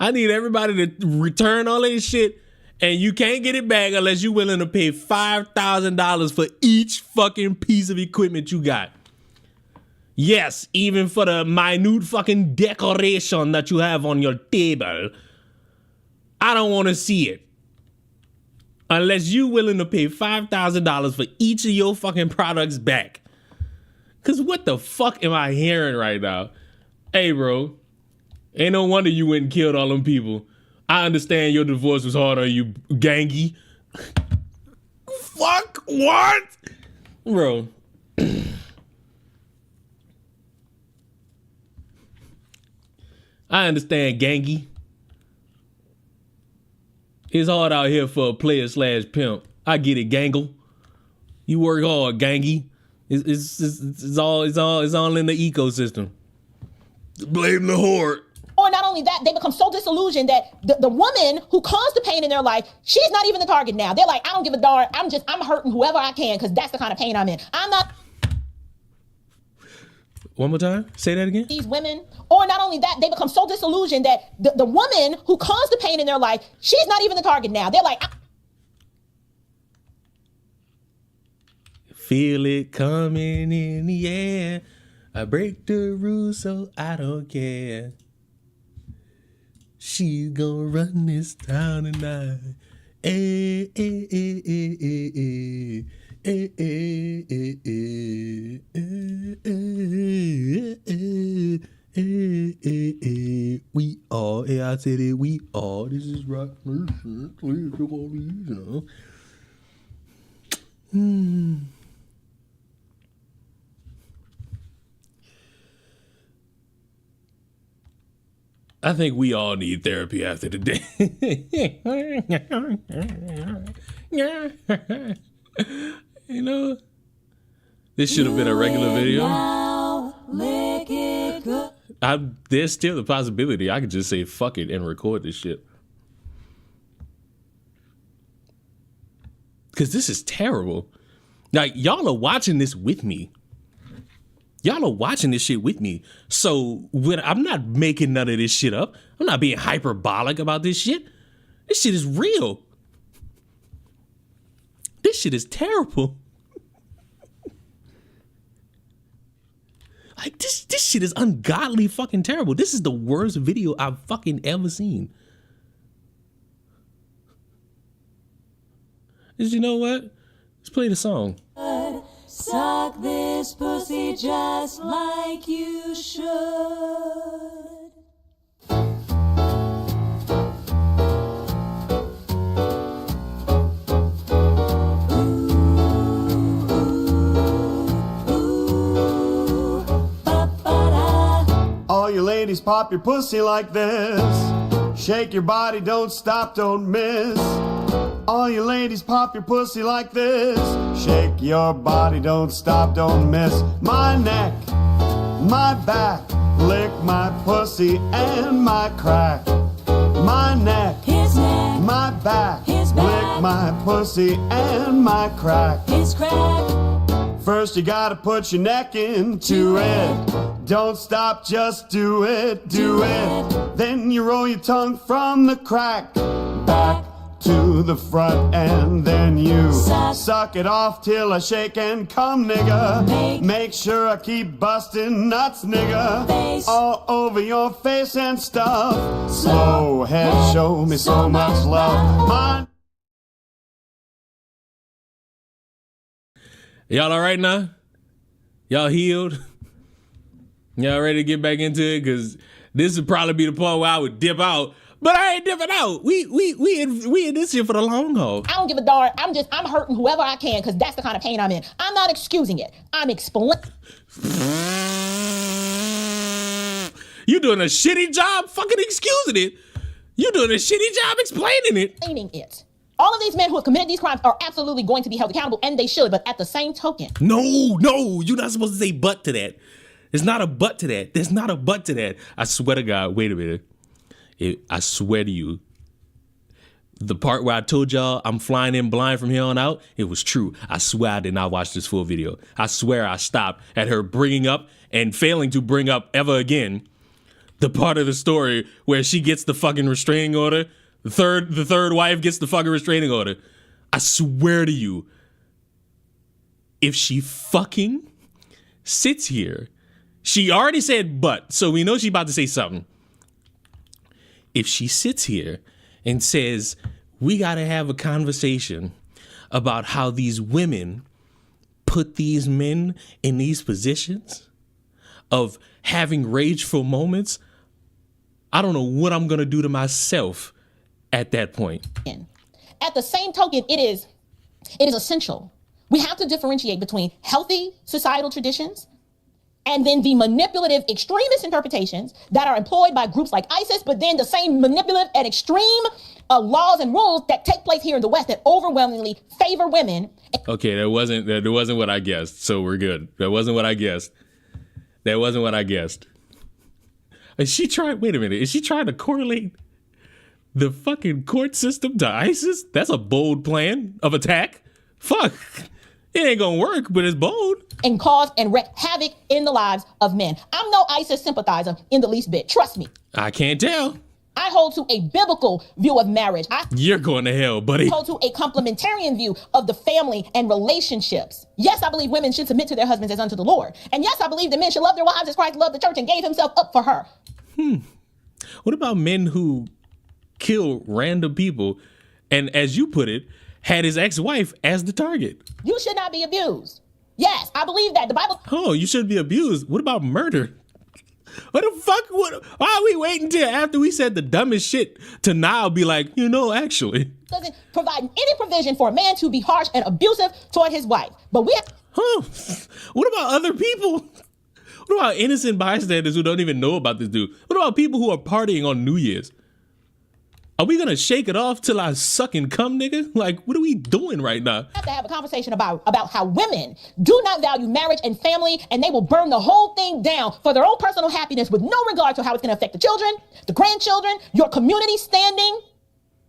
I need everybody to return all that shit, and you can't get it back unless you're willing to pay $5,000 for each fucking piece of equipment you got. Yes, even for the minute fucking decoration that you have on your table. I don't want to see it. Unless you're willing to pay $5,000 for each of your fucking products back. Because what the fuck am I hearing right now? Hey, bro. Ain't no wonder you went and killed all them people. I understand your divorce was hard on you, gangy. Fuck, what? Bro. I understand, gangy. It's hard out here for a player / pimp. I get it, gangle. You work hard, gangy. It's all in the ecosystem. Blame the whore. Or not only that, they become so disillusioned that the woman who caused the pain in their life, she's not even the target now. They're like, I don't give a darn. I'm hurting whoever I can because that's the kind of pain I'm in. I'm not. One more time. Say that again. These women, or not only that, they become so disillusioned that the woman who caused the pain in their life, she's not even the target now. They're like, feel it coming in the air. I break the rules, so I don't care. She's gonna run this town tonight. Eh, eh, eh, eh, eh, eh. Eh, eh, eh, eh, eh, eh, eh. We are, I said it, we are. This is right. I think we all need therapy after the day. You know, this should have been a regular video. There's still the possibility I could just say fuck it and record this shit. Because this is terrible. Like, y'all are watching this with me. Y'all are watching this shit with me. So I'm not making none of this shit up. I'm not being hyperbolic about this shit. This shit is real. This shit is terrible. Like, this shit is ungodly fucking terrible. This is the worst video I've fucking ever seen. You know what? Let's play the song. Suck this pussy just like you should. ladies, pop your pussy like this. Shake your body, don't stop, don't miss. All you ladies, pop your pussy like this. Shake your body, don't stop, don't miss. My neck, my back, lick my pussy and my crack. My neck, his neck, my back, his back, lick my pussy and my crack. his crack. First you gotta put your neck into it. Don't stop, just do it, do it. Then you roll your tongue from the crack back to the front, and then you suck it off till I shake and come, nigga. Make sure I keep busting nuts, nigga. All over your face and stuff. Slow head, show me so much love. My Y'all all right now? Y'all healed? Y'all ready to get back into it? Because this would probably be the part where I would dip out. But I ain't dipping out. We in this shit for the long haul. I don't give a darn. I'm hurting whoever I can because that's the kind of pain I'm in. I'm not excusing it. I'm explaining. You doing a shitty job fucking excusing it. You doing a shitty job explaining it. All of these men who have committed these crimes are absolutely going to be held accountable, and they should, but at the same token. No, you're not supposed to say but to that. There's not a but to that. There's not a but to that. I swear to God, wait a minute. I swear to you, the part where I told y'all I'm flying in blind from here on out, it was true. I swear I did not watch this full video. I swear I stopped at her bringing up and failing to bring up ever again the part of the story where she gets the fucking restraining order. The third wife gets the fucking restraining order. I swear to you, if she fucking sits here, she already said but, so we know she's about to say something. If she sits here and says, we got to have a conversation about how these women put these men in these positions of having rageful moments, I don't know what I'm going to do to myself at that point. At the same token, it is essential. We have to differentiate between healthy societal traditions and then the manipulative extremist interpretations that are employed by groups like ISIS, but then the same manipulative and extreme laws and rules that take place here in the West that overwhelmingly favor women. Okay, that wasn't what I guessed, so we're good. That wasn't what I guessed. Is she trying to correlate the fucking court system to ISIS? That's a bold plan of attack. Fuck. It ain't gonna work, but it's bold. And cause and wreak havoc in the lives of men. I'm no ISIS sympathizer in the least bit. Trust me. I can't tell. I hold to a biblical view of marriage. You're going to hell, buddy. I hold to a complementarian view of the family and relationships. Yes, I believe women should submit to their husbands as unto the Lord. And yes, I believe that men should love their wives as Christ loved the church and gave himself up for her. What about men who kill random people and, as you put it, had his ex-wife as the target? You should not be abused. Yes, I believe that. The Bible... Oh, you shouldn't be abused. What about murder? What the fuck? Why are we waiting till after we said the dumbest shit to now be like, actually? Doesn't provide any provision for a man to be harsh and abusive toward his wife. But we have... What about other people? What about innocent bystanders who don't even know about this dude? What about people who are partying on New Year's? Are we gonna shake it off till I suck and come, nigga? Like, what are we doing right now? We have to have a conversation about how women do not value marriage and family, and they will burn the whole thing down for their own personal happiness with no regard to how it's gonna affect the children, the grandchildren, your community standing.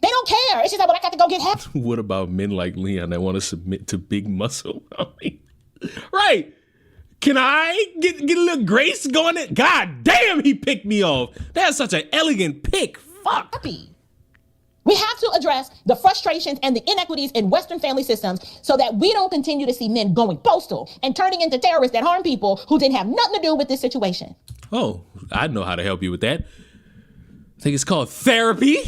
They don't care. It's just like, well, I got to go get happy. What about men like Leon that want to submit to big muscle? Right. Can I get a little grace going? God damn, he picked me off. That's such an elegant pick. Fuck. Happy. We have to address the frustrations and the inequities in Western family systems so that we don't continue to see men going postal and turning into terrorists that harm people who didn't have nothing to do with this situation. Oh, I know how to help you with that. I think it's called therapy.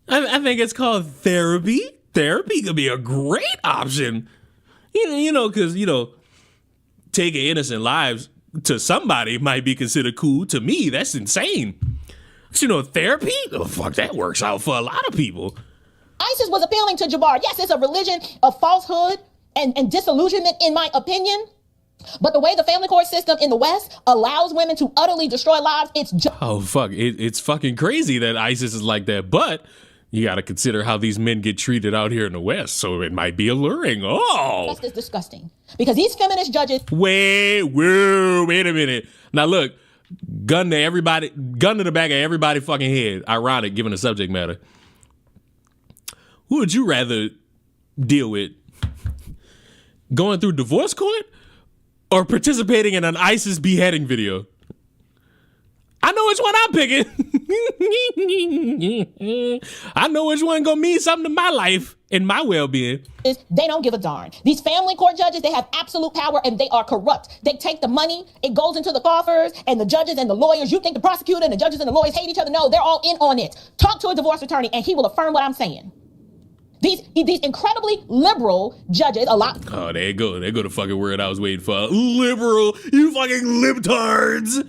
I think it's called therapy. Therapy could be a great option. Because, taking innocent lives to somebody might be considered cool. To me, that's insane. Therapy? Oh, fuck, that works out for a lot of people. ISIS was appealing to Jabbar. Yes, it's a religion of falsehood and disillusionment, in my opinion. But the way the family court system in the West allows women to utterly destroy lives, it's just... Oh, fuck. It's fucking crazy that ISIS is like that. But you got to consider how these men get treated out here in the West. So it might be alluring. Oh. Just as disgusting. Because these feminist judges... Wait a minute. Now, look. Gun to the back of everybody fucking head. Ironic, given the subject matter. Who would you rather deal with? Going through divorce court or participating in an ISIS beheading video? I know which one I'm picking. I know which one gonna mean something to my life and my well-being. They don't give a darn. These family court judges, they have absolute power and they are corrupt. They take the money, it goes into the coffers, and the judges and the lawyers, you think the prosecutor and the judges and the lawyers hate each other? No, they're all in on it. Talk to a divorce attorney and he will affirm what I'm saying. These incredibly liberal judges, a lot. Oh, there you go. There go the fucking word I was waiting for. Liberal, you fucking libtards.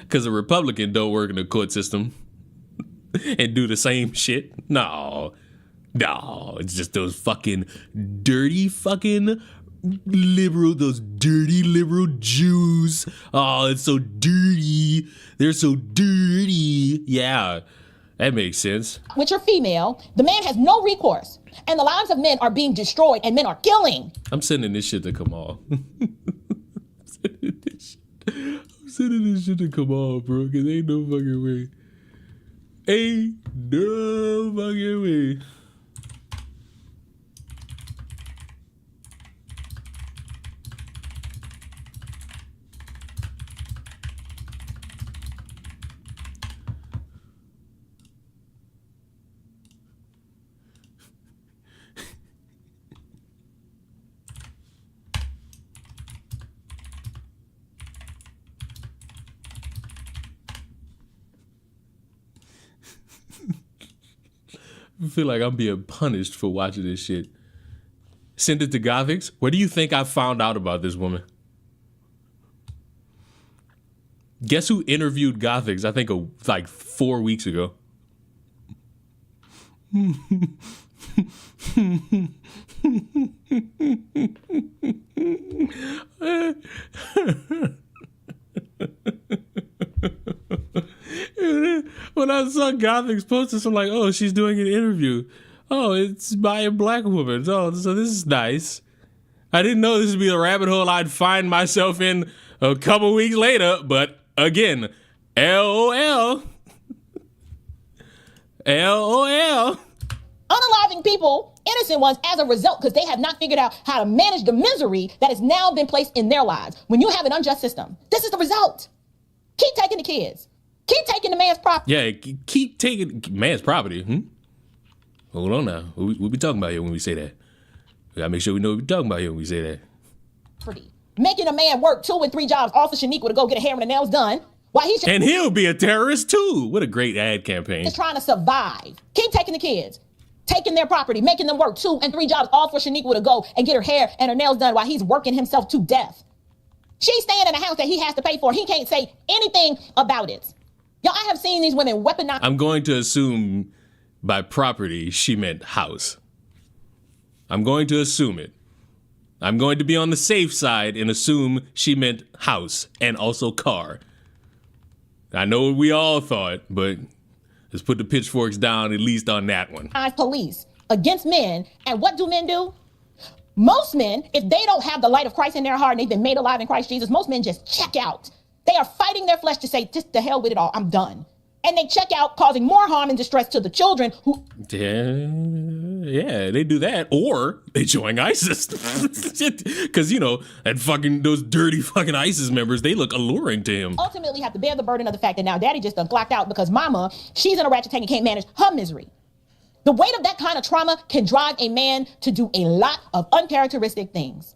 Because a Republican don't work in the court system and do the same shit. No, it's just those fucking dirty fucking liberal, those dirty liberal Jews. Oh, it's so dirty. They're so dirty. Yeah, that makes sense. Which are female, the man has no recourse. And the lives of men are being destroyed and men are killing. I'm sending this shit to Kamal. Sending this shit to Kamal, bro, because ain't no fucking way. Ain't no fucking way. I feel like I'm being punished for watching this shit. Send it to Gothics. Where do you think I found out about this woman? Guess who interviewed Gothics, I think like 4 weeks ago? When I saw Gothics post this, I'm like, oh, she's doing an interview. Oh, it's by a black woman. Oh, so this is nice. I didn't know this would be a rabbit hole I'd find myself in a couple weeks later, but again, LOL. LOL. Unaliving people, innocent ones, as a result, because they have not figured out how to manage the misery that has now been placed in their lives. When you have an unjust system, this is the result. Keep taking the kids. Keep taking the man's property. Yeah, keep taking man's property. Hold on now. What we talking about here when we say that? We gotta make sure we know what we're talking about here when we say that. Making a man work 2 and 3 jobs off of Shaniqua to go get a hair and the nails done. While he should, and he'll be a terrorist too. What a great ad campaign. He's trying to survive. Keep taking the kids. Taking their property, making them work 2 and 3 jobs all for Shaniqua to go and get her hair and her nails done while he's working himself to death. She's staying in a house that he has to pay for. He can't say anything about it. Y'all, I have seen these women weaponize. I'm going to assume by property, she meant house. I'm going to assume it. I'm going to be on the safe side and assume she meant house and also car. I know what we all thought, but let's put the pitchforks down at least on that one. Police against men, and what do men do? Most men, if they don't have the light of Christ in their heart and they've been made alive in Christ Jesus, most men just check out. They are fighting their flesh to say, just the hell with it all, I'm done. And they check out, causing more harm and distress to the children who... Yeah, they do that. Or they join ISIS. Because, that fucking, those dirty fucking ISIS members, they look alluring to him. Ultimately have to bear the burden of the fact that now daddy just done clocked out because mama, she's in a ratchet tank and can't manage her misery. The weight of that kind of trauma can drive a man to do a lot of uncharacteristic things.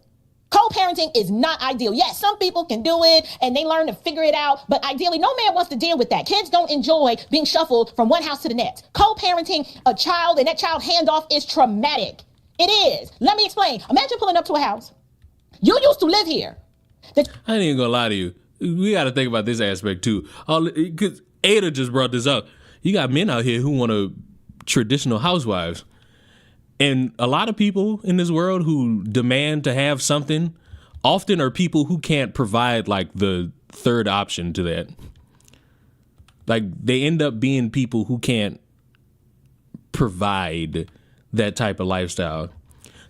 Co-parenting is not ideal. Yes, some people can do it and they learn to figure it out, but ideally no man wants to deal with that. Kids don't enjoy being shuffled from one house to the next. Co-parenting a child and that child handoff is traumatic. It is. Let me explain. Imagine pulling up to a house. You used to live here. I ain't even gonna lie to you. We gotta think about this aspect too. Because Ada just brought this up. You got men out here who want to traditional housewives. And a lot of people in this world who demand to have something often are people who can't provide like the third option to that. Like they end up being people who can't provide that type of lifestyle.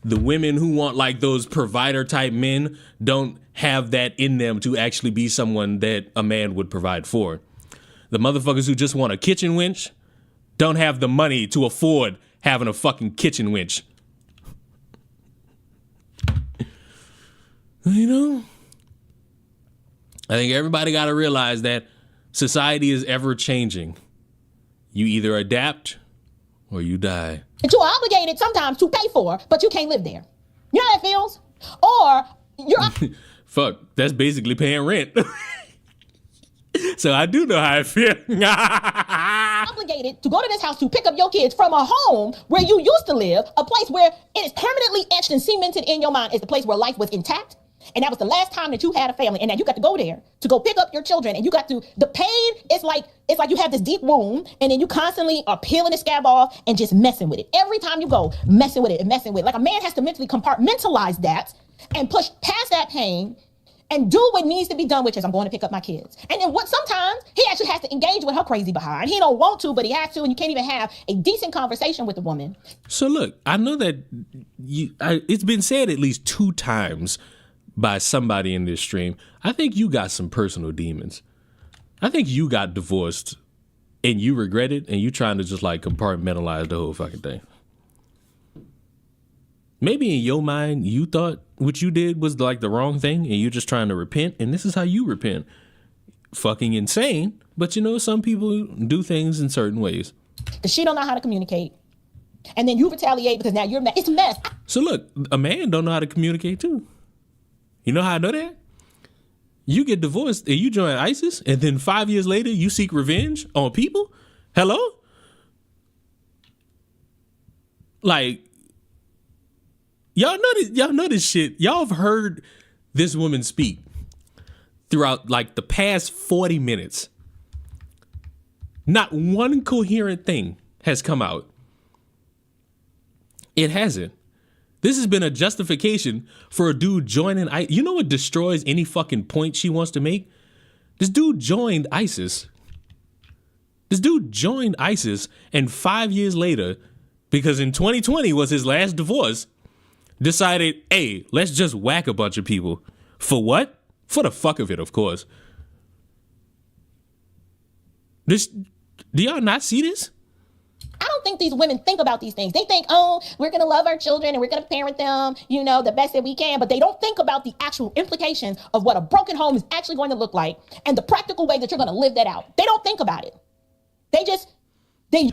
The women who want like those provider type men don't have that in them to actually be someone that a man would provide for. The motherfuckers who just want a kitchen winch don't have the money to afford having a fucking kitchen winch. You know? I think everybody got to realize that society is ever changing. You either adapt or you die. That you're obligated sometimes to pay for, but you can't live there. You know how that feels? Or you're Fuck, that's basically paying rent. So I do know how I feel. obligated to go to this house to pick up your kids from a home where you used to live, a place where it is permanently etched and cemented in your mind is the place where life was intact. And that was the last time that you had a family. And now you got to go there to go pick up your children. And you got to, the pain, it's like you have this deep wound and then you constantly are peeling the scab off and just messing with it. Every time you go, messing with it and messing with it. Like a man has to mentally compartmentalize that and push past that pain and do what needs to be done, which is I'm going to pick up my kids. And then sometimes he actually has to engage with her crazy behind. He don't want to, but he has to, and you can't even have a decent conversation with the woman. So look, I know that it's been said at least 2 times by somebody in this stream. I think you got some personal demons. I think you got divorced and you regret it and you trying to just like compartmentalize the whole fucking thing. Maybe in your mind, you thought what you did was like the wrong thing and you're just trying to repent. And this is how you repent. Fucking insane. But you know, some people do things in certain ways. Because she don't know how to communicate. And then you retaliate because now you're mad. It's a mess. So look, a man don't know how to communicate too. You know how I know that? You get divorced and you join ISIS and then 5 years later you seek revenge on people? Hello? Like, y'all know this shit. Y'all have heard this woman speak throughout like the past 40 minutes. Not one coherent thing has come out. It hasn't. This has been a justification for a dude joining ISIS. You know what destroys any fucking point she wants to make? This dude joined ISIS. This dude joined ISIS and 5 years later, because in 2020 was his last divorce, decided, hey, let's just whack a bunch of people. For what? For the fuck of it, of course. Do y'all not see this? I don't think these women think about these things. They think, oh, we're going to love our children and we're going to parent them, you know, the best that we can. But they don't think about the actual implications of what a broken home is actually going to look like and the practical way that you're going to live that out. They don't think about it.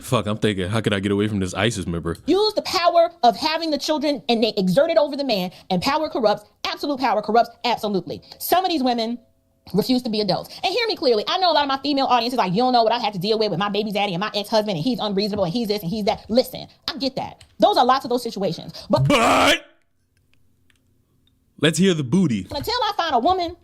Fuck, I'm thinking, how could I get away from this ISIS member? Use the power of having the children and they exert it over the man, and power corrupts. Absolute power corrupts. Absolutely. Some of these women refuse to be adults. And hear me clearly. I know a lot of my female audience is like, you don't know what I had to deal with my baby daddy and my ex-husband, and he's unreasonable and he's this and he's that. Listen, I get that. Those are lots of those situations. But let's hear the booty. Until I find a woman,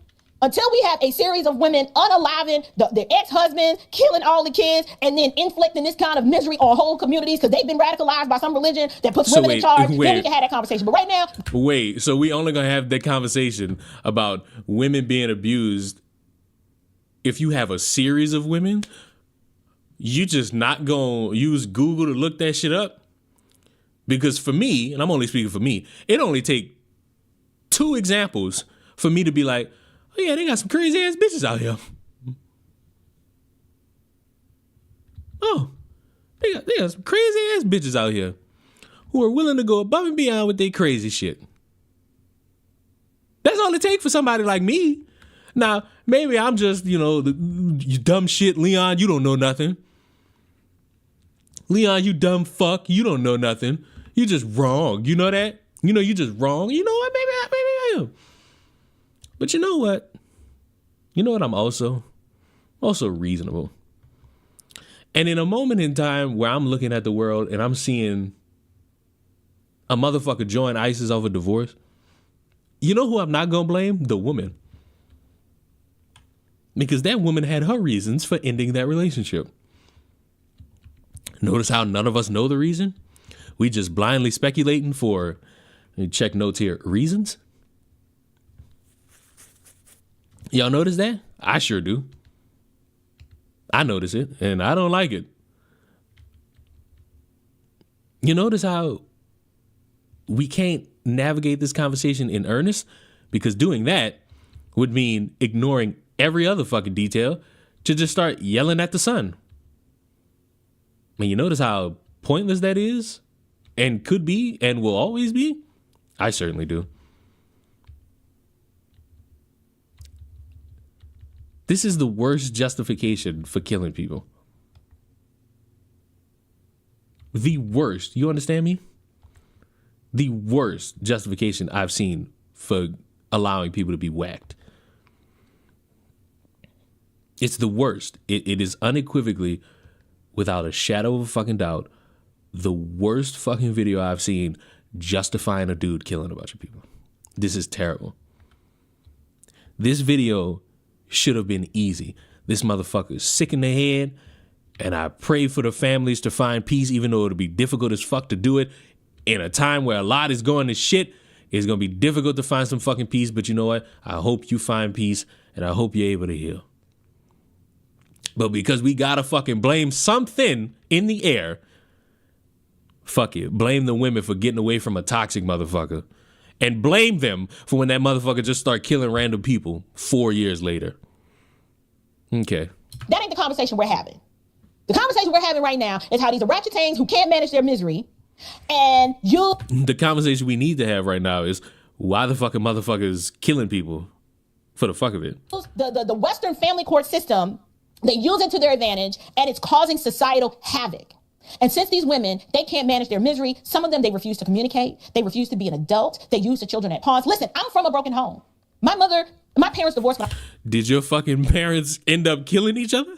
until we have a series of women unaliving their ex-husbands, killing all the kids, and then inflicting this kind of misery on whole communities because they've been radicalized by some religion that puts women in charge, then we can have that conversation. But right now... Wait, so we only going to have that conversation about women being abused if you have a series of women? You just not going to use Google to look that shit up? Because for me, and I'm only speaking for me, it only take 2 examples for me to be like, oh yeah, they got some crazy ass bitches out here. Oh, they got some crazy ass bitches out here who are willing to go above and beyond with their crazy shit. That's all it takes for somebody like me. Now, maybe I'm just, you know, you dumb shit, Leon, you don't know nothing. Leon, you dumb fuck, you don't know nothing. You just wrong. You know that? You know you just wrong. You know what? Maybe I am. But you know what? You know what? I'm also reasonable. And in a moment in time where I'm looking at the world and I'm seeing a motherfucker join ISIS over divorce, you know who I'm not going to blame? The woman. Because that woman had her reasons for ending that relationship. Notice how none of us know the reason? We just blindly speculating for, check notes here, reasons? Y'all notice that? I sure do. I notice it, and I don't like it. You notice how we can't navigate this conversation in earnest? Because doing that would mean ignoring every other fucking detail to just start yelling at the sun. I mean, you notice how pointless that is and could be and will always be? I certainly do. This is the worst justification for killing people. The worst. You understand me? The worst justification I've seen for allowing people to be whacked. It's the worst. It is unequivocally, without a shadow of a fucking doubt, the worst fucking video I've seen justifying a dude killing a bunch of people. This is terrible. This video should have been easy. This motherfucker's sick in the head, and I pray for the families to find peace, even though it'll be difficult as fuck to do it. In a time where a lot is going to shit, it's going to be difficult to find some fucking peace, but you know what? I hope you find peace, and I hope you're able to heal. But because we gotta fucking blame something in the air, fuck it. Blame the women for getting away from a toxic motherfucker. And blame them for when that motherfucker just start killing random people 4 years later. Okay. That ain't the conversation we're having. The conversation we're having right now is how these are ratchet things who can't manage their misery. And you... The conversation we need to have right now is why the fucking motherfuckers killing people for the fuck of it. The Western family court system, they use it to their advantage, and it's causing societal havoc. And since these women, they can't manage their misery, some of them, they refuse to communicate. They refuse to be an adult. They use the children at pawns. Listen, I'm from a broken home. My parents divorced. Did your fucking parents end up killing each other?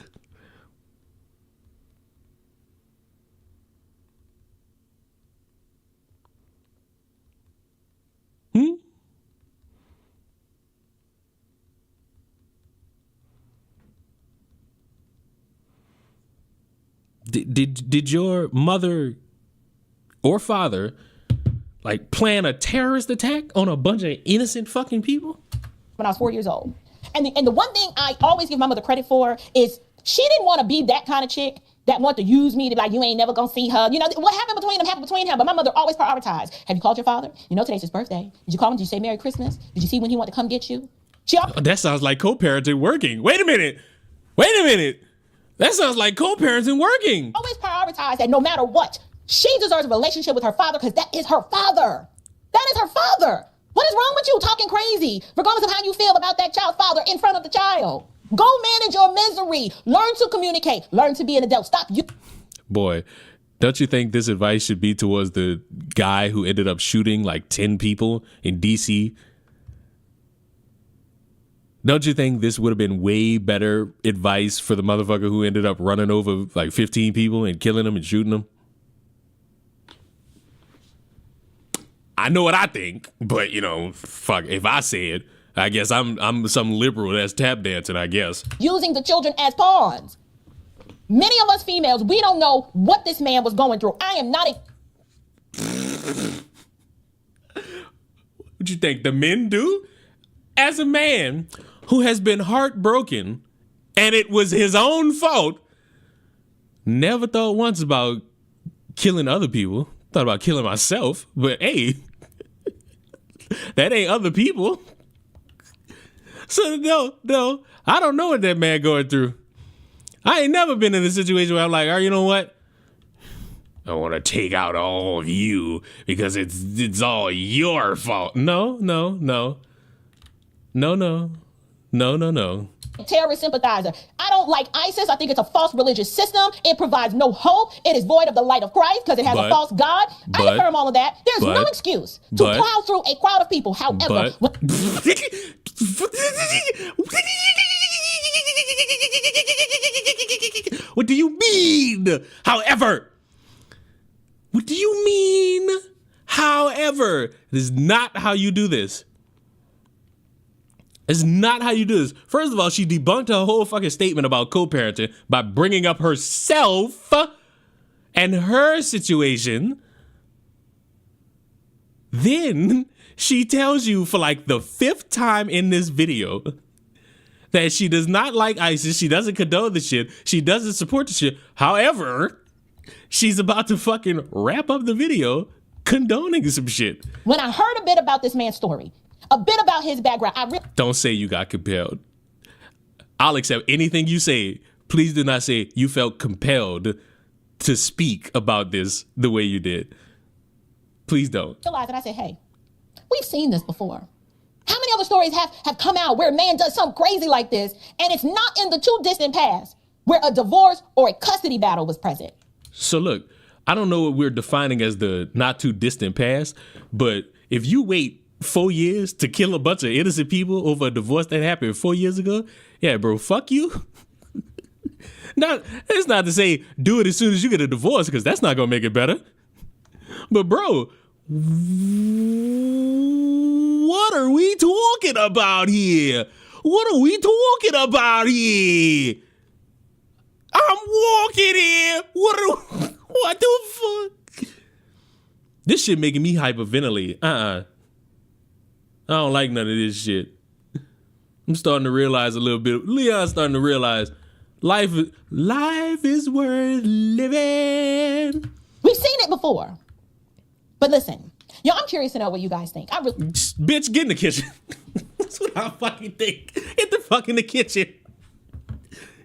Did your mother or father like plan a terrorist attack on a bunch of innocent fucking people? When I was 4 years old. And the one thing I always give my mother credit for is she didn't want to be that kind of chick that want to use me to be like, you ain't never gonna see her. You know, what happened between them happened between them. But my mother always prioritized. Have you called your father? You know, today's his birthday. Did you call him? Did you say Merry Christmas? Did you see when he wanted to come get you? That sounds like co-parenting working. Wait a minute. That sounds like co-parenting working. Always prioritize that no matter what, she deserves a relationship with her father because that is her father. That is her father. What is wrong with you talking crazy, regardless of how you feel about that child's father in front of the child? Go manage your misery. Learn to communicate. Learn to be an adult. Stop you. Boy, don't you think this advice should be towards the guy who ended up shooting like 10 people in DC? Don't you think this would have been way better advice for the motherfucker who ended up running over like 15 people and killing them and shooting them? I know what I think, but you know, fuck, if I say it, I guess I'm some liberal that's tap dancing, I guess. Using the children as pawns. Many of us females, we don't know what this man was going through. I am not a... What you think the men do? As a man who has been heartbroken and it was his own fault, never thought once about killing other people. Thought about killing myself, but hey, that ain't other people. So no, I don't know what that man going through. I ain't never been in a situation where I'm like, oh, you know what? I want to take out all of you because it's all your fault. No. Terrorist sympathizer. I don't like ISIS. I think it's a false religious system. It provides no hope. It is void of the light of Christ because it has a false God. I affirm all of that. There's no excuse to plow through a crowd of people. However, what do you mean? However, what do you mean? However, this is not how you do this. It's not how you do this. First of all, she debunked her whole fucking statement about co-parenting by bringing up herself and her situation Then she tells you for like the 5th time in this video that she does not like ISIS. She doesn't condone the shit. She doesn't support the shit. However, she's about to fucking wrap up the video condoning some shit. When I heard a bit about this man's story, a bit about his background, Don't say you got compelled. I'll accept anything you say. Please do not say you felt compelled to speak about this the way you did. Please don't. realized that I said, hey, we've seen this before. How many other stories have come out where a man does something crazy like this and it's not in the too distant past where a divorce or a custody battle was present? So look, I don't know what we're defining as the not too distant past, but if you wait 4 years to kill a bunch of innocent people over a divorce that happened 4 years ago, yeah, bro, fuck you. It's not to say do it as soon as you get a divorce, because that's not gonna make it better. But bro, what are we talking about here? What are we talking about here? I'm walking here. What the fuck? This shit making me hyperventilate. I don't like none of this shit. I'm starting to realize a little bit. Leon's starting to realize life is worth living. We've seen it before. But listen, yo, I'm curious to know what you guys think. Bitch, get in the kitchen. That's what I fucking think. Get the fuck in the kitchen.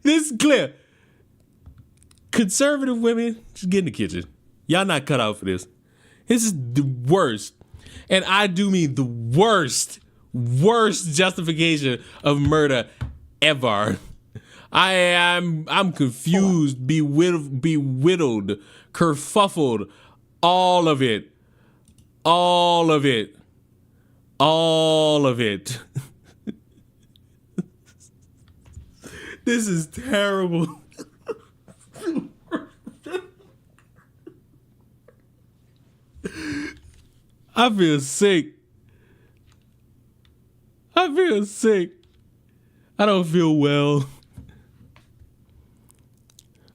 This is clear. Conservative women, just get in the kitchen. Y'all not cut out for this. This is the worst. And I do mean the worst justification of murder ever. I'm confused, bewildered, kerfuffled, all of it. All of it. All of it. This is terrible. I feel sick. I don't feel well.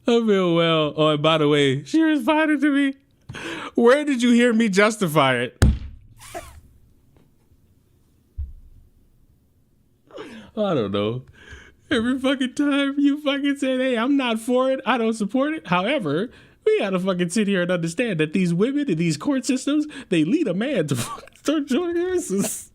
I feel well. Oh, and by the way, she responded to me. Where did you hear me justify it? I don't know. Every fucking time you fucking say, hey, I'm not for it, I don't support it. However, we gotta fucking sit here and understand that these women in these court systems, they lead a man to fucking start joining ISIS.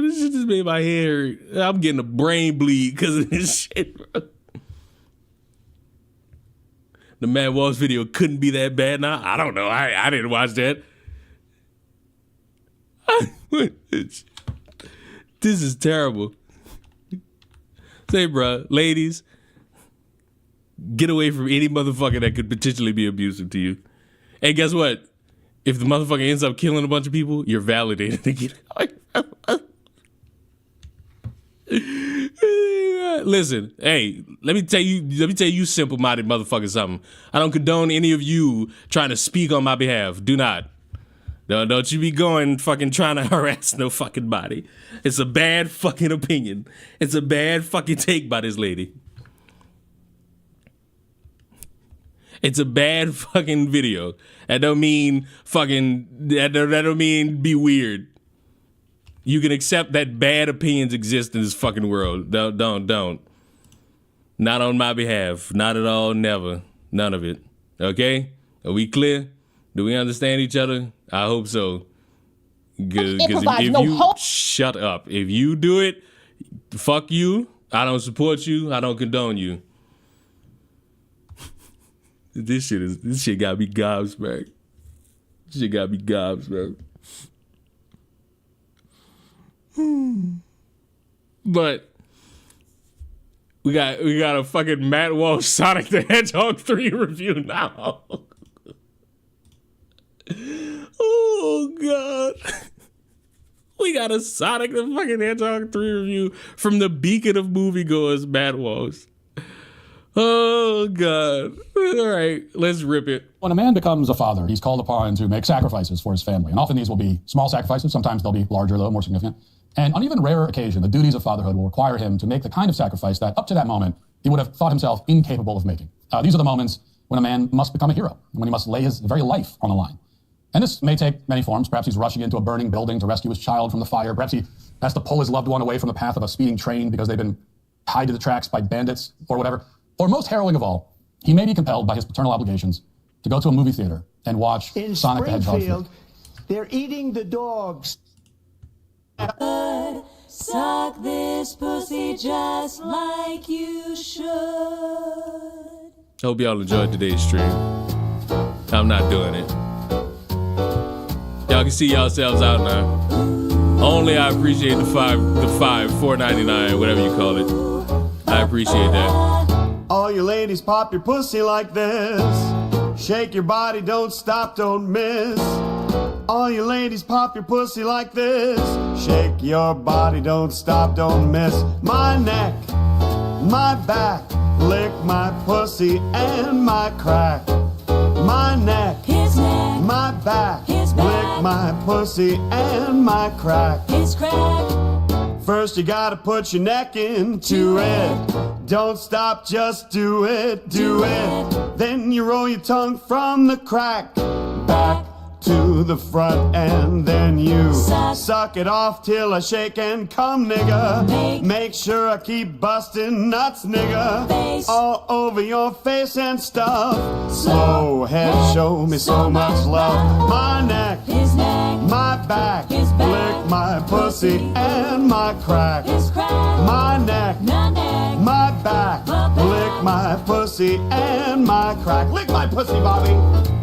This shit just made my hair. I'm getting a brain bleed because of this shit, bro. The Matt Walsh video couldn't be that bad now. I don't know. I didn't watch that. This is terrible. Say, bro, ladies, get away from any motherfucker that could potentially be abusive to you. And guess what? If the motherfucker ends up killing a bunch of people, you're validated to get Listen, hey, let me tell you simple-minded motherfuckers something. I don't condone any of you trying to speak on my behalf. Do not. Don't you be going fucking trying to harass no fucking body. It's a bad fucking opinion. It's a bad fucking take by this lady. It's a bad fucking video. That don't mean be weird. You can accept that bad opinions exist in this fucking world. Don't. Not on my behalf. Not at all, never. None of it. Okay? Are we clear? Do we understand each other? I hope so. Because if you shut up. If you do it, fuck you. I don't support you. I don't condone you. This shit got me gobsmacked. This shit got me gobsmacked. But we got a fucking Matt Walsh Sonic the Hedgehog 3 review now. Oh god. We got a Sonic the fucking Hedgehog 3 review from the beacon of moviegoers, Matt Walsh. Oh, God. All right, let's rip it. When a man becomes a father, he's called upon to make sacrifices for his family. And often these will be small sacrifices. Sometimes they'll be larger, though, more significant. And on even rarer occasion, the duties of fatherhood will require him to make the kind of sacrifice that, up to that moment, he would have thought himself incapable of making. These are the moments when a man must become a hero, when he must lay his very life on the line. And this may take many forms. Perhaps he's rushing into a burning building to rescue his child from the fire. Perhaps he has to pull his loved one away from the path of a speeding train because they've been tied to the tracks by bandits or whatever. Or most harrowing of all, he may be compelled by his paternal obligations to go to a movie theater and watch In Sonic the Hedgehog 3. they're eating the dogs. Suck this pussy just like you should. Hope y'all enjoyed today's stream. I'm not doing it. Y'all can see yourselves out now. Only I appreciate the $4.99, whatever you call it. I appreciate that. All you ladies pop your pussy like this. Shake your body, don't stop, don't miss. All you ladies pop your pussy like this. Shake your body, don't stop, don't miss. My neck, my back, lick my pussy and my crack. My neck, His neck, my back, His back. lick my pussy and my crack. his crack. First you gotta put your neck into it. Don't stop, just do it, do it. Then you roll your tongue from the crack back to the front, and then you suck it off till I shake and come, nigga. Make sure I keep busting nuts, nigga. All over your face and stuff. Slow head, show me so much love. My neck, His neck, my back, His back. lick my pussy and my crack. his crack. My neck, My neck, my back, my back. lick my pussy and my crack. Lick my pussy, Bobby.